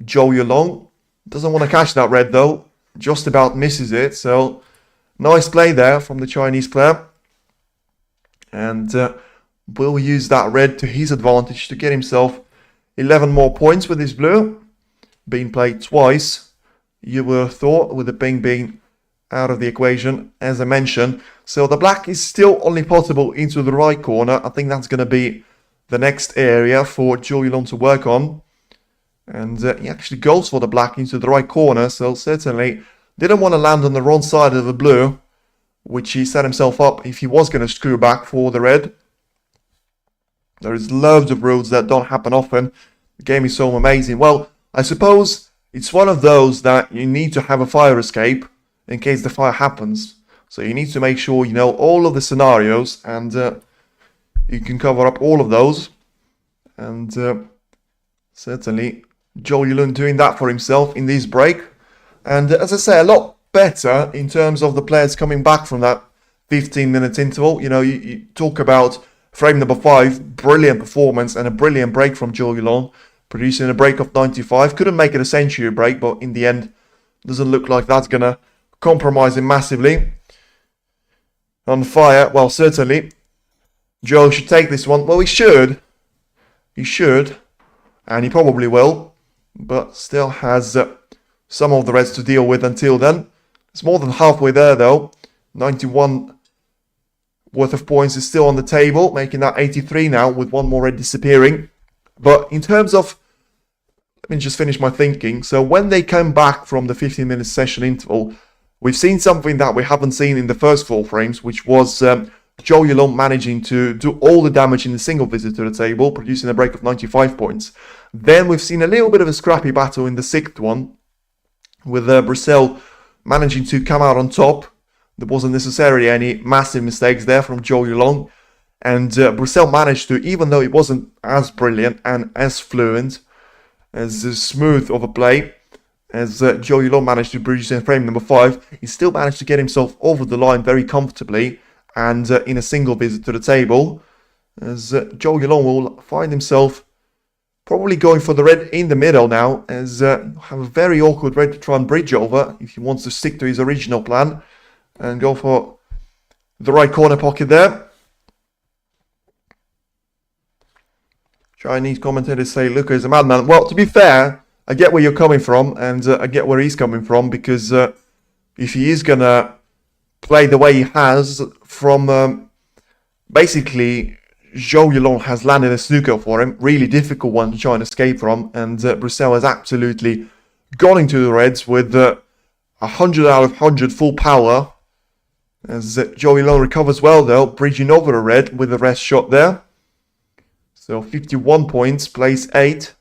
Yuelong. Doesn't want to catch that red though. Just about misses it. So nice play there from the Chinese player. And will use that red to his advantage to get himself 11 more points with his blue. Being played twice, you would have thought, with the pink being out of the equation, as I mentioned. So the black is still only possible into the right corner. I think that's going to be the next area for Yuelong to work on. And he actually goes for the black into the right corner. So certainly didn't want to land on the wrong side of the blue, which he set himself up if he was going to screw back for the red. There is loads of rules that don't happen often. The game is so amazing. Well, I suppose it's one of those that you need to have a fire escape in case the fire happens. So you need to make sure you know all of the scenarios and you can cover up all of those. And certainly Yuelong doing that for himself in this break. And as I say, a lot better in terms of the players coming back from that 15-minute interval. You know, you talk about frame number 5, brilliant performance and a brilliant break from Yuelong, producing a break of 95. Couldn't make it a century break, but in the end, doesn't look like that's going to compromise him massively. On fire, well, certainly, Zhou should take this one. Well, he should. He should, and he probably will, but still has some of the reds to deal with until then. It's more than halfway there, though. 91 worth of points is still on the table, making that 83 now, with one more red disappearing. But in terms of, let me just finish my thinking. So when they come back from the 15-minute session interval, we've seen something that we haven't seen in the first 4 frames, which was Yuelong managing to do all the damage in a single visit to the table, producing a break of 95 points. Then we've seen a little bit of a scrappy battle in the 6th one, with Brecel managing to come out on top. There wasn't necessarily any massive mistakes there from Yuelong. And Brecel managed to, even though it wasn't as brilliant and as fluent, as smooth of a play as Yuelong managed to produce in frame number 5, he still managed to get himself over the line very comfortably and in a single visit to the table, as Yuelong will find himself Probably going for the red in the middle now, as you have a very awkward red to try and bridge over if he wants to stick to his original plan and go for the right corner pocket there. Chinese commentators say Luca is a madman. Well, to be fair, I get where you're coming from, and I get where he's coming from, because if he is going to play the way he has from basically Zhou Yuelong has landed a snooker for him, really difficult one to try and escape from, and Brecel has absolutely gone into the reds with 100 out of 100 full power, as Zhou Yuelong recovers well though, bridging over the red with the rest shot there. So 51 points, place 8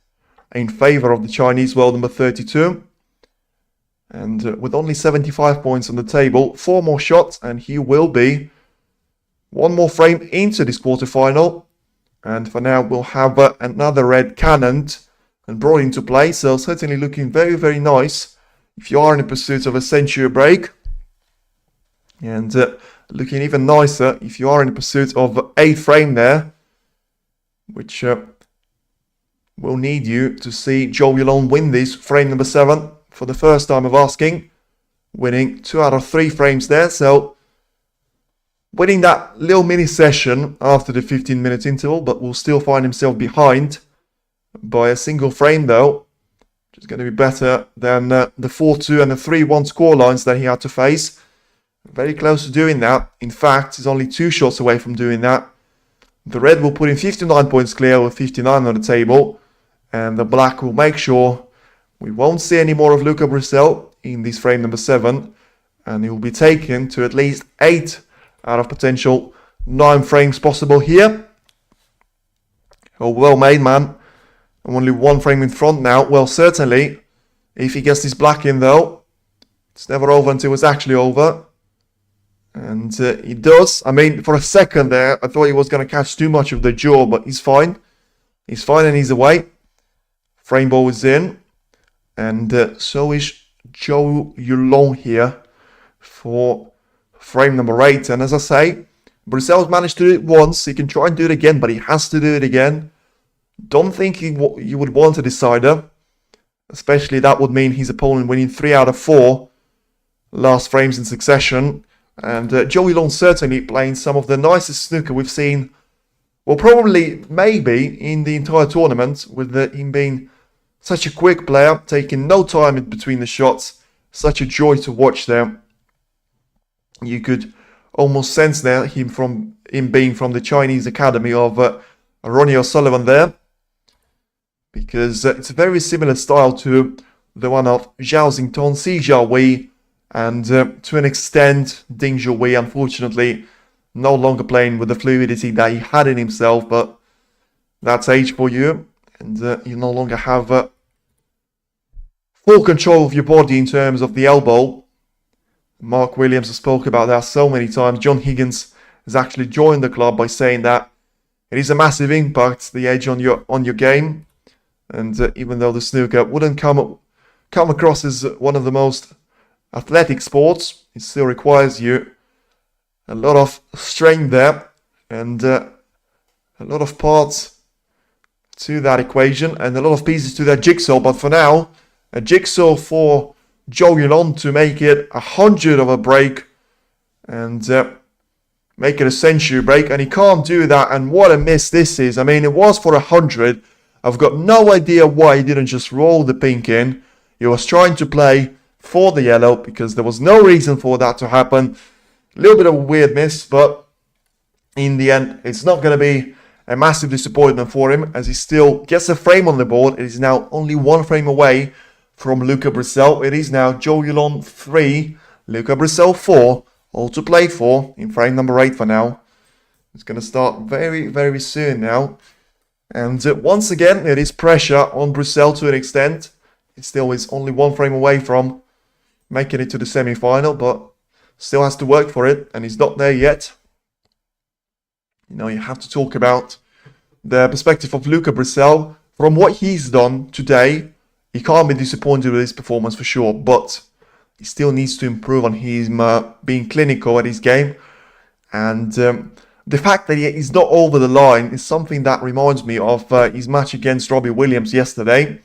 in favour of the Chinese world number 32. And with only 75 points on the table, 4 more shots and he will be one more frame into this quarterfinal. And for now we'll have another red cannoned and brought into play. So certainly looking very, very nice if you are in the pursuit of a century break. And looking even nicer if you are in the pursuit of 8th frame there, which will need you to see Zhou Yuelong win this frame number 7 for the first time of asking, winning 2 out of 3 frames there. So winning that little mini session after the 15-minute interval, but will still find himself behind by a single frame though, which is going to be better than the 4-2 and the 3-1 score lines that he had to face. Very close to doing that. In fact, he's only 2 shots away from doing that. The red will put in 59 points clear with 59 on the table, and the black will make sure we won't see any more of Luca Brecel in this frame number 7, and he will be taken to at least 8 out of potential 9 frames possible here. Oh, well made, man. I'm only 1 frame in front now. Well, certainly, if he gets this black in though, it's never over until it's actually over. And he does. I mean, for a second there, I thought he was going to catch too much of the jaw, but he's fine. He's fine and he's away. Frame ball is in. And so is Zhou Yuelong here for frame number 8. And as I say, Brecel's managed to do it once. He can try and do it again, but he has to do it again. Don't think you would want a decider. Especially that would mean his opponent winning 3 out of 4 last frames in succession. And Zhou Yuelong certainly playing some of the nicest snooker we've seen, well, probably, maybe, in the entire tournament, with him being such a quick player, taking no time in between the shots. Such a joy to watch there. You could almost sense there him being from the Chinese academy of Ronnie O'Sullivan there, because it's a very similar style to the one of Zhao Xingtong, Si Xiaowei, and to an extent, Ding Zhuowei, unfortunately, no longer playing with the fluidity that he had in himself, but that's age for you, and you no longer have full control of your body in terms of the elbow. Mark Williams has spoken about that so many times. John Higgins has actually joined the club by saying that it is a massive impact, the edge on your game, and even though the snooker wouldn't come across as one of the most athletic sports, it still requires you a lot of strength there and a lot of parts to that equation and a lot of pieces to that jigsaw. But for now, a jigsaw for Zhou Yuelong to make it 100 of a break and make it a century break, and he can't do that. And what a miss this is. I mean, it was for 100. I've got no idea why he didn't just roll the pink in. He was trying to play for the yellow because there was no reason for that to happen. A little bit of a weird miss, but in the end, it's not going to be a massive disappointment for him as he still gets a frame on the board. It is now only 1 frame away from Luca Brecel. It is now Zhou Yuelong 3, Luca Brecel 4, all to play for in frame number 8 for now. It's going to start very, very soon now. And once again, it is pressure on Brecel to an extent. It still is only 1 frame away from making it to the semi-final, but still has to work for it, and he's not there yet. You know, you have to talk about the perspective of Luca Brecel. From what he's done today, he can't be disappointed with his performance for sure, but he still needs to improve on his being clinical at his game and the fact that he's not over the line is something that reminds me of his match against Robbie Williams yesterday.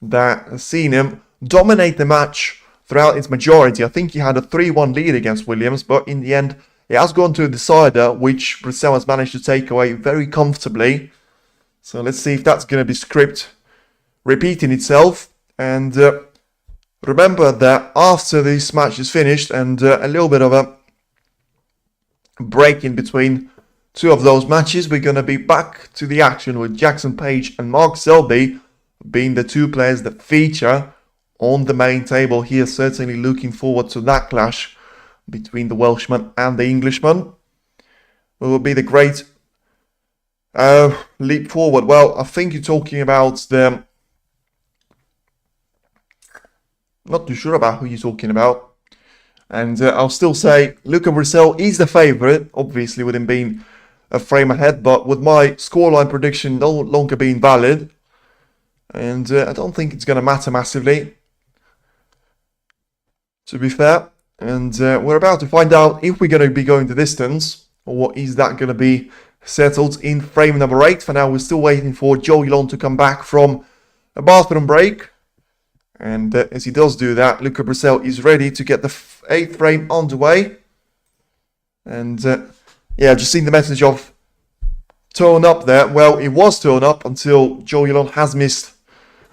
That has seen him dominate the match throughout its majority. I think he had a 3-1 lead against Williams, but in the end, it has gone to a decider, which Brecel has managed to take away very comfortably. So let's see if that's going to be script repeating itself. And remember that after this match is finished and a little bit of a break in between two of those matches, we're going to be back to the action with Jackson Page and Mark Selby being the two players that feature on the main table here. Certainly looking forward to that clash between the Welshman and the Englishman. It will be the great leap forward. Well, I think you're talking about the... Not too sure about who you're talking about. And I'll still say Luca Brecel is the favourite, obviously with him being a frame ahead, but with my scoreline prediction no longer being valid. And I don't think it's going to matter massively, to be fair. And we're about to find out if we're going to be going the distance, or is that going to be settled in frame number 8. For now, we're still waiting for Yuelong to come back from a bathroom break. And as he does do that, Luca Brecel is ready to get the 8th frame underway. And yeah, just seen the message of tone up there. Well, it was tone up until Yuelong has missed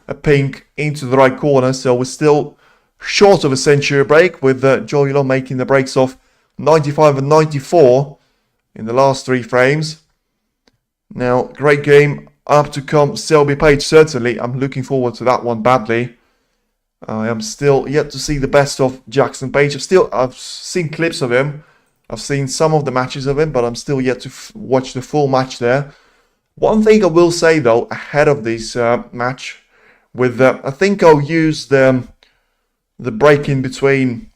a pink into the right corner. So we're still short of a century break, with Yuelong making the breaks of 95 and 94 in the last 3 frames. Now, great game up to come. Selby Page, certainly. I'm looking forward to that one badly. I am still yet to see the best of Jackson Page. I've seen clips of him. I've seen some of the matches of him, but I'm still yet to watch the full match there. One thing I will say, though, ahead of this match, with I think I'll use the break in between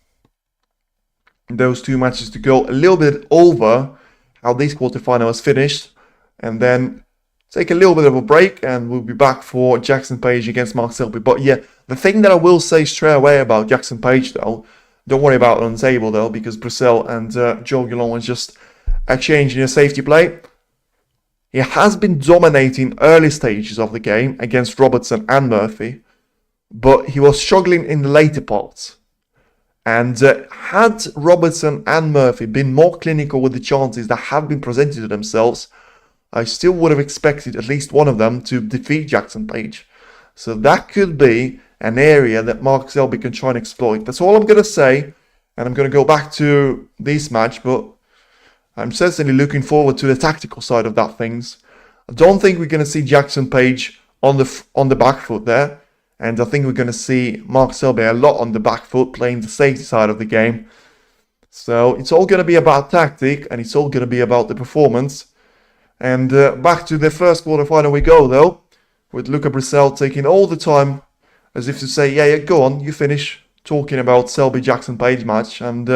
those 2 matches to go a little bit over how this quarterfinal has finished, and then take a little bit of a break, and we'll be back for Jackson Page against Mark Selby. But yeah, the thing that I will say straight away about Jackson Page, though, don't worry about it on the table, though, because Brecel and Yuelong was just a change in a safety play. He has been dominating early stages of the game against Robertson and Murphy, but he was struggling in the later parts. And had Robertson and Murphy been more clinical with the chances that have been presented to themselves, I still would have expected at least one of them to defeat Jackson Page. So that could be an area that Mark Selby can try and exploit. That's all I'm going to say. And I'm going to go back to this match, but I'm certainly looking forward to the tactical side of that things. I don't think we're going to see Jackson Page on the back foot there. And I think we're going to see Mark Selby a lot on the back foot, playing the safety side of the game. So it's all going to be about tactic, and it's all going to be about the performance. And back to the first quarterfinal we go, though, with Luca Brecel taking all the time, as if to say, yeah, go on, you finish talking about Selby-Jackson Page match, and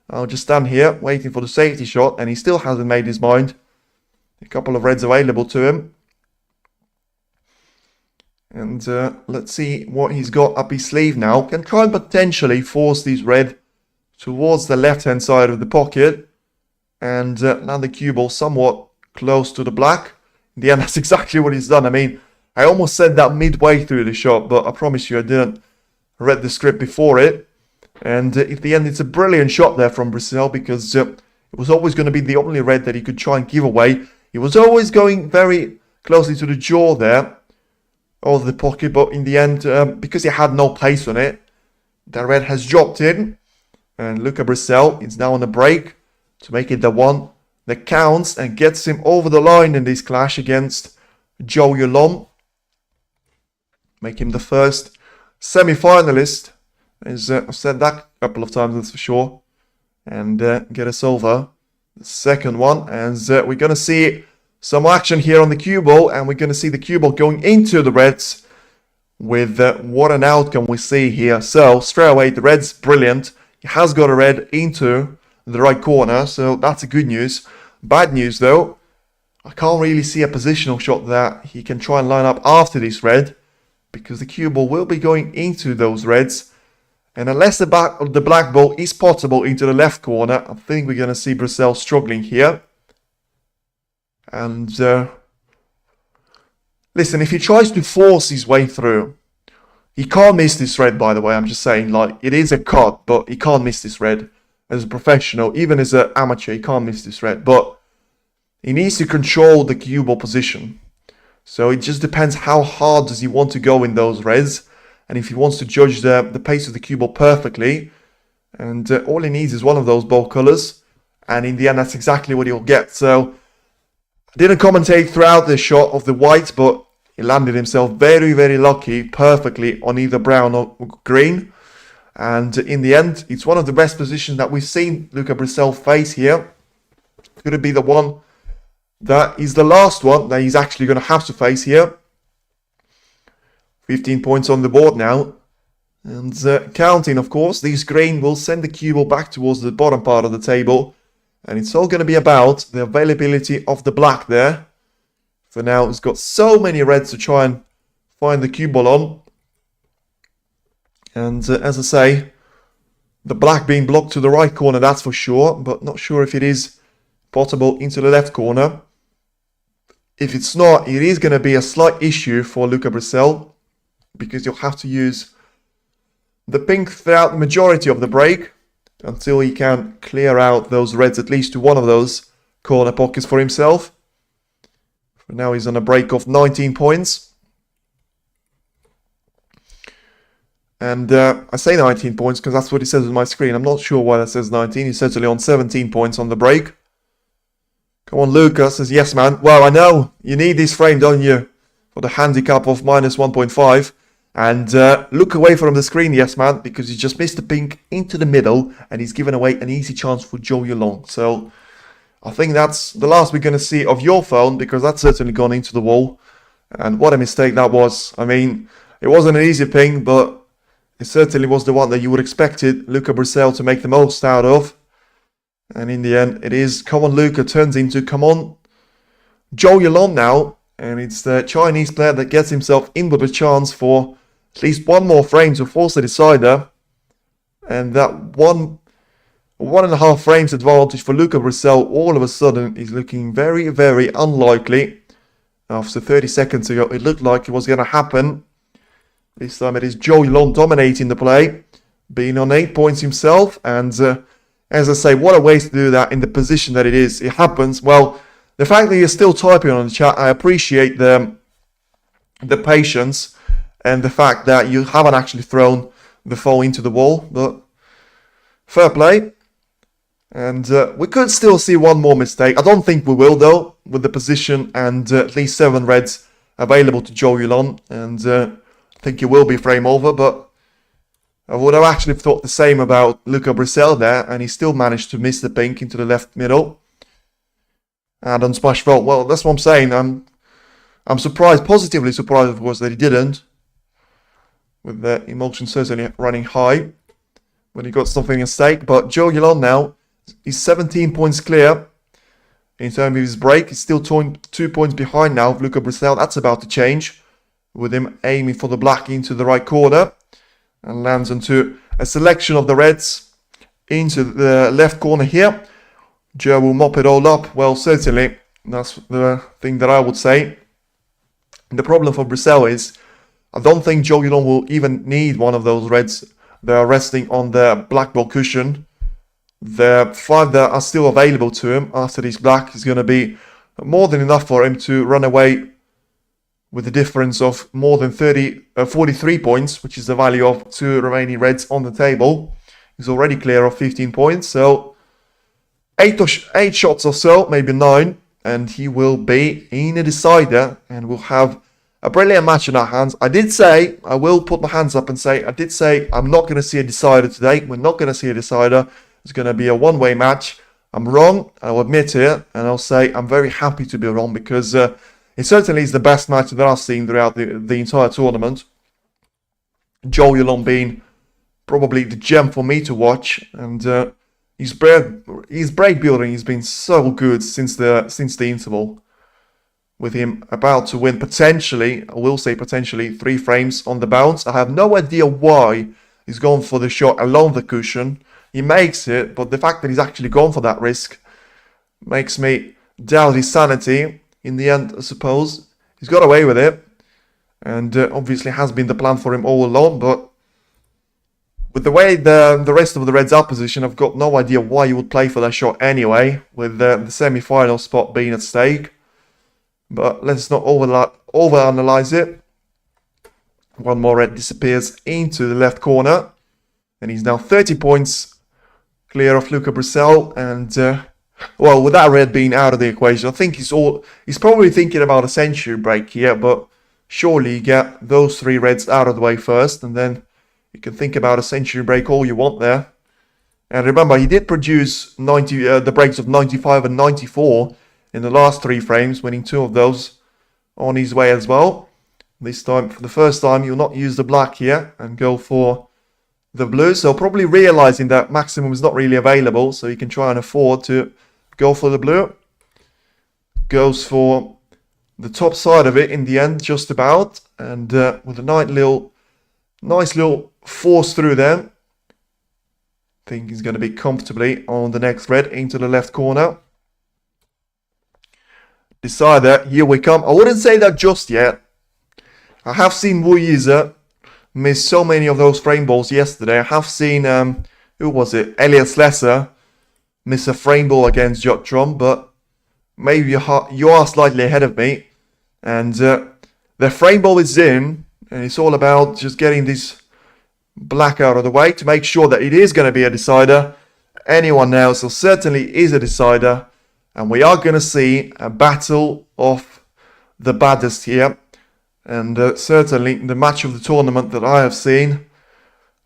I'll just stand here waiting for the safety shot, and he still hasn't made his mind. A couple of reds available to him. And let's see what he's got up his sleeve now. Can try and potentially force these red towards the left-hand side of the pocket, and land the cue ball somewhat close to the black. In the end, that's exactly what he's done. I mean, I almost said that midway through the shot, but I promise you I didn't read the script before it. And at the end, it's a brilliant shot there from Brecel, because it was always going to be the only red that he could try and give away. He was always going very closely to the jaw there, or the pocket, but in the end, because he had no pace on it, the red has dropped in. And Luca Brecel is now on a break to make it the one that counts and gets him over the line in this clash against Yuelong. Make him the first semi-finalist, as I've said that a couple of times, that's for sure. And get us over the second one, as we're going to see some action here on the cue ball, and we're going to see the cue ball going into the reds with what an outcome we see here. So straight away, the red's brilliant. He has got a red into the right corner, so that's a good news. Bad news, though, I can't really see a positional shot that he can try and line up after this red, because the cue ball will be going into those reds. And unless the black ball is potable into the left corner, I think we're going to see Brecel struggling here. And listen, if he tries to force his way through, he can't miss this red, by the way. I'm just saying, like, it is a cut, but he can't miss this red. As a professional, even as an amateur, he can't miss this red. But he needs to control the cue ball position. So it just depends how hard does he want to go in those reds. And if he wants to judge the pace of the cue ball perfectly. And all he needs is one of those ball colours. And in the end, that's exactly what he'll get. So I didn't commentate throughout the shot of the white, but he landed himself very, very lucky, perfectly on either brown or green. And in the end, it's one of the best positions that we've seen Luca Brecel face here. Could it be the one that is the last one that he's actually going to have to face here? 15 points on the board now. And counting, of course, these green will send the cue ball back towards the bottom part of the table. And it's all going to be about the availability of the black there. For now, it's got so many reds to try and find the cue ball on. And as I say, the black being blocked to the right corner, that's for sure. But not sure if it is possible into the left corner. If it's not, it is going to be a slight issue for Luca Brecel, because you'll have to use the pink throughout the majority of the break until he can clear out those reds, at least to one of those corner pockets for himself. For now, he's on a break of 19 points. And I say 19 points because that's what it says on my screen. I'm not sure why that says 19. He's certainly on 17 points on the break. Come on, Luca says, yes, man. Well, I know. You need this frame, don't you? For the handicap of minus 1.5. And look away from the screen, yes, man. Because he just missed the pink into the middle. And he's given away an easy chance for Zhou Yuelong. So I think that's the last we're going to see of your phone. Because that's certainly gone into the wall. And what a mistake that was. I mean, it wasn't an easy ping, but it certainly was the one that you would expected Luca Brecel to make the most out of. And in the end, it is, come on Luca, turns into, come on, Zhou Yuelong now. And it's the Chinese player that gets himself in with a chance for at least one more frame to force the decider. And that 1.5 frames advantage for Luca Brecel all of a sudden is looking very, very unlikely. After 30 seconds ago, it looked like it was going to happen. This time it is Zhou Yuelong dominating the play, being on 8 points himself. And as I say, what a waste to do that in the position that it is. It happens. Well, the fact that you're still typing on the chat, I appreciate the patience and the fact that you haven't actually thrown the phone into the wall. But fair play. And we could still see one more mistake. I don't think we will, though, with the position and at least 7 reds available to Zhou Yuelong. And I think it will be frame over, but I would have actually thought the same about Luca Brecel there, and he still managed to miss the pink into the left middle. And on smash fault, well, that's what I'm saying. I'm surprised, positively surprised, of course, that he didn't. With the emotion certainly running high when he got something at stake. But Zhou Yuelong now, he's 17 points clear in terms of his break. He's still 2 points behind now of Luca Brecel. That's about to change, with him aiming for the black into the right corner. And lands into a selection of the reds into the left corner here. Zhou will mop it all up. Well, certainly, that's the thing that I would say. And the problem for Brecel is, I don't think Zhou Yuelong will even need one of those reds that are resting on the black ball cushion. The 5 that are still available to him after this black is going to be more than enough for him to run away with a difference of more than 43 points, which is the value of 2 remaining reds on the table. He's already clear of 15 points, so 8 shots or so, maybe 9, and he will be in a decider, and we'll have a brilliant match in our hands. I did say, I will put my hands up and say, I did say I'm not going to see a decider today. We're not going to see a decider. It's going to be a one-way match. I'm wrong, I'll admit it, and I'll say I'm very happy to be wrong, because it certainly is the best match that I've seen throughout the entire tournament. Zhou Yuelong being probably the gem for me to watch, and his break building has been so good since the interval. With him about to win potentially, I will say potentially, 3 frames on the bounce. I have no idea why he's gone for the shot along the cushion. He makes it, but the fact that he's actually gone for that risk makes me doubt his sanity. In the end, I suppose, he's got away with it. And obviously has been the plan for him all along. But with the way the rest of the Reds are positioned, I've got no idea why you would play for that shot anyway, with the semi-final spot being at stake. But let's not overanalyze it. One more red disappears into the left corner. And he's now 30 points clear of Luca Brecel. And, well, with that red being out of the equation, I think he's probably thinking about a century break here. But surely you get those 3 reds out of the way first. And then you can think about a century break all you want there. And remember, he did produce the breaks of 95 and 94 in the last 3 frames, winning 2 of those on his way as well. This time, for the first time, you'll not use the black here and go for the blue. So probably realizing that maximum is not really available, so you can try and afford to go for the blue. Goes for the top side of it in the end, just about. And with a nice little force through there. I think he's going to be comfortably on the next red into the left corner. Decider, here we come. I wouldn't say that just yet. I have seen Wu Yize miss so many of those frame balls yesterday. I have seen, who was it? Elliot Slesser miss a frame ball against Watchalong, but maybe you are slightly ahead of me. And the frame ball is in, and it's all about just getting this black out of the way to make sure that it is going to be a decider. Anyone else, so certainly is a decider. And we are going to see a battle of the baddest here. And certainly the match of the tournament that I have seen.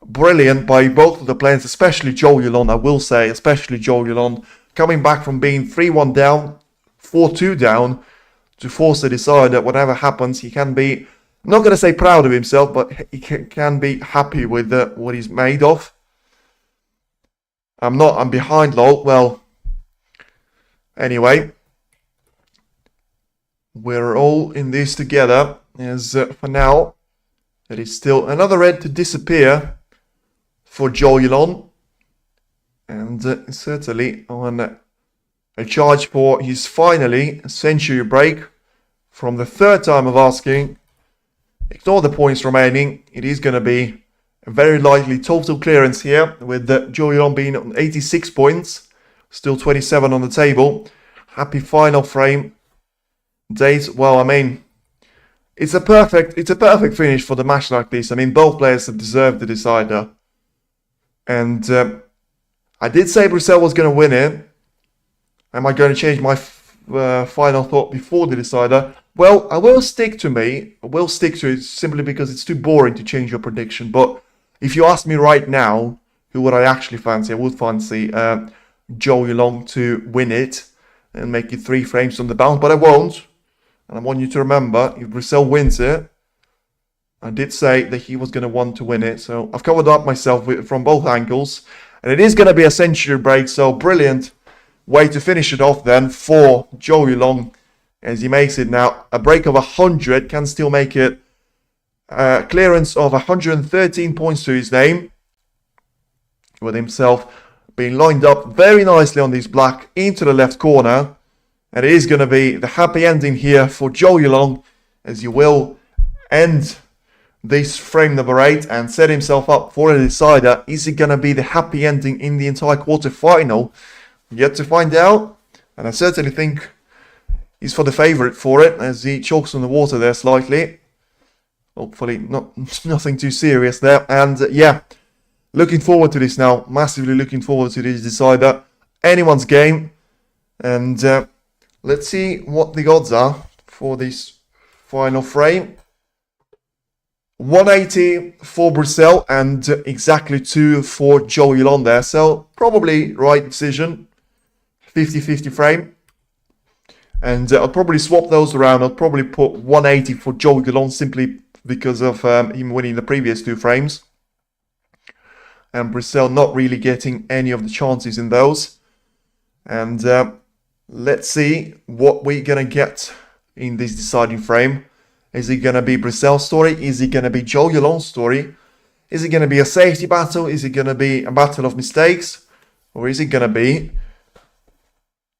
Brilliant by both of the players, especially Zhou Yuelong, I will say, especially Zhou Yuelong. Coming back from being 3-1 down, 4-2 down, to force a decider. Whatever happens, he can be, I'm not going to say proud of himself, but he can be happy with what he's made of. I'm behind, lol. Well, anyway, we're all in this together. As for now, it is still another red to disappear for Zhou Yuelong. And certainly on a charge for his finally century break from the 3rd time of asking. Ignore the points remaining. It is going to be a very likely total clearance here, with Zhou Yuelong being on 86 points. Still 27 on the table. Happy final frame. Days, well, I mean, it's a perfect finish for the match like this. I mean, both players have deserved the decider. And I did say Brecel was going to win it. Am I going to change my final thought before the decider? Well, I will stick to it simply because it's too boring to change your prediction. But if you ask me right now, who would I actually fancy? I would fancy Zhou Yuelong to win it and make it 3 frames on the bounce, but I won't. And I want you to remember, if Brecel wins it, I did say that he was going to want to win it. So I've covered up myself from both angles. And it is going to be a century break. So brilliant way to finish it off then for Zhou Yuelong. As he makes it now a break of 100. Can still make it a clearance of 113 points to his name. With himself being lined up very nicely on this black into the left corner. And it is going to be the happy ending here for Zhou Yuelong, as he will end this frame number 8 and set himself up for a decider. Is it going to be the happy ending in the entire quarter-final? Yet to find out. And I certainly think he's for the favourite for it, as he chokes on the water there slightly. Hopefully nothing too serious there. And yeah, looking forward to this now. Massively looking forward to this decider. Anyone's game. And let's see what the odds are for this final frame. 180 for Brecel and exactly 2 for Zhou Yuelong there. So probably right decision. 50-50 frame. And I'll probably swap those around. I'll probably put 180 for Zhou Yuelong simply because of him winning the previous 2 frames. And Brecel not really getting any of the chances in those. And let's see what we're going to get in this deciding frame. Is it going to be Brecel's story? Is it going to be Zhou Yuelong's story? Is it going to be a safety battle? Is it going to be a battle of mistakes? Or is it going to be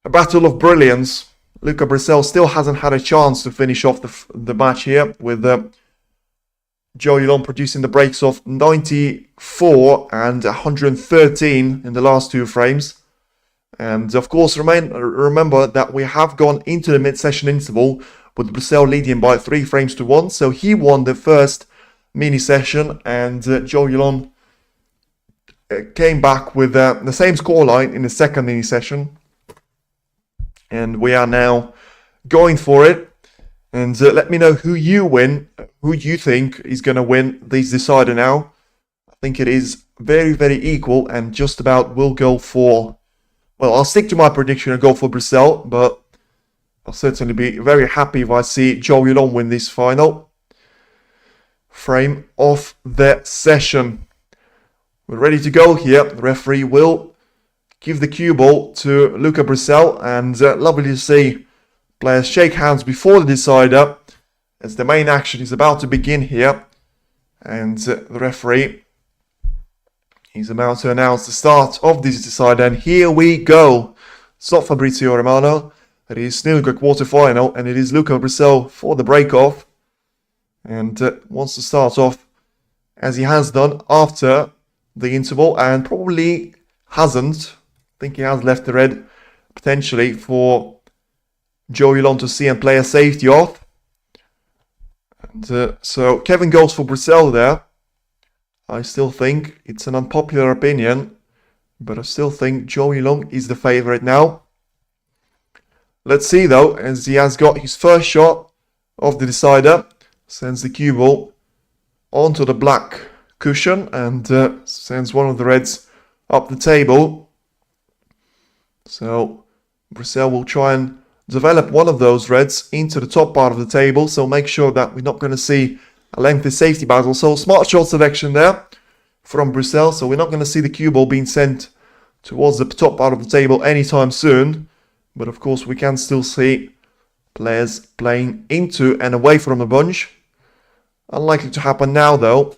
a battle of brilliance? Luca Brecel still hasn't had a chance to finish off the match here, with Zhou Yuelong producing the breaks of 94 and 113 in the last 2 frames. And of course, remember that we have gone into the mid-session interval with Brecel leading by 3 frames to 1. So he won the first mini-session, and Zhou Yuelong came back with the same scoreline in the second mini-session. And we are now going for it. And let me know who you think is going to win this decider now. I think it is very, very equal, and just about will go for... Well, I'll stick to my prediction and go for Brecel, but I'll certainly be very happy if I see Zhou Yuelong win this final frame of the session. We're ready to go here. The referee will give the cue ball to Luca Brecel, and lovely to see players shake hands before the decider, as the main action is about to begin here. And the referee is about to announce the start of this decider, and here we go. It's not Fabrizio Romano, it is Snooker quarterfinal, and it is Luca Brecel for the break-off. And wants to start off as he has done after the interval, and probably hasn't. I think he has left the red potentially for Zhou Yuelong to see and play a safety off. And so Kevin goes for Brecel there. I still think it's an unpopular opinion, but I still think Zhou Yuelong is the favourite now. Let's see though, as he has got his first shot of the decider. Sends the cue ball onto the black cushion, and sends one of the reds up the table. So Brecel will try and develop one of those reds into the top part of the table, so make sure that we're not going to see a lengthy safety battle. So smart shot selection there from Brecel, so we're not going to see the cue ball being sent towards the top part of the table anytime soon. But of course we can still see players playing into and away from the bunch. Unlikely to happen now though,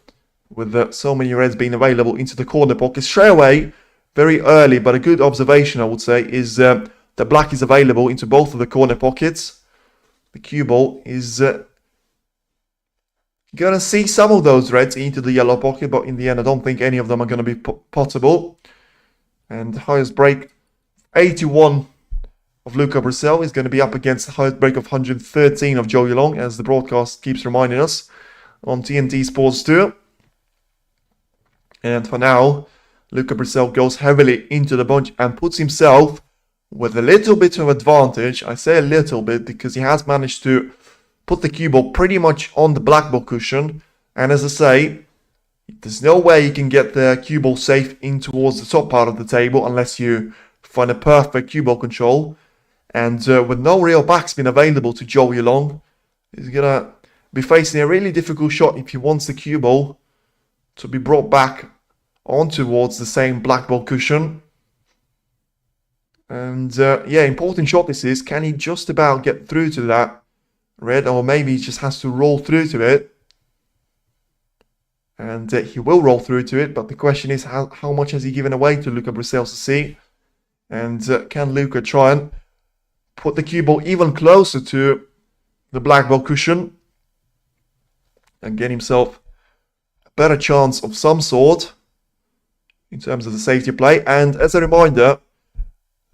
with so many reds being available into the corner pocket. Straight away, very early, but a good observation I would say, is the black is available into both of the corner pockets. The cue ball is going to see some of those reds into the yellow pocket, but in the end I don't think any of them are going to be potable. And the highest break, 81 of Luca Brecel, is going to be up against the highest break of 113 of Zhou Yuelong, as the broadcast keeps reminding us on TNT Sports 2. And for now, Luca Brecel goes heavily into the bunch and puts himself with a little bit of advantage. I say a little bit because he has managed to put the cue ball pretty much on the black ball cushion. And as I say, there's no way you can get the cue ball safe in towards the top part of the table unless you find a perfect cue ball control. And with no real backspin available to Zhou Yuelong, he's going to be facing a really difficult shot if he wants the cue ball to be brought back on towards the same black ball cushion. And yeah, important shot this is. Can he just about get through to that red, or maybe he just has to roll through to it? And he will roll through to it, but the question is how much has he given away to Luca Brecel to see? And can Luca try and put the cue ball even closer to the black ball cushion and get himself a better chance of some sort in terms of the safety play? And as a reminder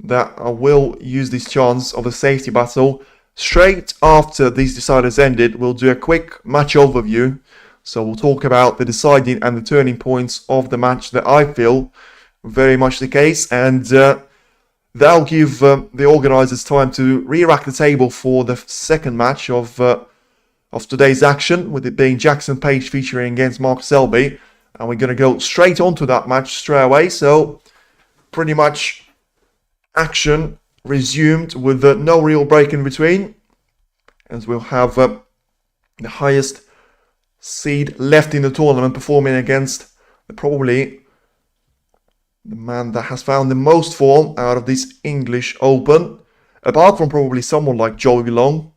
that I will use this chance of a safety battle straight after these deciders ended. We'll do a quick match overview, so we'll talk about the deciding and the turning points of the match that I feel very much the case, and that'll give the organisers time to re-rack the table for the second match of today's action, with it being Jackson Page featuring against Mark Selby. And we're going to go straight onto that match straight away. So pretty much action resumed with no real break in between, as we'll have the highest seed left in the tournament performing against probably the man that has found the most form out of this English Open, apart from probably someone like Zhou Yuelong.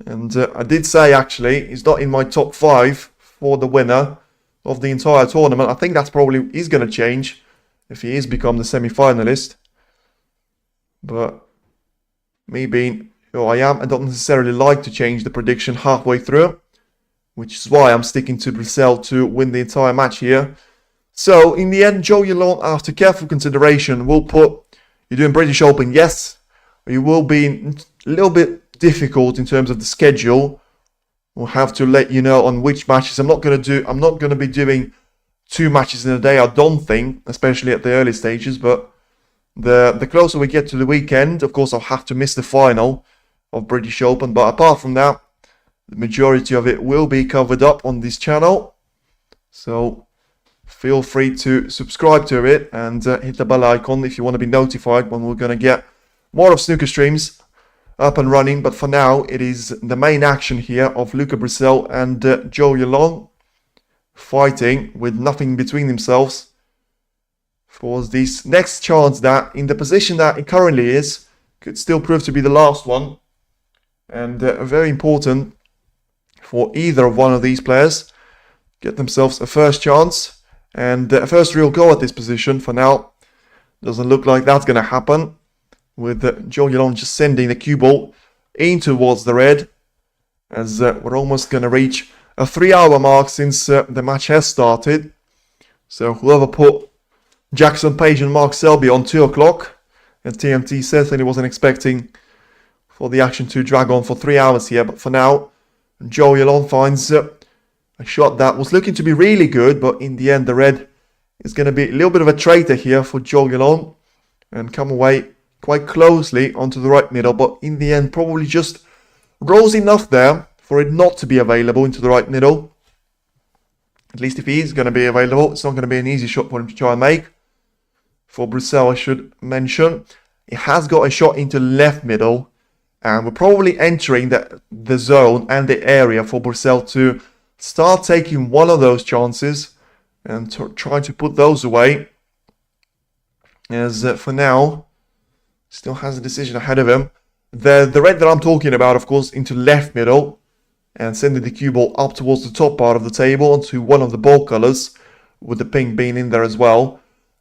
And I did say, actually, he's not in my top 5 for the winner of the entire tournament. I think that's probably is going to change if he is become the semi-finalist. But me being who I am. I don't necessarily like to change the prediction halfway through, which is why I'm sticking to Brecel to win the entire match here. So, in the end, Zhou Yuelong, after careful consideration, will put, you're doing British Open, yes, but you will be a little bit difficult in terms of the schedule. We'll have to let you know on which matches. I'm not going to be doing 2 matches in a day, I don't think, especially at the early stages, but the closer we get to the weekend, of course, I'll have to miss the final of British Open, but apart from that, the majority of it will be covered up on this channel. So feel free to subscribe to it and hit the bell icon if you want to be notified when we're going to get more of snooker streams up and running. But for now, it is the main action here of Luca Brecel and Zhou Yuelong fighting with nothing between themselves for this next chance that, in the position that it currently is, could still prove to be the last one, and very important for either of one of these players get themselves a first chance and a first real go at this position. For now, doesn't look like that's going to happen, with Zhou Yuelong just sending the cue ball in towards the red, as we're almost going to reach a 3-hour mark since the match has started. So whoever put Jackson Page and Mark Selby on 2 o'clock, and TMT certainly wasn't expecting for the action to drag on for 3 hours here. But for now, Zhou Yuelong finds a shot that was looking to be really good, but in the end the red is going to be a little bit of a traitor here for Zhou Yuelong and come away quite closely onto the right middle, but in the end probably just rose enough there for it not to be available into the right middle. At least if he is going to be available, it's not going to be an easy shot for him to try and make. For Brecel, I should mention, he has got a shot into left middle, and we're probably entering the zone and the area for Brecel to start taking one of those chances and try to put those away. As for now, still has a decision ahead of him. The red that I'm talking about, of course, into left middle, and sending the cue ball up towards the top part of the table onto one of the ball colours, with the pink being in there as well.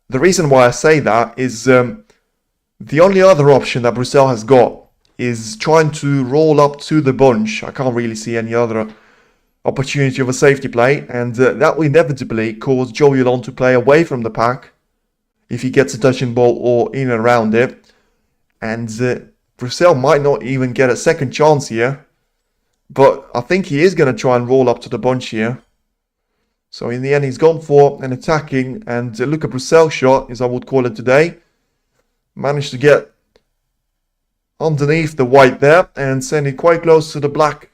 The reason why I say that is the only other option that Brecel has got is trying to roll up to the bunch. I can't really see any other opportunity of a safety play, and that will inevitably cause Zhou Yuelong to play away from the pack if he gets a touching ball or in and around it. And Brecel might not even get a second chance here, but I think he is going to try and roll up to the bunch here. So in the end, he's gone for an attacking and Luca Brecel shot, as I would call it today. Managed to get underneath the white there and send it quite close to the black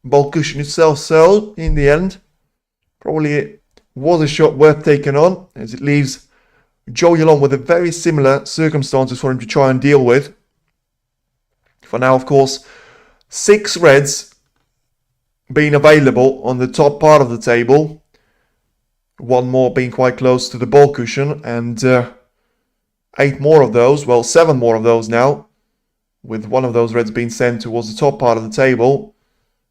ball cushion itself. So in the end, probably was a shot worth taking on, as it leaves Zhou Yuelong with a very similar circumstances for him to try and deal with. For now, of course, 6 reds being available on the top part of the table. 1 more being quite close to the ball cushion, and 8 more of those, well, 7 more of those now, with one of those reds being sent towards the top part of the table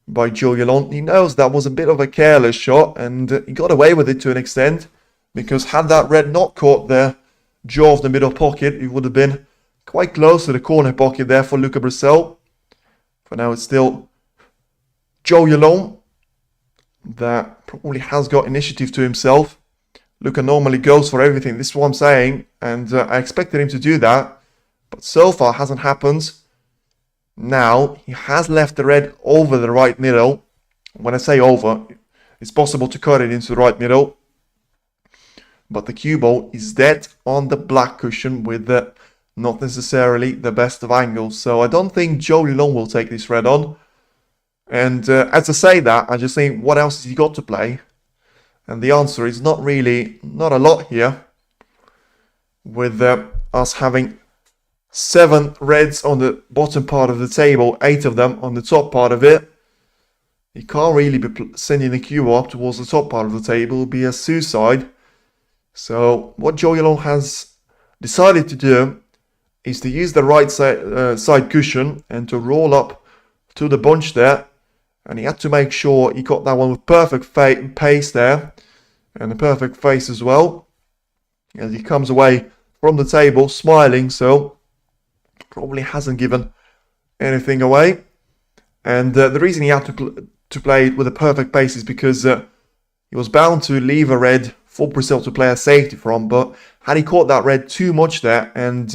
by Zhou Yuelong. He knows that was a bit of a careless shot, and he got away with it to an extent, because had that red not caught the jaw of the middle pocket, it would have been quite close to the corner pocket there for Luca Brecel. For now, it's still Zhou Yuelong that probably has got initiative to himself. Luca normally goes for everything, this is what I'm saying, and I expected him to do that, but so far hasn't happened. Now, he has left the red over the right middle. When I say over, it's possible to cut it into the right middle, but the cue ball is dead on the black cushion with not necessarily the best of angles. So I don't think Zhou Yuelong will take this red on. And as I say that, I just think, what else has he got to play? And the answer is not a lot here. With us having 7 reds on the bottom part of the table, 8 of them on the top part of it. He can't really be sending the cue up towards the top part of the table. It would be a suicide. So what Zhou Yuelong has decided to do is to use the right side cushion and to roll up to the bunch there. And he had to make sure he got that one with perfect pace there. And a perfect face as well. As he comes away from the table smiling. So probably hasn't given anything away. And the reason he had to play it with a perfect pace is because he was bound to leave a red for Brecel to play a safety from, but had he caught that red too much there and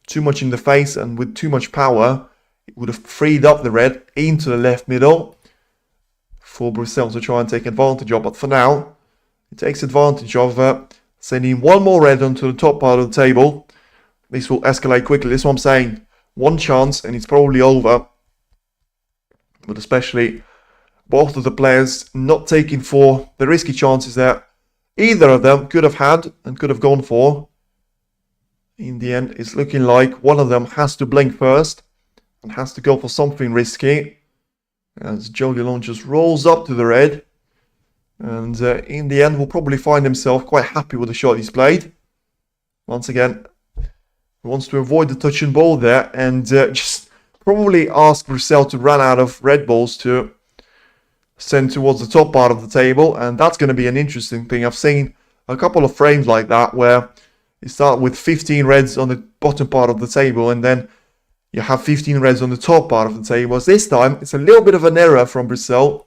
too much in the face and with too much power, it would have freed up the red into the left middle for Brecel to try and take advantage of. But for now, he takes advantage of sending one more red onto the top part of the table. This will escalate quickly. This is what I'm saying. One chance and it's probably over. But especially both of the players not taking for the risky chances that either of them could have had and could have gone for. In the end, it's looking like one of them has to blink first and has to go for something risky. As Yuelong just rolls up to the red. And in the end, will probably find himself quite happy with the shot he's played. Once again, he wants to avoid the touch and ball there and just probably ask Brecel to run out of red balls to send towards the top part of the table, and that's going to be an interesting thing. I've seen a couple of frames like that where you start with 15 reds on the bottom part of the table and then you have 15 reds on the top part of the table. As this time, it's a little bit of an error from Brecel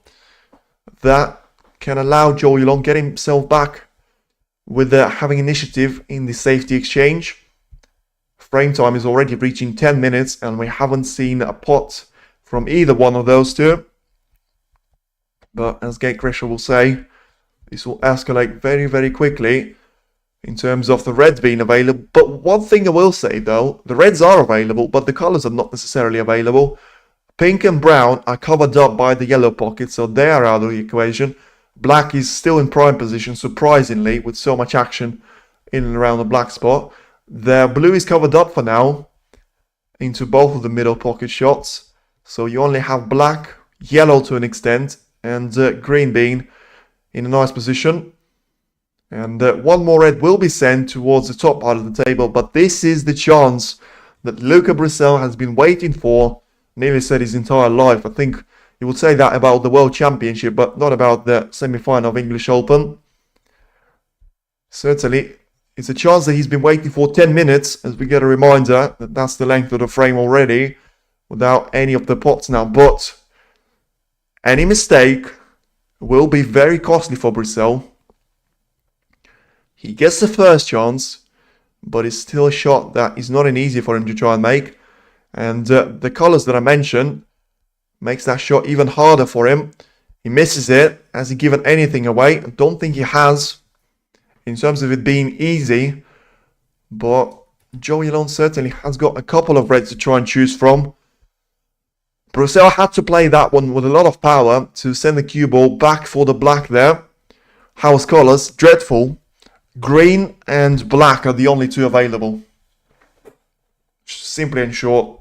that can allow Yuelong get himself back with having initiative in the safety exchange. Frame time is already reaching 10 minutes and we haven't seen a pot from either one of those two. But as Gatecrasher will say, this will escalate very, very quickly in terms of the reds being available. But one thing I will say though, the reds are available, but the colors are not necessarily available. Pink and brown are covered up by the yellow pocket, so they are out of the equation. Black is still in prime position, surprisingly, with so much action in and around the black spot. The blue is covered up for now into both of the middle pocket shots. So you only have black, yellow to an extent, and green being in a nice position. And one more red will be sent towards the top part of the table. But this is the chance that Luca Brecel has been waiting for, nearly said his entire life. I think he would say that about the World Championship, but not about the semi-final of English Open. Certainly, it's a chance that he's been waiting for 10 minutes, as we get a reminder that that's the length of the frame already, without any of the pots now. But any mistake will be very costly for Brecel. He gets the first chance, but it's still a shot that is not an easy for him to try and make. And the colors that I mentioned makes that shot even harder for him. He misses it. Has he given anything away? I don't think he has, in terms of it being easy. But Yuelong certainly has got a couple of reds to try and choose from. Brecel had to play that one with a lot of power to send the cue ball back for the black there. House colors, dreadful. Green and black are the only two available. Simply and short.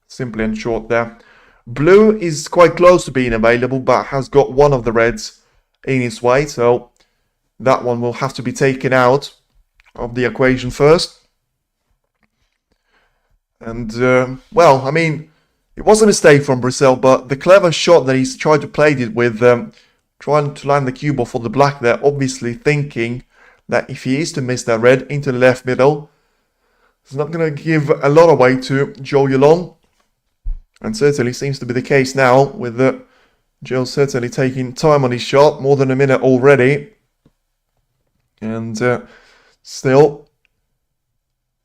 Simply and short there. Blue is quite close to being available, but has got one of the reds in its way. So that one will have to be taken out of the equation first. And, well, I mean, it was a mistake from Brecel, but the clever shot that he's tried to play it with, trying to land the cue ball for the black there, obviously thinking that if he is to miss that red into the left middle, it's not going to give a lot away to Yuelong. And certainly seems to be the case now, with Zhou certainly taking time on his shot, more than a minute already. And still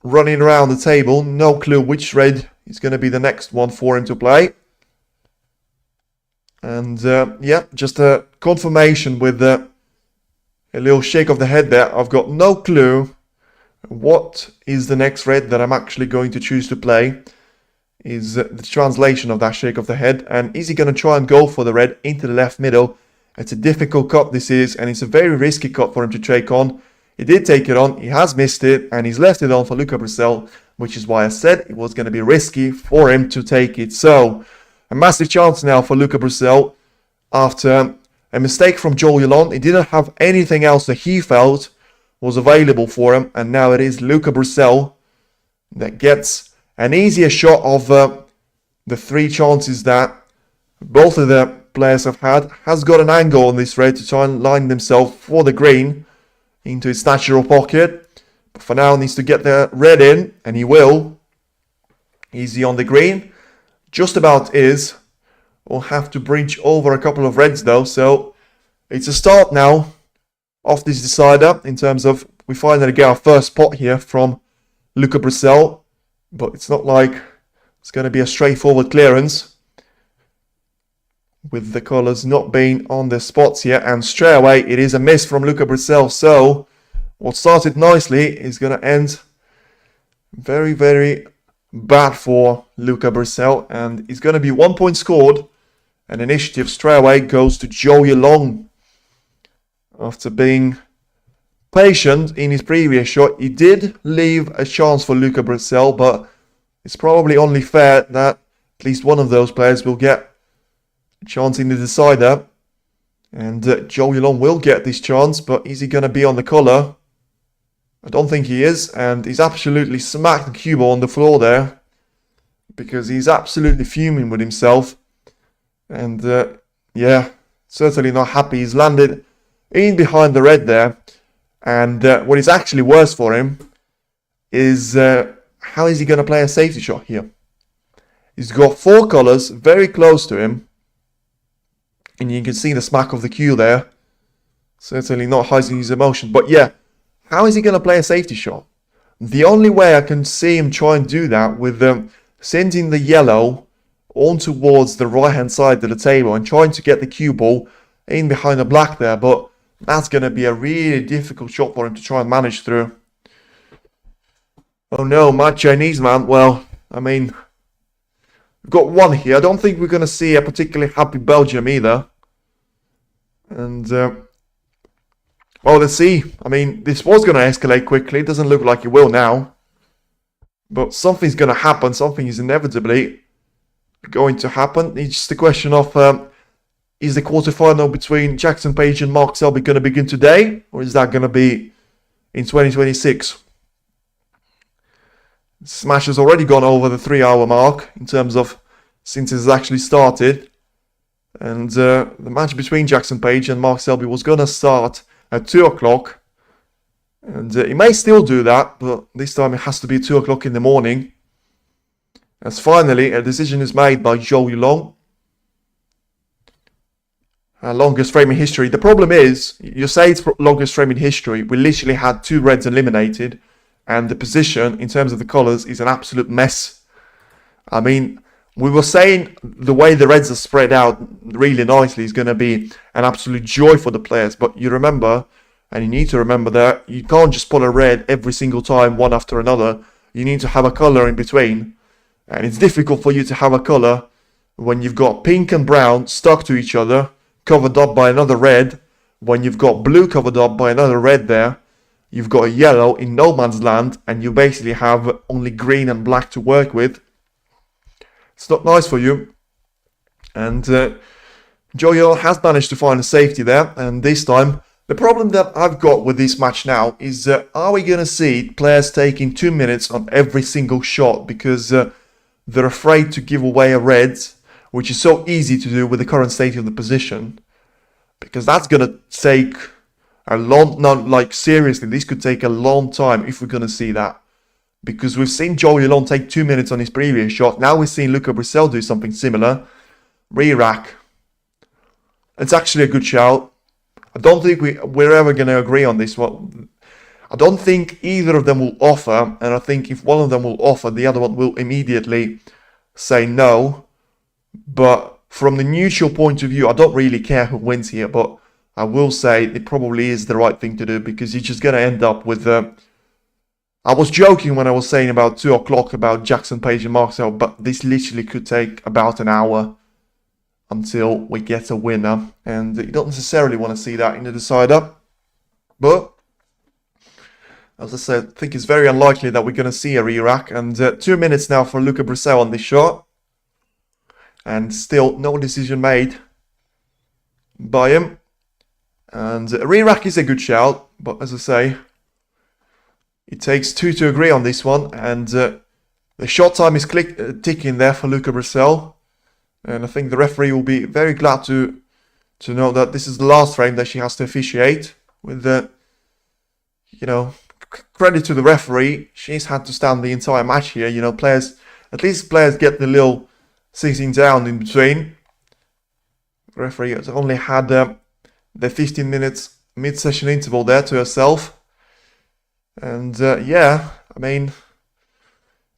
running around the table, no clue which red is going to be the next one for him to play. And yeah, just a confirmation with a little shake of the head there. I've got no clue what is the next red that I'm actually going to choose to play. Is the translation of that shake of the head. And is he going to try and go for the red into the left middle? It's a difficult cut this is, and it's a very risky cut for him to take on. He did take it on, he has missed it, and he's left it on for Luca Brecel, which is why I said it was going to be risky for him to take it. So, a massive chance now for Luca Brecel after a mistake from Yuelong. He didn't have anything else that he felt was available for him, and now it is Luca Brecel that gets an easier shot of the three chances that both of the players have had. Has got an angle on this red to try and line themselves for the green into its natural pocket. But for now needs to get the red in, and he will. Easy on the green. just about is. We'll have to bridge over a couple of reds though, so it's a start now of this decider in terms of we finally get our first pot here from Luca Brecel, but it's not like it's going to be a straightforward clearance with the colours not being on their spots here, and straight away it is a miss from Luca Brecel. So what started nicely is going to end very, very bad for Luca Brecel, and it's going to be 1 point scored, and initiative straight away goes to Zhou Yuelong. After being patient in his previous shot, he did leave a chance for Luca Brecel, but it's probably only fair that at least one of those players will get a chance in the decider. And Zhou Yuelong will get this chance, but is he going to be on the collar? I don't think he is, and he's absolutely smacked the cue ball on the floor there because he's absolutely fuming with himself. And yeah, certainly not happy. He's landed in behind the red there, and what is actually worse for him is how is he going to play a safety shot here? He's got 4 colours very close to him, and you can see the smack of the cue there. Certainly not hiding his emotion, but yeah, how is he going to play a safety shot? The only way I can see him try and do that with sending the yellow on towards the right hand side of the table and trying to get the cue ball in behind the black there, but that's going to be a really difficult shot for him to try and manage through. Oh no, my Chinese man. Well, I mean, we've got 1 here. I don't think we're going to see a particularly happy Belgium either. And, well, let's see. I mean, this was going to escalate quickly. It doesn't look like it will now. But something's going to happen. Something is inevitably going to happen. It's just a question of... is the quarterfinal between Jackson Page and Mark Selby going to begin today? Or is that going to be in 2026? Smash has already gone over the 3-hour mark in terms of since it's actually started. And the match between Jackson Page and Mark Selby was going to start at 2 o'clock. And it may still do that, but this time it has to be 2 o'clock in the morning. As finally a decision is made by Zhou Yuelong. Longest frame in history. The problem is, you say it's longest frame in history. We literally had 2 reds eliminated, and the position in terms of the colours is an absolute mess. I mean, we were saying the way the reds are spread out really nicely is going to be an absolute joy for the players, but you remember, and you need to remember that you can't just pull a red every single time, one after another. You need to have a colour in between, and it's difficult for you to have a colour when you've got pink and brown stuck to each other, covered up by another red, when you've got blue covered up by another red there, you've got a yellow in no man's land, and you basically have only green and black to work with. It's not nice for you. And Zhou Yuelong has managed to find a safety there, and this time, the problem that I've got with this match now is, are we going to see players taking 2 minutes on every single shot because they're afraid to give away a red, which is so easy to do with the current state of the position, because that's going to take a long, like seriously, this could take a long time if we're going to see that, because we've seen Zhou Yuelong take 2 minutes on his previous shot. Now we're seeing Luca Brecel do something similar. Re-rack. It's actually a good shout. I don't think we're ever going to agree on this one. I don't think either of them will offer, and I think if one of them will offer, the other one will immediately say no. But from the neutral point of view, I don't really care who wins here, but I will say it probably is the right thing to do, because you're just going to end up with... I was joking when I was saying about 2 o'clock about Jackson Page and Marcel, but this literally could take about an hour until we get a winner, and you don't necessarily want to see that in the decider. But, as I said, I think it's very unlikely that we're going to see a re-rack, and 2 minutes now for Luca Brecel on this shot. And still no decision made by him. And re-rack is a good shout, but as I say, it takes 2 to agree on this one. And the shot time is ticking there for Luca Brecel. And I think the referee will be very glad to know that this is the last frame that she has to officiate. With credit to the referee, she's had to stand the entire match here. Players, at least players get the little sitting down in between. The referee has only had the 15 minutes mid-session interval there to herself. And yeah, I mean,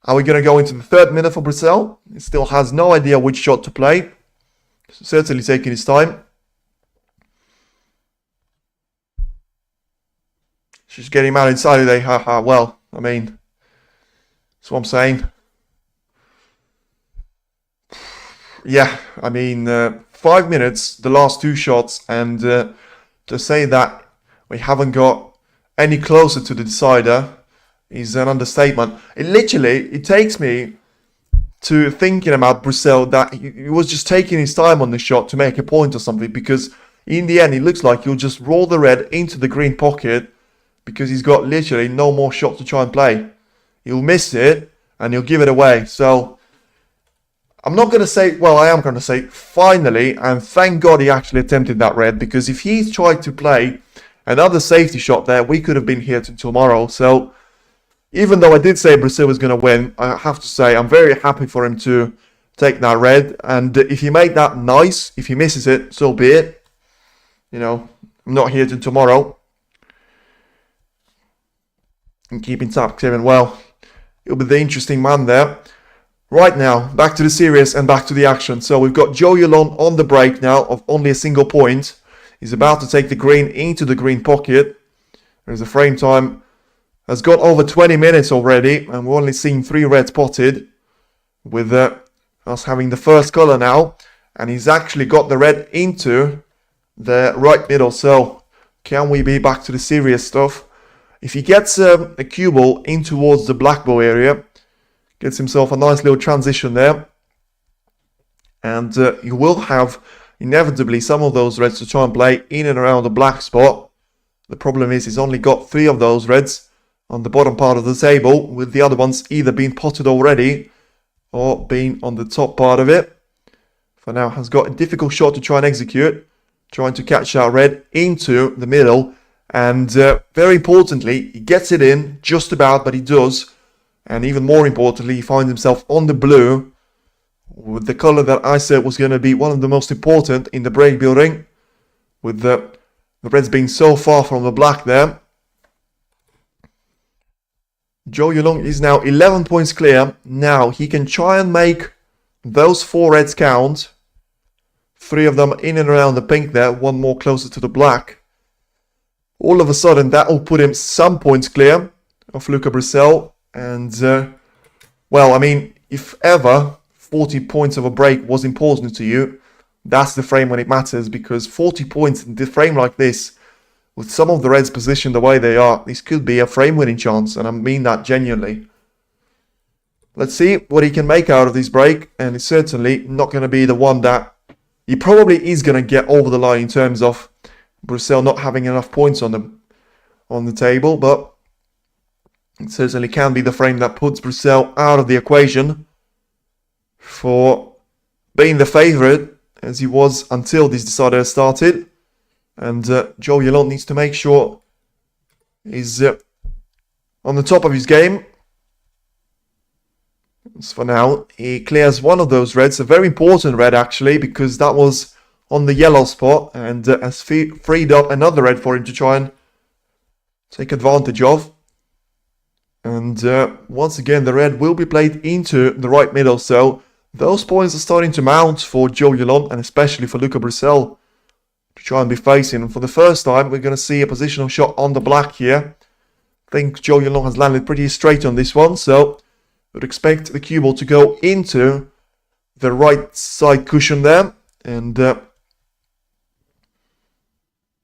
are we going to go into the third minute for Brecel? He still has no idea which shot to play. Certainly taking his time. She's getting mad inside today, haha. Well, I mean, that's what I'm saying. Yeah, I mean, 5 minutes, the last two shots, and to say that we haven't got any closer to the decider is an understatement. It takes me to thinking about Brecel that he was just taking his time on the shot to make a point or something, because in the end it looks like he'll just roll the red into the green pocket because he's got literally no more shot to try and play. He'll miss it and he'll give it away. So I'm not going to say, well, I am going to say finally, and thank God he actually attempted that red, because if he tried to play another safety shot there, we could have been here till tomorrow. So even though I did say Brecel was going to win, I have to say I'm very happy for him to take that red. And if he made that nice, if he misses it, so be it. You know, I'm not here till tomorrow. And keeping tabs even well. He'll be the interesting man there. Right now, back to the series and back to the action. So we've got Zhou Yuelong on the break now of only a single point. He's about to take the green into the green pocket. There's a frame time. Has got over 20 minutes already, and we've only seen 3 reds potted, with us having the first colour now. And he's actually got the red into the right middle. So can we be back to the serious stuff? If he gets a cue ball in towards the black ball area, gets himself a nice little transition there, and you will have inevitably some of those reds to try and play in and around the black spot. The problem is he's only got 3 of those reds on the bottom part of the table, with the other ones either being potted already or being on the top part of it. For now, has got a difficult shot to try and execute, trying to catch that red into the middle. And very importantly, he gets it in just about, but he does. And even more importantly, he finds himself on the blue, with the color that I said was going to be one of the most important in the break building, with the reds being so far from the black there. Zhou Yuelong is now 11 points clear. Now he can try and make those 4 reds count. 3 of them in and around the pink there, 1 more closer to the black. All of a sudden, that will put him some points clear of Luca Brecel. And, well, I mean, if ever 40 points of a break was important to you, that's the frame when it matters. Because 40 points in the frame like this, with some of the reds positioned the way they are, this could be a frame winning chance. And I mean that genuinely. Let's see what he can make out of this break. And it's certainly not going to be the one that he probably is going to get over the line in terms of Brecel not having enough points on the table, but it certainly can be the frame that puts Brecel out of the equation for being the favourite, as he was until this decider started. And Zhou Yuelong needs to make sure he's on the top of his game. As for now, he clears one of those reds, a very important red actually, because that was on the yellow spot, and has freed up another red for him to try and take advantage of. And once again, the red will be played into the right middle. So those points are starting to mount for Zhou Yuelong, and especially for Luca Brecel to try and be facing. And for the first time, we're going to see a positional shot on the black here. I think Zhou Yuelong has landed pretty straight on this one, so would expect the cue ball to go into the right side cushion there. And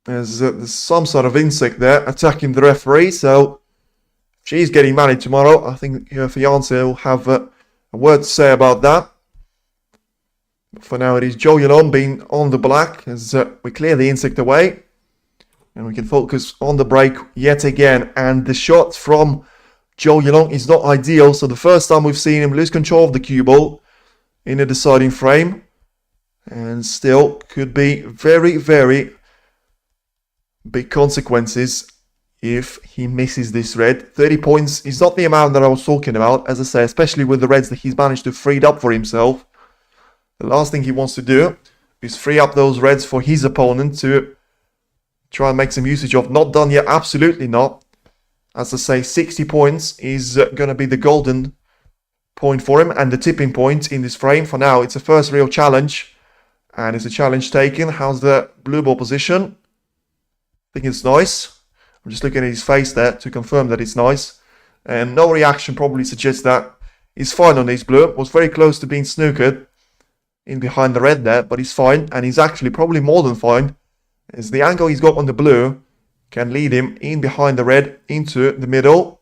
there's some sort of insect there attacking the referee, so she's getting married tomorrow. I think her fiance will have a word to say about that. But for now, it is Zhou Yuelong being on the black as we clear the insect away. And we can focus on the break yet again. And the shot from Zhou Yuelong is not ideal. So the first time we've seen him lose control of the cue ball in a deciding frame. And still could be very, very big consequences if he misses this red. 30 points is not the amount that I was talking about, as I say, especially with the reds that he's managed to free up for himself. The last thing he wants to do is free up those reds for his opponent to try and make some usage of. Not done yet, absolutely not. As I say, 60 points is going to be the golden point for him and the tipping point in this frame. For now, it's a first real challenge, and it's a challenge taken. How's the blue ball position? I think it's nice. I'm just looking at his face there to confirm that it's nice. And no reaction probably suggests that he's fine on this blue. Was very close to being snookered in behind the red there, but he's fine, and he's actually probably more than fine, as the angle he's got on the blue can lead him in behind the red into the middle.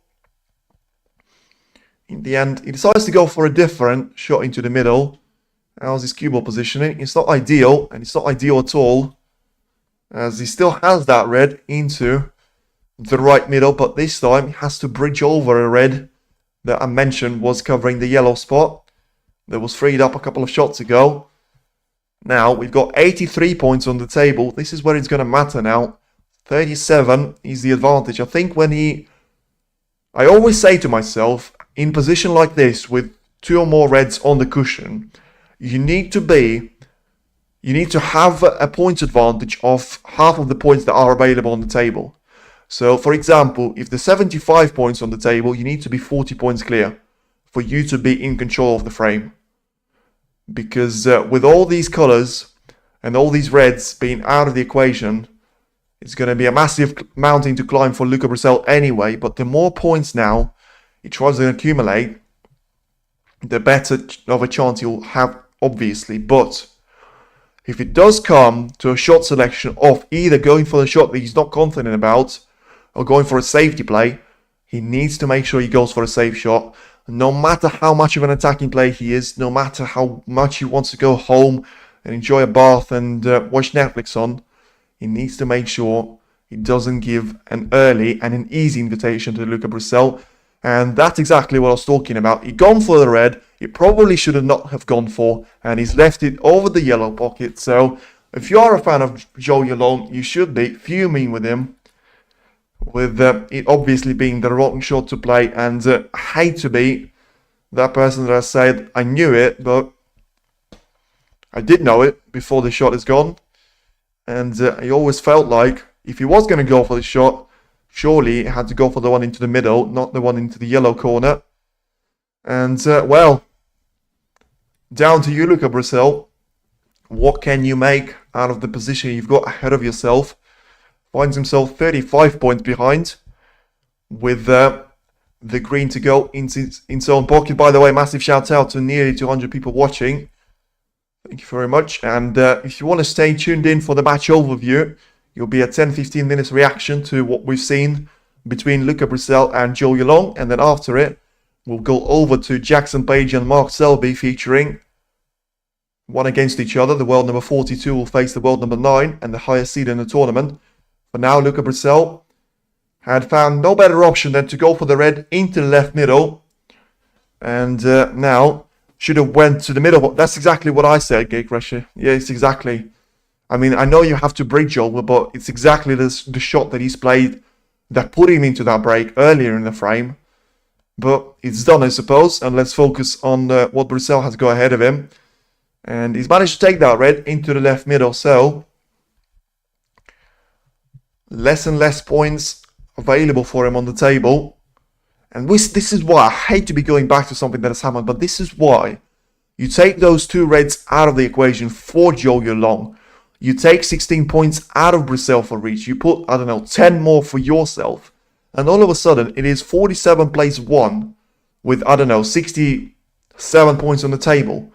In the end, he decides to go for a different shot into the middle. How's his cue ball positioning? It's not ideal, and it's not ideal at all, as he still has that red into the right middle, but this time he has to bridge over a red that I mentioned was covering the yellow spot that was freed up a couple of shots ago. Now we've got 83 points on the table. This is where it's going to matter now. 37 is the advantage. I think I always say to myself, in position like this with 2 or more reds on the cushion, you need to have a points advantage of half of the points that are available on the table. So, for example, if there's 75 points on the table, you need to be 40 points clear for you to be in control of the frame. Because with all these colors and all these reds being out of the equation, it's going to be a massive mountain to climb for Luca Brecel anyway. But the more points now he tries to accumulate, the better of a chance he'll have, obviously. But if it does come to a shot selection of either going for the shot that he's not confident about or going for a safety play, he needs to make sure he goes for a safe shot. No matter how much of an attacking player he is, no matter how much he wants to go home and enjoy a bath and watch Netflix on, he needs to make sure he doesn't give an early and an easy invitation to Luca Brecel. And that's exactly what I was talking about. He'd gone for the red, he probably should have not have gone for, and he's left it over the yellow pocket. So if you are a fan of Zhou Yuelong, you should be fuming with him, with it obviously being the wrong shot to play. And I hate to be that person that I said I knew it, but I did know it before the shot is gone. And I always felt like if he was going to go for the shot, surely he had to go for the one into the middle, not the one into the yellow corner. And well, down to you, Luca Brecel. What can you make out of the position you've got ahead of yourself? Finds himself 35 points behind, with the green to go into his own pocket. By the way, massive shout out to nearly 200 people watching. Thank you very much. And if you want to stay tuned in for the match overview, you'll be a 10-15 minutes reaction to what we've seen between Luca Brecel and Zhou Yuelong. And then after it, we'll go over to Jackson Page and Mark Selby, featuring one against each other. The world number 42 will face the world number 9 and the highest seed in the tournament. For now, Luca Brecel had found no better option than to go for the red into the left middle. And now should have went to the middle. That's exactly what I said, Gatecrasher. Yeah, it's exactly. I mean, I know you have to bridge over, but it's exactly the shot that he's played that put him into that break earlier in the frame. But it's done, I suppose, and let's focus on what Brecel has got ahead of him. And he's managed to take that red into the left middle, so less and less points available for him on the table. And this is why I hate to be going back to something that has happened, but this is why you take those 2 reds out of the equation for Zhou Yuelong. You take 16 points out of Brecel for reach. You put, I don't know, 10 more for yourself. And all of a sudden, it is 47 plays 1 with, I don't know, 67 points on the table.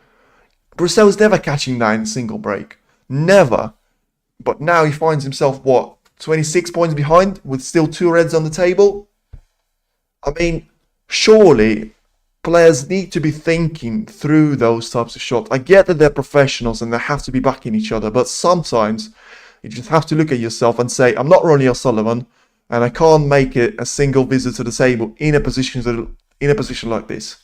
Brecel is never catching that in a single break. Never. But now he finds himself, what, 26 points behind with still 2 reds on the table? I mean, surely players need to be thinking through those types of shots. I get that they're professionals and they have to be backing each other, but sometimes you just have to look at yourself and say, I'm not Ronnie O'Sullivan, and I can't make it a single visit to the table in a position like this.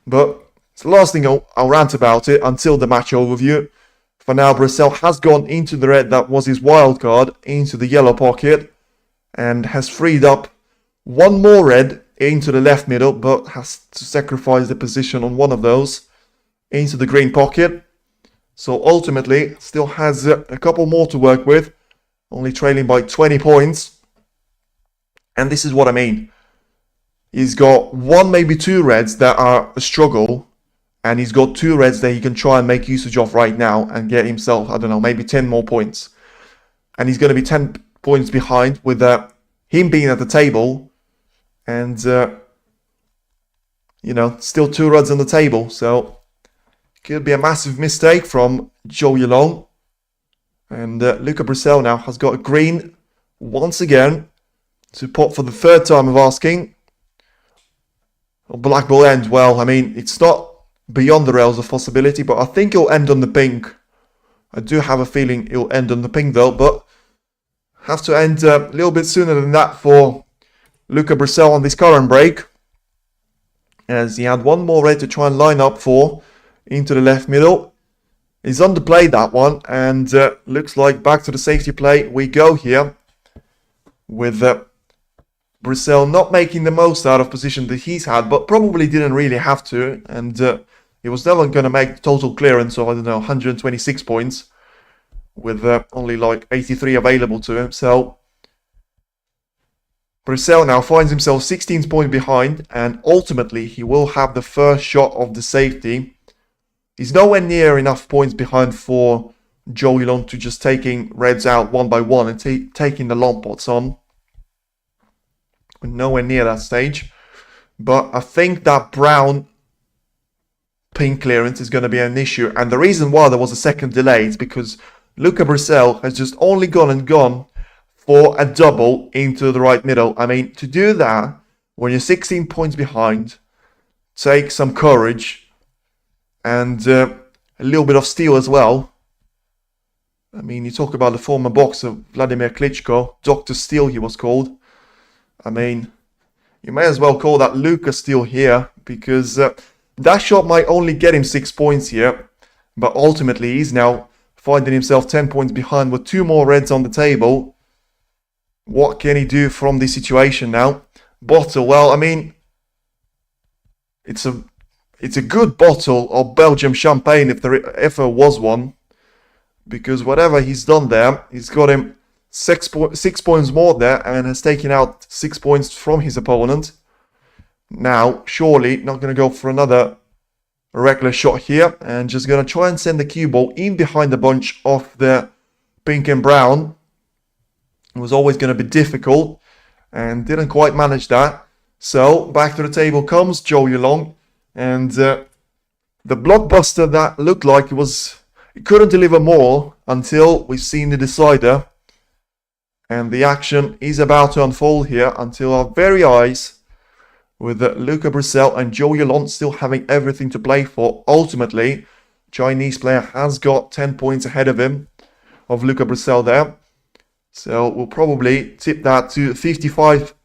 But it's the last thing I'll rant about it until the match overview. For now, Brecel has gone into the red that was his wild card, into the yellow pocket, and has freed up 1 more red into the left middle, but has to sacrifice the position on one of those into the green pocket. So ultimately, still has a couple more to work with, only trailing by 20 points. And this is what I mean. He's got one, maybe two reds that are a struggle, and he's got two reds that he can try and make usage of right now and get himself, I don't know, maybe 10 more points. And he's going to be 10 points behind with him being at the table and, you know, still two reds on the table. So could be a massive mistake from Zhou Yuelong. And Luca Brecel now has got a green once again to pot for the third time of asking. Black will end. Well, I mean, it's not beyond the rails of possibility, but I think it'll end on the pink. I do have a feeling it'll end on the pink though, but have to end a little bit sooner than that for Luca Brecel on this current break, as he had one more red to try and line up for into the left middle. He's underplayed that one, and looks like back to the safety play we go here, with Brecel not making the most out of position that he's had, but probably didn't really have to, and he was never going to make the total clearance of, I don't know, 126 points, with only like 83 available to him. So Brecel now finds himself 16 points behind, and ultimately he will have the first shot of the safety. He's nowhere near enough points behind for Zhou Yuelong to just taking reds out one by one and taking the long pots on. We're nowhere near that stage. But I think that brown pink clearance is going to be an issue. And the reason why there was a second delay is because Luca Brecel has just only gone for a double into the right middle. I mean, to do that when you're 16 points behind takes some courage and a little bit of steel as well. I mean, you talk about the former boxer Vladimir Klitschko, Dr. Steel he was called. I mean, you may as well call that Luca Steel here, because that shot might only get him 6 points here, but ultimately he's now finding himself 10 points behind with two more reds on the table. What can he do from this situation now? Bottle, well, I mean, it's a good bottle of Belgium champagne if there ever was one, because whatever he's done there, he's got him 6 points more there and has taken out 6 points from his opponent. Now, surely not going to go for another reckless shot here, and just going to try and send the cue ball in behind the bunch of the pink and brown. It was always going to be difficult and didn't quite manage that. So back to the table comes Zhou Yuelong, and the blockbuster that looked like it couldn't deliver more until we've seen the decider. And the action is about to unfold here until our very eyes, with Luca Brecel and Zhou Yuelong still having everything to play for. Ultimately, Chinese player has got 10 points ahead of him, of Luca Brecel there. So we'll probably tip that to 55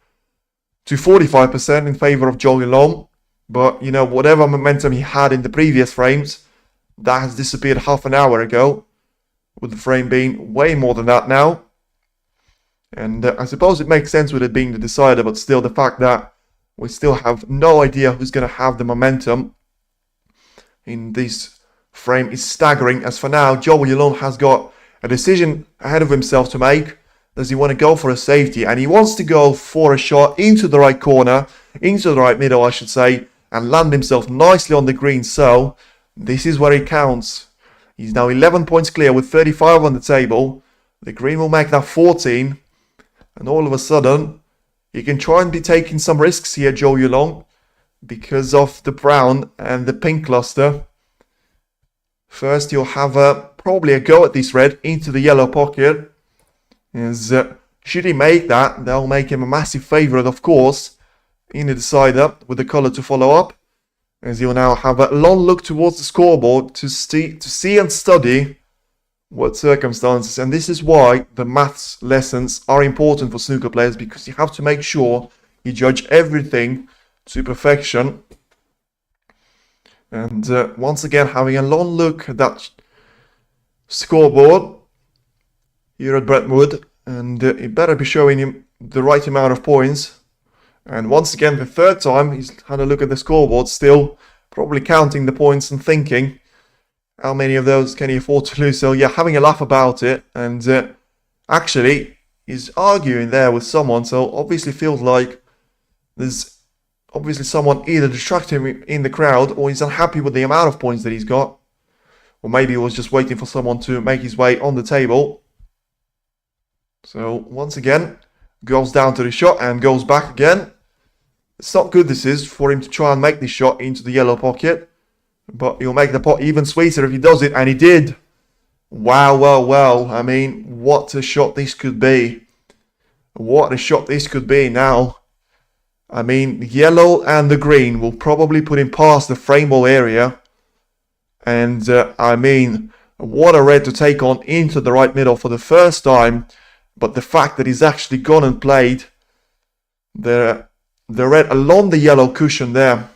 to 45% in favor of Zhou Yuelong. But, you know, whatever momentum he had in the previous frames, that has disappeared half an hour ago, with the frame being way more than that now. And I suppose it makes sense with it being the decider, but still the fact that we still have no idea who's going to have the momentum in this frame is staggering. As for now, Zhou Yuelong has got a decision ahead of himself to make. Does he want to go for a safety? And he wants to go for a shot into the right corner, into the right middle, I should say, and land himself nicely on the green. So this is where it counts. He's now 11 points clear with 35 on the table. The green will make that 14. And all of a sudden, he can try and be taking some risks here, Zhou Yuelong, because of the brown and the pink cluster. First, he'll have probably a go at this red into the yellow pocket. Should he make that, that'll make him a massive favourite, of course, in the decider with the colour to follow up. As he'll now have a long look towards the scoreboard to see and study what circumstances. And this is why the maths lessons are important for snooker players, because you have to make sure you judge everything to perfection. And once again, having a long look at that scoreboard here at Brentwood, and it better be showing him the right amount of points. And once again, the third time he's had a look at the scoreboard, still probably counting the points and thinking. How many of those can he afford to lose? So yeah, having a laugh about it, and actually he's arguing there with someone, so obviously feels like there's obviously someone either distracting him in the crowd, or he's unhappy with the amount of points that he's got, or maybe he was just waiting for someone to make his way on the table. So once again, goes down to the shot and goes back again. It's not good, this is, for him to try and make this shot into the yellow pocket. But he'll make the pot even sweeter if he does it, and he did. Wow, well, well. I mean, what a shot this could be. What a shot this could be now. I mean, the yellow and the green will probably put him past the frame ball area. And, I mean, what a red to take on into the right middle for the first time. But the fact that he's actually gone and played the red along the yellow cushion there,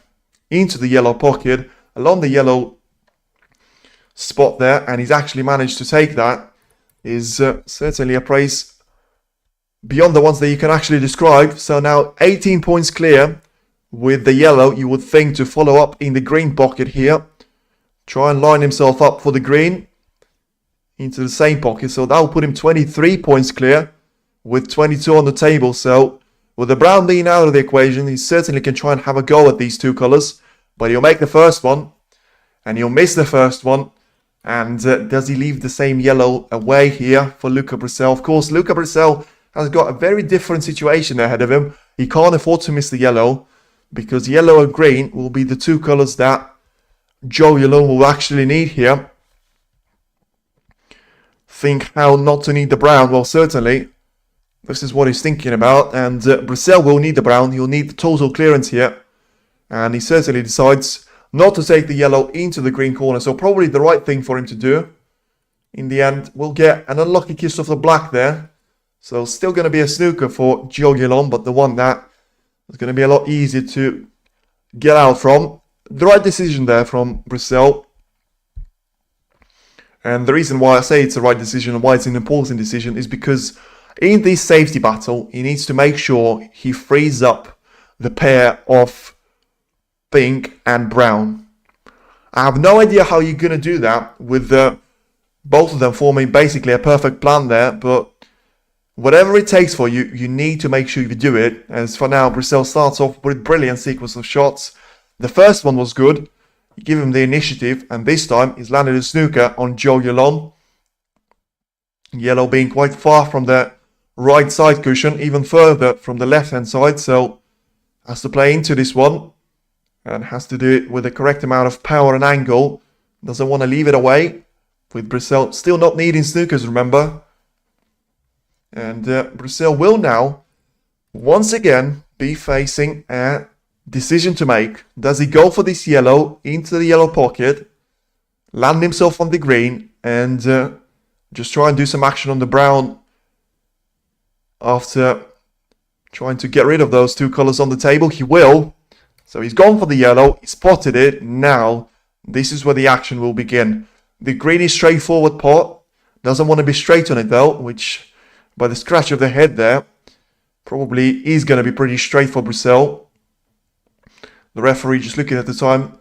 into the yellow pocket, along the yellow spot there, and he's actually managed to take that, is certainly a praise beyond the ones that you can actually describe. So now 18 points clear with the yellow. You would think to follow up in the green pocket here, try and line himself up for the green into the same pocket. So that will put him 23 points clear with 22 on the table. So with the brown being out of the equation, he certainly can try and have a go at these two colors. But he'll make the first one, and he'll miss the first one. And does he leave the same yellow away here for Luca Brecel? Of course, Luca Brecel has got a very different situation ahead of him. He can't afford to miss the yellow, because yellow and green will be the two colors that Zhou Yuelong will actually need here. Think how not to need the brown. Well, certainly, this is what he's thinking about. And Brecel will need the brown. He'll need the total clearance here. And he certainly decides not to take the yellow into the green corner. So probably the right thing for him to do. In the end, we'll get an unlucky kiss of the black there. So still going to be a snooker for Zhou Yuelong, but the one that is going to be a lot easier to get out from. The right decision there from Brecel. And the reason why I say it's the right decision and why it's an important decision is because in this safety battle, he needs to make sure he frees up the pair of pink and brown. I have no idea how you're going to do that with both of them forming basically a perfect plan there, but whatever it takes for you, you need to make sure you do it. As for now, Brecel starts off with a brilliant sequence of shots. The first one was good. You give him the initiative, and this time he's landed a snooker on Zhou Yuelong. Yellow being quite far from the right side cushion, even further from the left hand side, so has to play into this one. And has to do it with the correct amount of power and angle. Doesn't want to leave it away. With Brecel still not needing snookers, remember. And Brecel will now, once again, be facing a decision to make. Does he go for this yellow into the yellow pocket, land himself on the green, and just try and do some action on the brown after trying to get rid of those two colors on the table? He will. So he's gone for the yellow, he spotted it. Now, this is where the action will begin. The green is straightforward pot. Doesn't want to be straight on it though, which by the scratch of the head there, probably is going to be pretty straight for Brecel. The referee just looking at the time,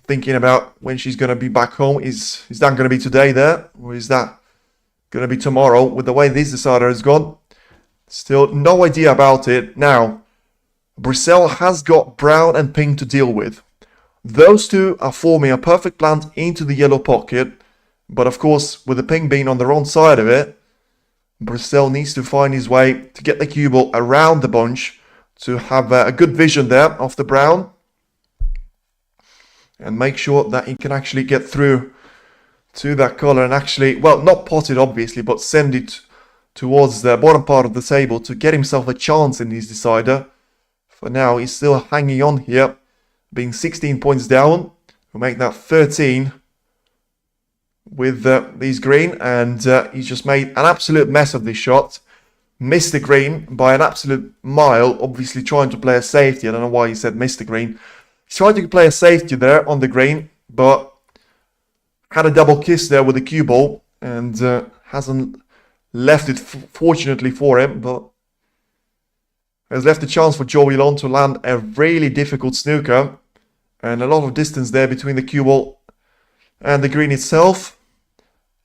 thinking about when she's going to be back home. Is that going to be today there, or is that going to be tomorrow? With the way this decider has gone, still no idea about it. Now, Brecel has got brown and pink to deal with. Those two are forming a perfect plant into the yellow pocket. But of course, with the pink being on the wrong side of it, Brecel needs to find his way to get the cue ball around the bunch to have a good vision there of the brown. And make sure that he can actually get through to that color and actually, well, not pot it obviously, but send it towards the bottom part of the table to get himself a chance in his decider. For now, he's still hanging on here, being 16 points down. We'll make that 13 with these green, and he's just made an absolute mess of this shot. Missed the green by an absolute mile, obviously trying to play a safety. I don't know why he said missed the green. He's trying to play a safety there on the green, but had a double kiss there with the cue ball, and hasn't left it, fortunately for him, but has left a chance for Zhou Yuelong to land a really difficult snooker. And a lot of distance there between the cue ball and the green itself.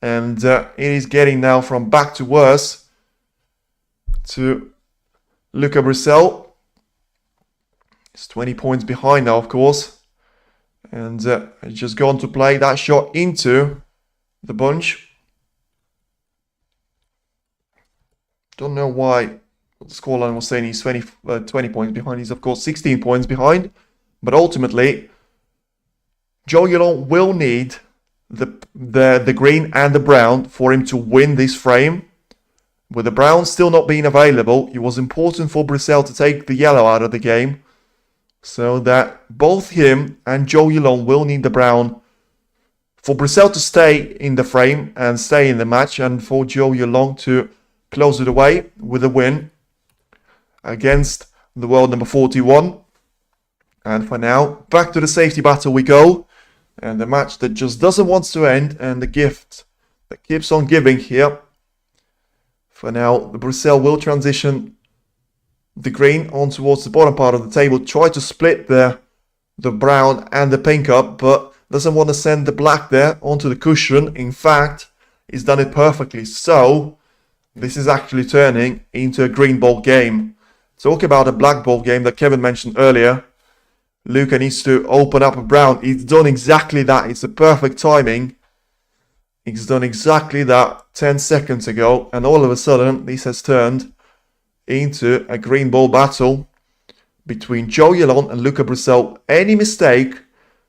And it is getting now from back to worse to Luca Brecel. It's 20 points behind now, of course. And he's just gone to play that shot into the bunch. Don't know why the scoreline was saying he's 20 points behind. He's, of course, 16 points behind. But ultimately, Zhou Yuelong will need the green and the brown for him to win this frame. With the brown still not being available, it was important for Brecel to take the yellow out of the game, so that both him and Zhou Yuelong will need the brown for Brecel to stay in the frame and stay in the match, and for Zhou Yuelong to close it away with a win against the world number 41. And for now, back to the safety battle we go. And the match that just doesn't want to end, and the gift that keeps on giving here. For now, the Brecel will transition the green on towards the bottom part of the table, try to split the brown and the pink up, but doesn't want to send the black there onto the cushion. In fact, he's done it perfectly. So, this is actually turning into a green ball game. Talk about a black ball game that Kevin mentioned earlier. Luca needs to open up a brown. He's done exactly that. It's the perfect timing. He's done exactly that 10 seconds ago. And all of a sudden, this has turned into a green ball battle between Zhou Yuelong and Luca Brecel. Any mistake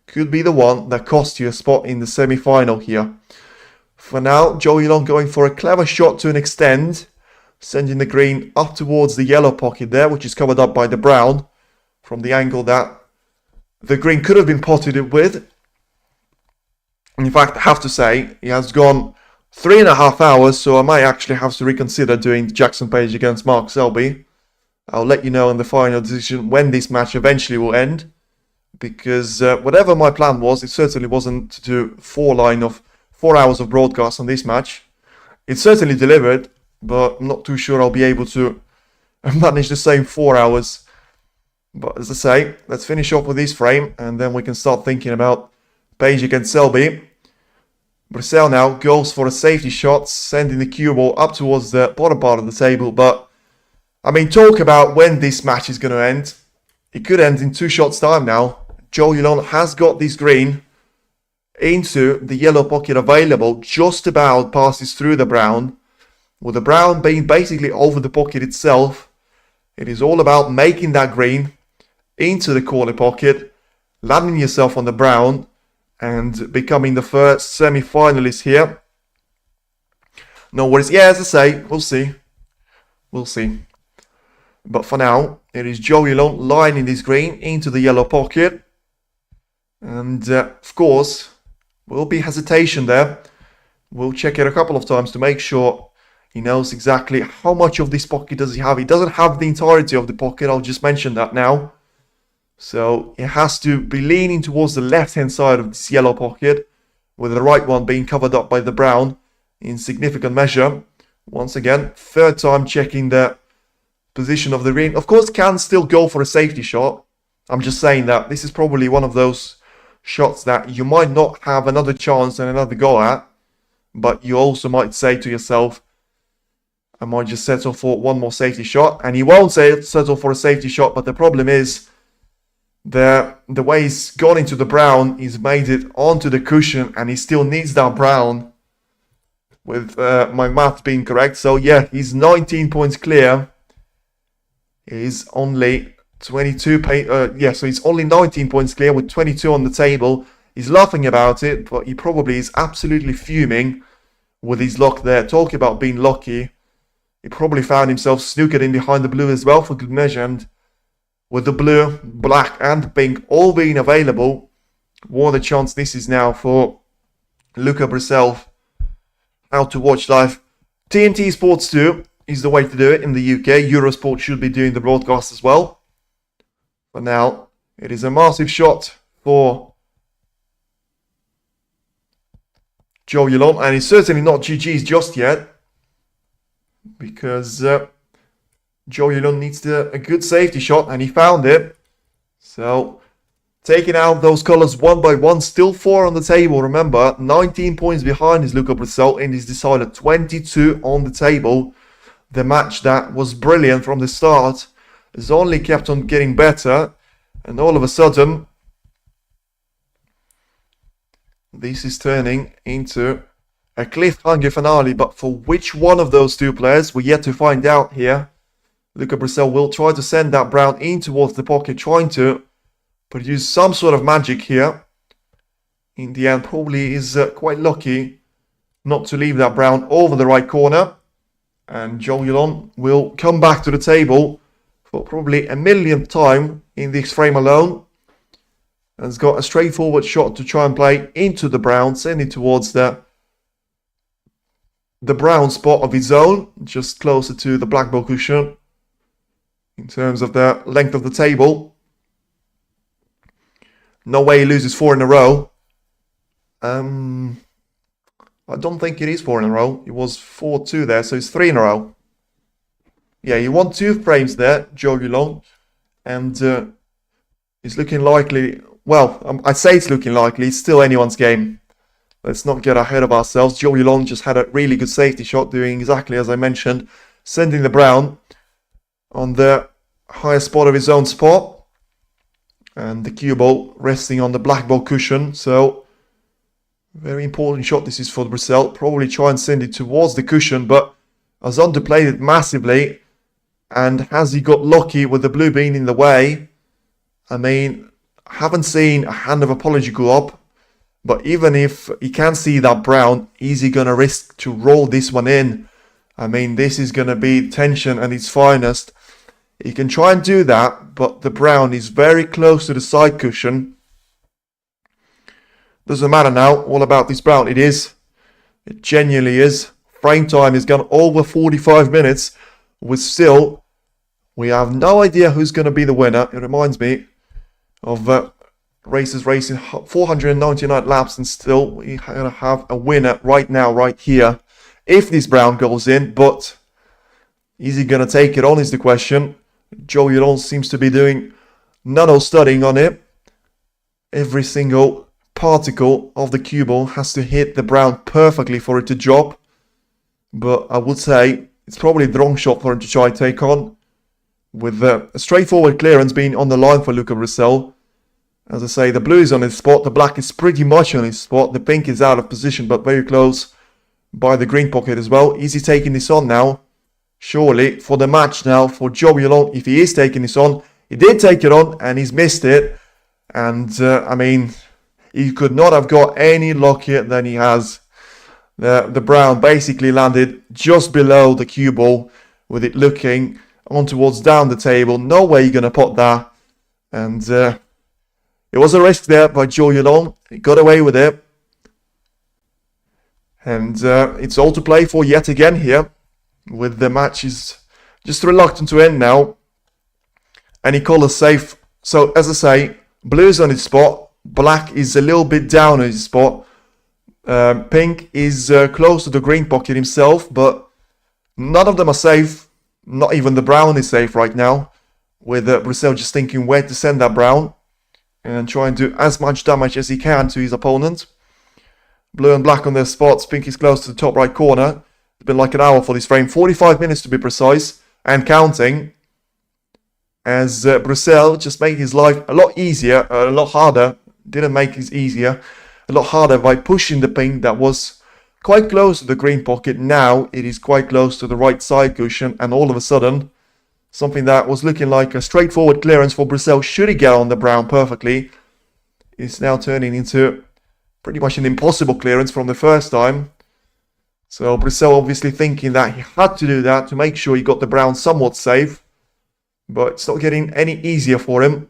could be the one that cost you a spot in the semi-final here. For now, Zhou Yuelong going for a clever shot to an extent, sending the green up towards the yellow pocket there, which is covered up by the brown from the angle that the green could have been potted with. In fact, I have to say, he has gone 3.5 hours, so I might actually have to reconsider doing Jackson Page against Mark Selby. I'll let you know in the final decision when this match eventually will end, because whatever my plan was, it certainly wasn't to do 4 hours of broadcast on this match. It certainly delivered, but I'm not too sure I'll be able to manage the same 4 hours. But as I say, let's finish off with this frame, and then we can start thinking about Page against Selby. Brecel now goes for a safety shot, sending the cue ball up towards the bottom part of the table. But, I mean, talk about when this match is going to end. It could end in 2 shots time now. Zhou Yuelong has got this green into the yellow pocket available, just about passes through the brown. With the brown being basically over the pocket itself, it is all about making that green into the corner pocket, landing yourself on the brown, and becoming the first semi-finalist here. No worries. Yeah, as I say, we'll see. We'll see. But for now, it is Zhou Yuelong lining this green into the yellow pocket. And, of course, will be hesitation there. We'll check it a couple of times to make sure he knows exactly how much of this pocket does he have. He doesn't have the entirety of the pocket, I'll just mention that now. So he has to be leaning towards the left-hand side of this yellow pocket, with the right one being covered up by the brown in significant measure. Once again, 3rd time checking the position of the green. Of course, can still go for a safety shot. I'm just saying that this is probably one of those shots that you might not have another chance and another go at, but you also might say to yourself, I might just settle for one more safety shot. And he won't settle for a safety shot, but the problem is the way he's gone into the brown, he's made it onto the cushion, and he still needs that brown, with my math being correct. So yeah, he's 19 points clear. He's only 22 so he's only 19 points clear with 22 on the table. He's laughing about it, but he probably is absolutely fuming with his luck there. Talking about being lucky, he probably found himself snookered in behind the blue as well for good measure, and with the blue, black and pink all being available, what a chance this is now for Luca Brecel. How to watch live. TNT Sports 2 is the way to do it in the UK. Eurosport should be doing the broadcast as well. But now, it is a massive shot for Zhou Yuelong, and it's certainly not GG's just yet, because Zhou Yuelong needs a good safety shot, and he found it. So, Taking out those colours one by one, still 4 on the table. Remember, 19 points behind is Luca Brecel in his decider, 22 on the table. The match that was brilliant from the start has only kept on getting better, and all of a sudden, this is turning into a cliffhanger finale. But for which one of those two players, we're yet to find out here. Luca Brecel will try to send that brown in towards the pocket, trying to produce some sort of magic here. In the end, probably is quite lucky not to leave that brown over the right corner. And Zhou Yuelong will come back to the table for probably a millionth time in this frame alone. And has got a straightforward shot to try and play into the brown, sending towards the brown spot of his own, just closer to the black ball cushion in terms of the length of the table. No way he loses 4 in a row. I don't think it is 4 in a row. It was 4-2 there, so it's 3 in a row. Yeah, he won 2 frames there, Zhou Yuelong. And it's looking likely. Well, I'd say it's looking likely. It's still anyone's game. Let's not get ahead of ourselves. Zhou Yuelong just had a really good safety shot, doing exactly as I mentioned, sending the brown on the highest spot of his own spot. And the cue ball resting on the black ball cushion. So, very important shot this is for Brecel. Probably try and send it towards the cushion, but has underplayed it massively. And has he got lucky with the blue being in the way? I mean, I haven't seen a hand of apology go up. But even if he can see that brown, is he going to risk to roll this one in? I mean, this is going to be tension at its finest. He can try and do that, but the brown is very close to the side cushion. Doesn't matter now, all about this brown. It is. It genuinely is. Frame time has gone over 45 minutes. We have no idea who's going to be the winner. It reminds me of racers racing 499 laps, and still we're going to have a winner right now, right here, if this brown goes in. But is he going to take it on is the question. Zhou Yuelong seems to be doing nano-studying on it. Every single particle of the cue ball has to hit the brown perfectly for it to drop. But I would say it's probably the wrong shot for him to try and take on. With a straightforward clearance being on the line for Luca Brecel. As I say, the blue is on his spot, the black is pretty much on his spot, the pink is out of position but very close by the green pocket as well. Is he taking this on now? Surely, for the match now, for Zhou Yuelong, if he is taking this on, he did take it on and he's missed it. And, I mean, he could not have got any luckier than he has. The brown basically landed just below the cue ball, with it looking on towards down the table. No way you're going to pot that. And it was a risk there by Zhou Yuelong. He got away with it. And it's all to play for yet again here. With the match is just reluctant to end now. Any colour safe. So as I say, blue is on its spot. Black is a little bit down on his spot. Pink is close to the green pocket himself. But none of them are safe. Not even the brown is safe right now. With Brecel just thinking where to send that brown. And try and do as much damage as he can to his opponent. Blue and black on their spots. Pink is close to the top right corner. It's been like an hour for this frame. 45 minutes to be precise. And counting. As Brecel just made his life a lot easier. A lot harder. Didn't make it easier. A lot harder by pushing the pink that was quite close to the green pocket. Now it is quite close to the right side cushion. And all of a sudden, something that was looking like a straightforward clearance for Brecel, should he get on the brown perfectly, is now turning into pretty much an impossible clearance from the first time. So Brecel obviously thinking that he had to do that to make sure he got the brown somewhat safe. But it's not getting any easier for him.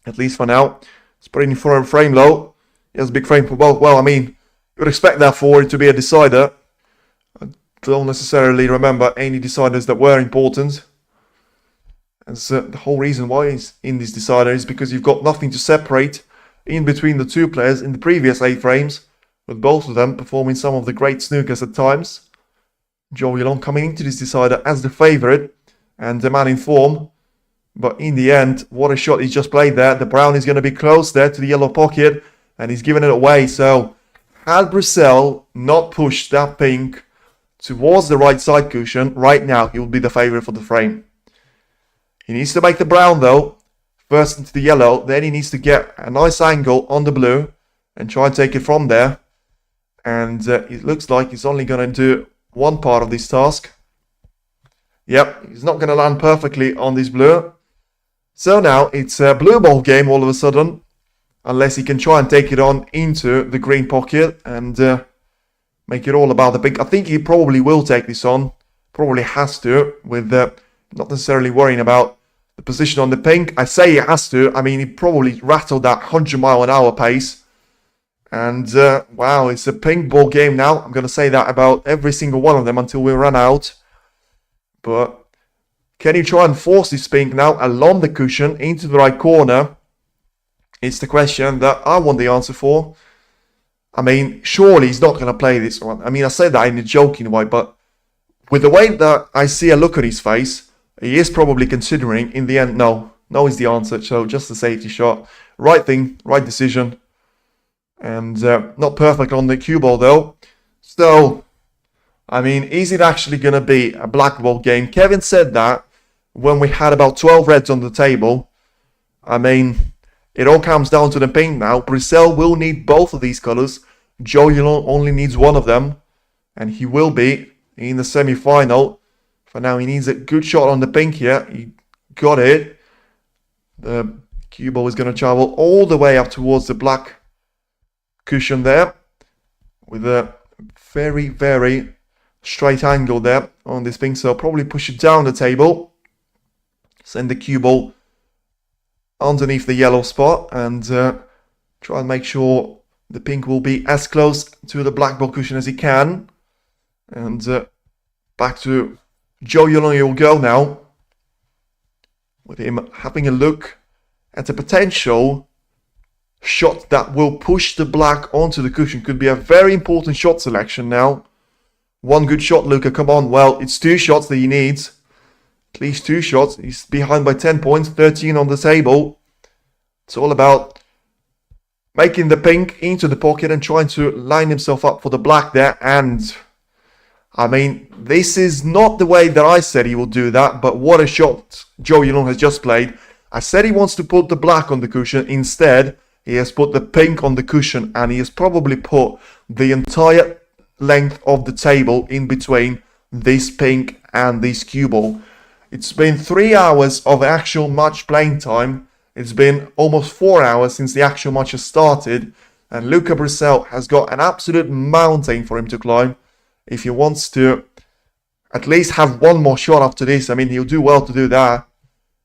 At least for now. It's putting for a frame low. He has a big frame for both. Well, I mean, you would expect that for it to be a decider. I don't necessarily remember any deciders that were important. As the whole reason why he's in this decider is because you've got nothing to separate in between the two players in the previous 8 frames, with both of them performing some of the great snookers at times. Zhou Yuelong coming into this decider as the favourite and the man in form, But in the end, what a shot he just played there. The brown is going to be close there to the yellow pocket, and he's giving it away. So, had Brecel not pushed that pink towards the right side cushion, right now he will be the favourite for the frame. He needs to make the brown though, first into the yellow, then he needs to get a nice angle on the blue and try and take it from there. And it looks like he's only going to do one part of this task. Yep, he's not going to land perfectly on this blue. So now it's a blue ball game all of a sudden, unless he can try and take it on into the green pocket and make it all about the pink. I think he probably will take this on, probably has to, with not necessarily worrying about the position on the pink. I say he has to, I mean he probably rattled that 100-mile-an-hour pace. And wow, it's a pink ball game now. I'm going to say that about every single one of them until we run out. But can you try and force this pink now along the cushion into the right corner? It's the question that I want the answer for. I mean, surely he's not going to play this one. I mean, I say that in a joking way, but with the way that I see a look at his face, he is probably considering, in the end, no. No is the answer, so just a safety shot. Right thing, right decision. And not perfect on the cue ball, though. So, I mean, is it actually going to be a black ball game? Kevin said that when we had about 12 reds on the table. I mean, it all comes down to the pink now. Brecel will need both of these colours. Yuelong only needs one of them. And he will be in the semi-final. For now, he needs a good shot on the pink here. He got it. The cue ball is going to travel all the way up towards the black cushion there. With a very, very straight angle there on this pink. So probably push it down the table. Send the cue ball underneath the yellow spot and try and make sure the pink will be as close to the black ball cushion as he can. And back to Yuelong he will go now, with him having a look at a potential shot that will push the black onto the cushion. Could be a very important shot selection now. One good shot, Luca, come on. Well, it's 2 shots that he needs. At least 2 shots. He's behind by 10 points, 13 on the table. It's all about making the pink into the pocket and trying to line himself up for the black there. And, I mean, this is not the way that I said he will do that, but what a shot Yuelong has just played. I said he wants to put the black on the cushion. Instead, he has put the pink on the cushion, and he has probably put the entire length of the table in between this pink and this cue ball. It's been 3 hours of actual match playing time. It's been almost 4 hours since the actual match has started. And Luca Brecel has got an absolute mountain for him to climb. If he wants to at least have one more shot after this, I mean, he'll do well to do that.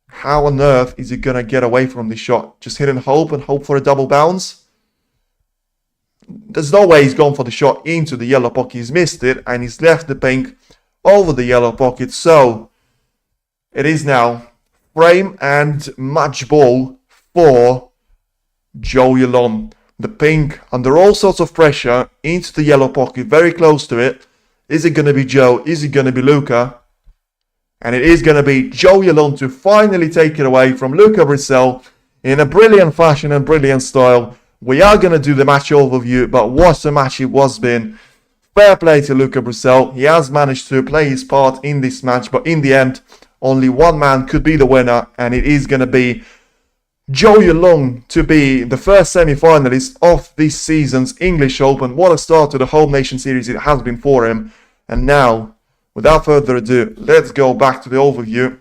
How on earth is he going to get away from this shot? Just hit and hope for a double bounce? There's no way he's gone for the shot into the yellow pocket. He's missed it and he's left the pink over the yellow pocket. So it is now frame and match ball for Yuelong. The pink under all sorts of pressure into the yellow pocket, very close to it. Is it going to be Zhou? Is it going to be Luca? And it is going to be Yuelong to finally take it away from Luca Brecel in a brilliant fashion and brilliant style. We are going to do the match overview, but what a match it was been. Fair play to Luca Brecel. He has managed to play his part in this match, but in the end, only one man could be the winner, and it is going to be Yuelong to be the first semi-finalist of this season's English Open. What a start to the Home Nation Series it has been for him. And now, without further ado, let's go back to the overview.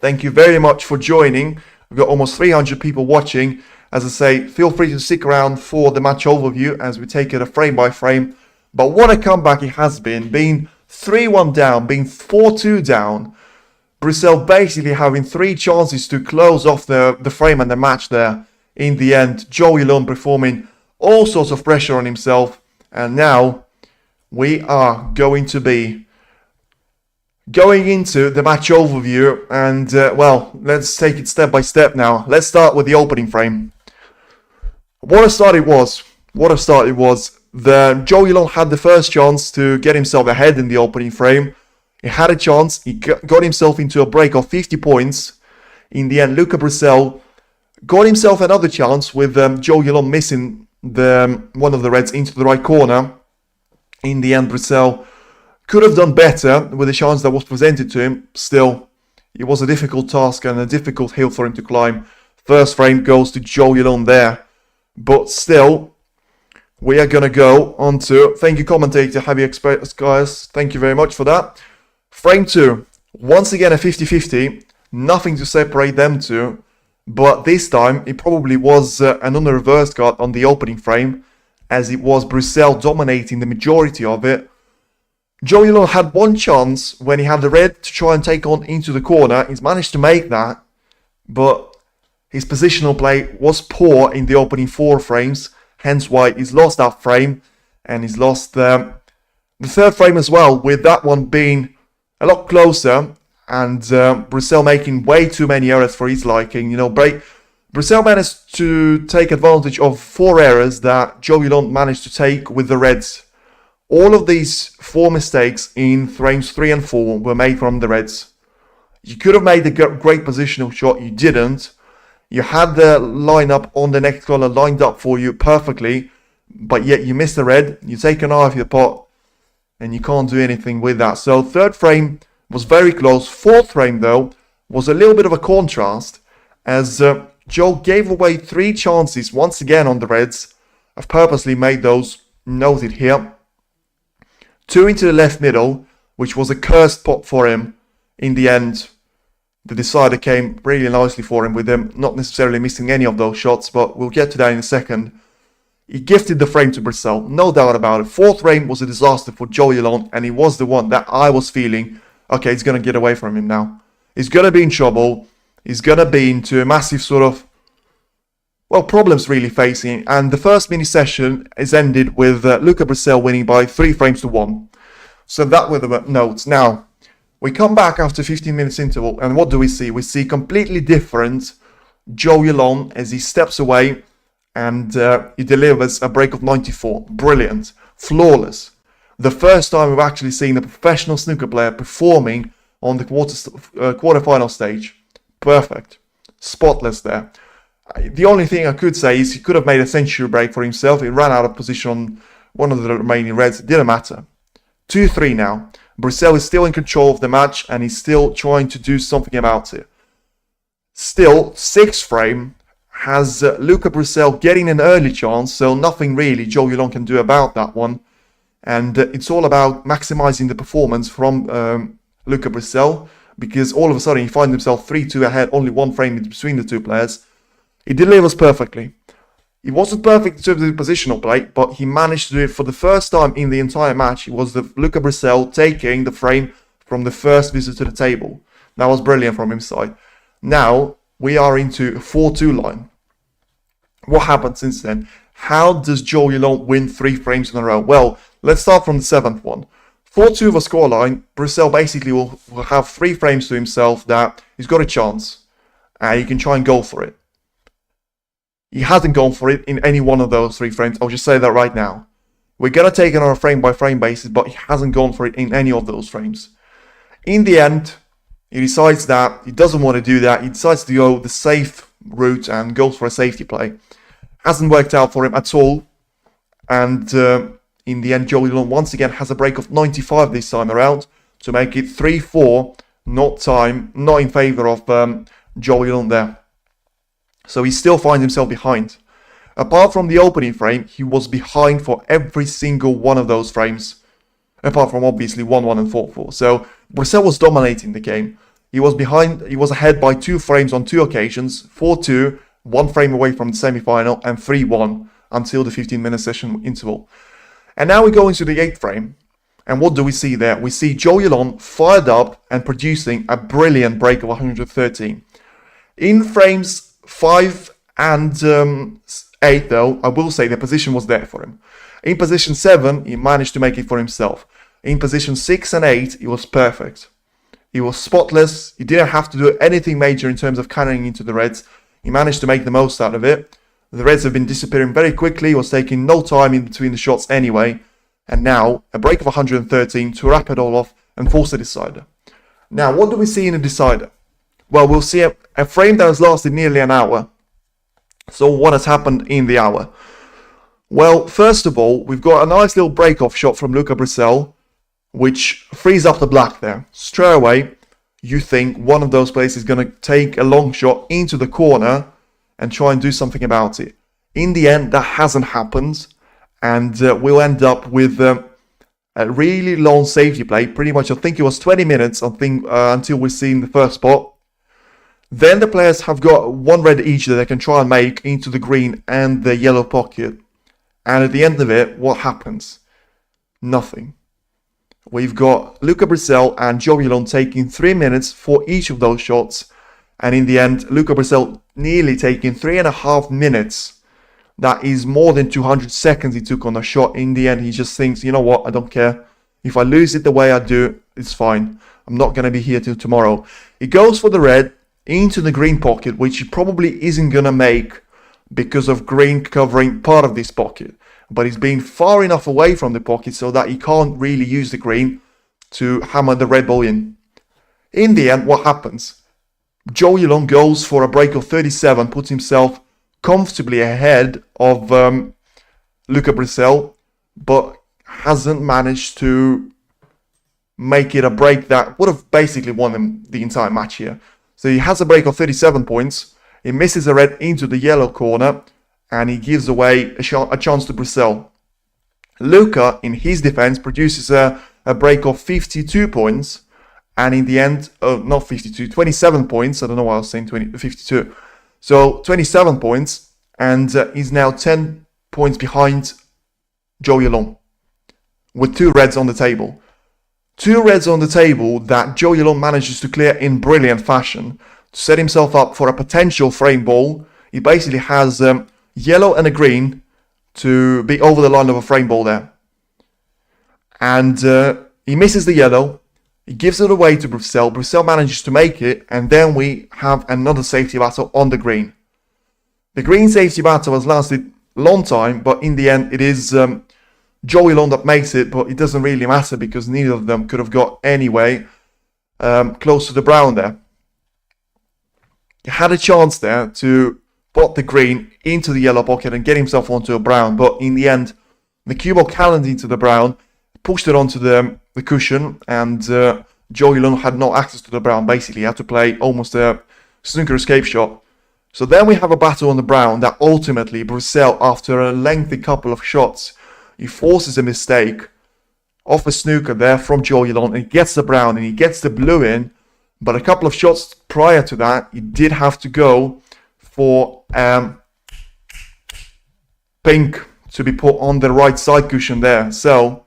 Thank you very much for joining. We've got almost 300 people watching. As I say, feel free to stick around for the match overview as we take it frame by frame. But what a comeback it has been. Being 3-1 down, being 4-2 down. Brecel basically having 3 chances to close off the frame and the match there. In the end, Yuelong performing all sorts of pressure on himself. And now we are going to be going into the match overview. And, well, let's take it step by step now. Let's start with the opening frame. What a start it was. What a start it was. Yuelong had the first chance to get himself ahead in the opening frame. He had a chance. He got himself into a break of 50 points. In the end, Luca Brecel got himself another chance with Zhou Yuelong missing one of the reds into the right corner. In the end, Brecel could have done better with the chance that was presented to him. Still, it was a difficult task and a difficult hill for him to climb. First frame goes to Zhou Yuelong there. But still, we are going to go on to... Thank you, commentator, Heavy Express, guys. Thank you very much for that. Frame 2. Once again, a 50-50. Nothing to separate them two. But this time, it probably was another reverse card on the opening frame, as it was Brecel dominating the majority of it. Zhou Yuelong had one chance when he had the red to try and take on into the corner. He's managed to make that, but his positional play was poor in the opening 4 frames, hence why he's lost that frame, and he's lost the third frame as well, with that one being a lot closer, and Brecel making way too many errors for his liking. You know, Brecel managed to take advantage of 4 errors that Zhou Yuelong managed to take with the reds. All of these 4 mistakes in frames 3 and 4 were made from the reds. You could have made a great positional shot, you didn't. You had the lineup on the next color lined up for you perfectly, but yet you missed the red, you take an eye off your pot, and you can't do anything with that. So third frame was very close. Fourth frame, though, was a little bit of a contrast, as Zhou gave away 3 chances once again on the reds. I've purposely made those noted here. 2 into the left middle, which was a cursed pot for him. In the end, the decider came really nicely for him, with him not necessarily missing any of those shots, but we'll get to that in a second. He gifted the frame to Brecel, no doubt about it. Fourth frame was a disaster for Zhou Yuelong, and he was the one that I was feeling, okay, he's going to get away from him now. He's going to be in trouble. He's going to be into a massive sort of, well, problems really facing. And the first mini session is ended with Luca Brecel winning by 3 frames to 1. So that were the notes. Now, we come back after 15 minutes interval, and what do we see? We see completely different Zhou Yuelong as he steps away, and he delivers a break of 94. Brilliant. Flawless. The first time we've actually seen a professional snooker player performing on the quarterfinal stage. Perfect. Spotless there. The only thing I could say is he could have made a century break for himself. He ran out of position on one of the remaining reds. It didn't matter. 2-3 now. Brecel is still in control of the match, and he's still trying to do something about it. Still, 6th frame has Luca Brecel getting an early chance, so nothing really Zhou Yuelong can do about that one. And it's all about maximizing the performance from Luca Brecel, because all of a sudden he finds himself 3-2 ahead, only 1 frame between the 2 players. He delivers perfectly. He wasn't perfect in terms of the positional play, but he managed to do it for the first time in the entire match. It was the Luca Brecel taking the frame from the first visit to the table. That was brilliant from his side. Now we are into a 4-2 line. What happened since then? How does Zhou Yuelong win 3 frames in a row? Well, let's start from the 7th one. 4-2 the scoreline. Brecel basically will have 3 frames to himself that he's got a chance, and he can try and go for it. He hasn't gone for it in any one of those 3 frames. I'll just say that right now. We're going to take it on a frame-by-frame basis, but he hasn't gone for it in any of those frames. In the end, he decides that he doesn't want to do that. He decides to go the safe route and goes for a safety play. Hasn't worked out for him at all. And in the end, Zhou Yuelong once again has a break of 95 this time around to make it 3-4, not in favor of Zhou Yuelong there. So he still finds himself behind. Apart from the opening frame, he was behind for every single one of those frames. Apart from obviously 1-1 and 4-4. So Brecel was dominating the game. He was behind, he was ahead by 2 frames on 2 occasions. 4-2, 1 frame away from the semi-final, and 3-1 until the 15-minute session interval. And now we go into the 8th frame. And what do we see there? We see Zhou Yuelong fired up and producing a brilliant break of 113. In frames 5 and 8, though, I will say the position was there for him. In position 7, he managed to make it for himself. In position 6 and 8, he was perfect. He was spotless. He didn't have to do anything major in terms of cannoning into the reds. He managed to make the most out of it. The reds have been disappearing very quickly. He was taking no time in between the shots anyway. And now, a break of 113 to wrap it all off and force a decider. Now, what do we see in a decider? well, we'll see a frame that has lasted nearly an hour. So what has happened in the hour? Well, first of all, we've got a nice little break-off shot from Luca Brecel, which frees up the black there. Straight away, you think one of those players is going to take a long shot into the corner and try and do something about it. In the end, that hasn't happened, and we'll end up with a really long safety play. Pretty much, I think it was 20 minutes until we've seen the first spot. Then the players have got one red each that they can try and make into the green and the yellow pocket. And at the end of it, what happens? Nothing. We've got Luca Brecel and Zhou Yuelong taking 3 minutes for each of those shots. And in the end, Luca Brecel nearly taking 3.5 minutes. That is more than 200 seconds he took on a shot. In the end, he just thinks, you know what, I don't care. If I lose it the way I do, it's fine. I'm not going to be here till tomorrow. He goes for the red into the green pocket, which he probably isn't going to make because of green covering part of this pocket. But he's been far enough away from the pocket so that he can't really use the green to hammer the red ball in. In the end, what happens? Zhou Yuelong goes for a break of 37, puts himself comfortably ahead of Luca Brecel, but hasn't managed to make it a break that would have basically won him the entire match here. So he has a break of 37 points, he misses a red into the yellow corner, and he gives away a chance to Brecel. Luca, in his defense, produces a break of 52 points, and in the end, not 52, 27 points, I don't know why I was saying 52. So 27 points, and he's now 10 points behind Zhou Yuelong, with 2 reds on the table. 2 reds on the table that Zhou Yuelong manages to clear in brilliant fashion to set himself up for a potential frame ball. He basically has yellow and a green to be over the line of a frame ball there. And he misses the yellow. He gives it away to Brecel. Brecel manages to make it, and then we have another safety battle on the green. The green safety battle has lasted a long time, but in the end it is Zhou Yuelong that makes it, but it doesn't really matter because neither of them could have got anyway close to the brown there. He had a chance there to put the green into the yellow pocket and get himself onto a brown, but in the end the cue ball cannoned into the brown, pushed it onto the cushion, and Zhou Yuelong had no access to the brown. Basically, he had to play almost a snooker escape shot. So then we have a battle on the brown that ultimately Brecel, after a lengthy couple of shots, he forces a mistake off a snooker there from Zhou Yuelong, and he gets the brown and he gets the blue in. But a couple of shots prior to that, he did have to go for pink to be put on the right side cushion there. So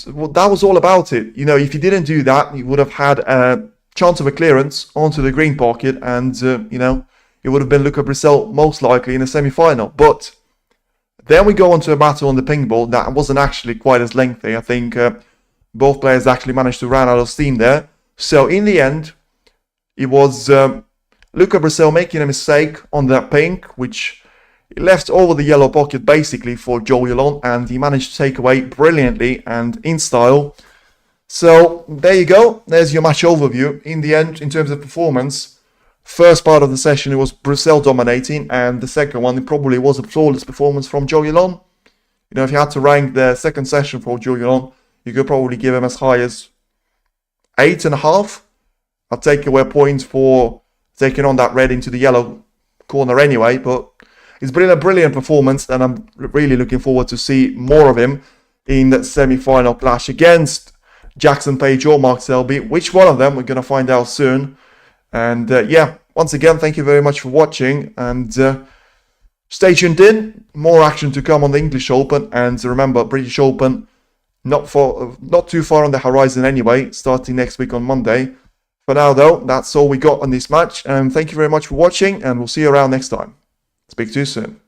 well, that was all about it. You know, if he didn't do that, he would have had a chance of a clearance onto the green pocket, and you know, it would have been Luca Brecel most likely in a semi-final. But then we go on to a battle on the ping ball that wasn't actually quite as lengthy. I think both players actually managed to run out of steam there. So in the end, it was Luca Brecel making a mistake on that pink, which he left over the yellow pocket basically for Zhou Yuelong, and he managed to take away brilliantly and in style. So there you go. There's your match overview. In the end, in terms of performance, first part of the session it was Brecel dominating, and the second one it probably was a flawless performance from Zhou Yuelong. You know, if you had to rank the second session for Zhou Yuelong, you could probably give him as high as 8.5. I'll take away points for taking on that red into the yellow corner anyway, but it's been a brilliant performance, and I'm really looking forward to see more of him in that semi-final clash against Jackson Page or Mark Selby. Which one of them, we're going to find out soon. And yeah, once again, thank you very much for watching, and stay tuned in. More action to come on the English Open, and remember, British Open not too far on the horizon anyway, starting next week on Monday. For now though, that's all we got on this match, and thank you very much for watching, and we'll see you around next time. Speak to you soon.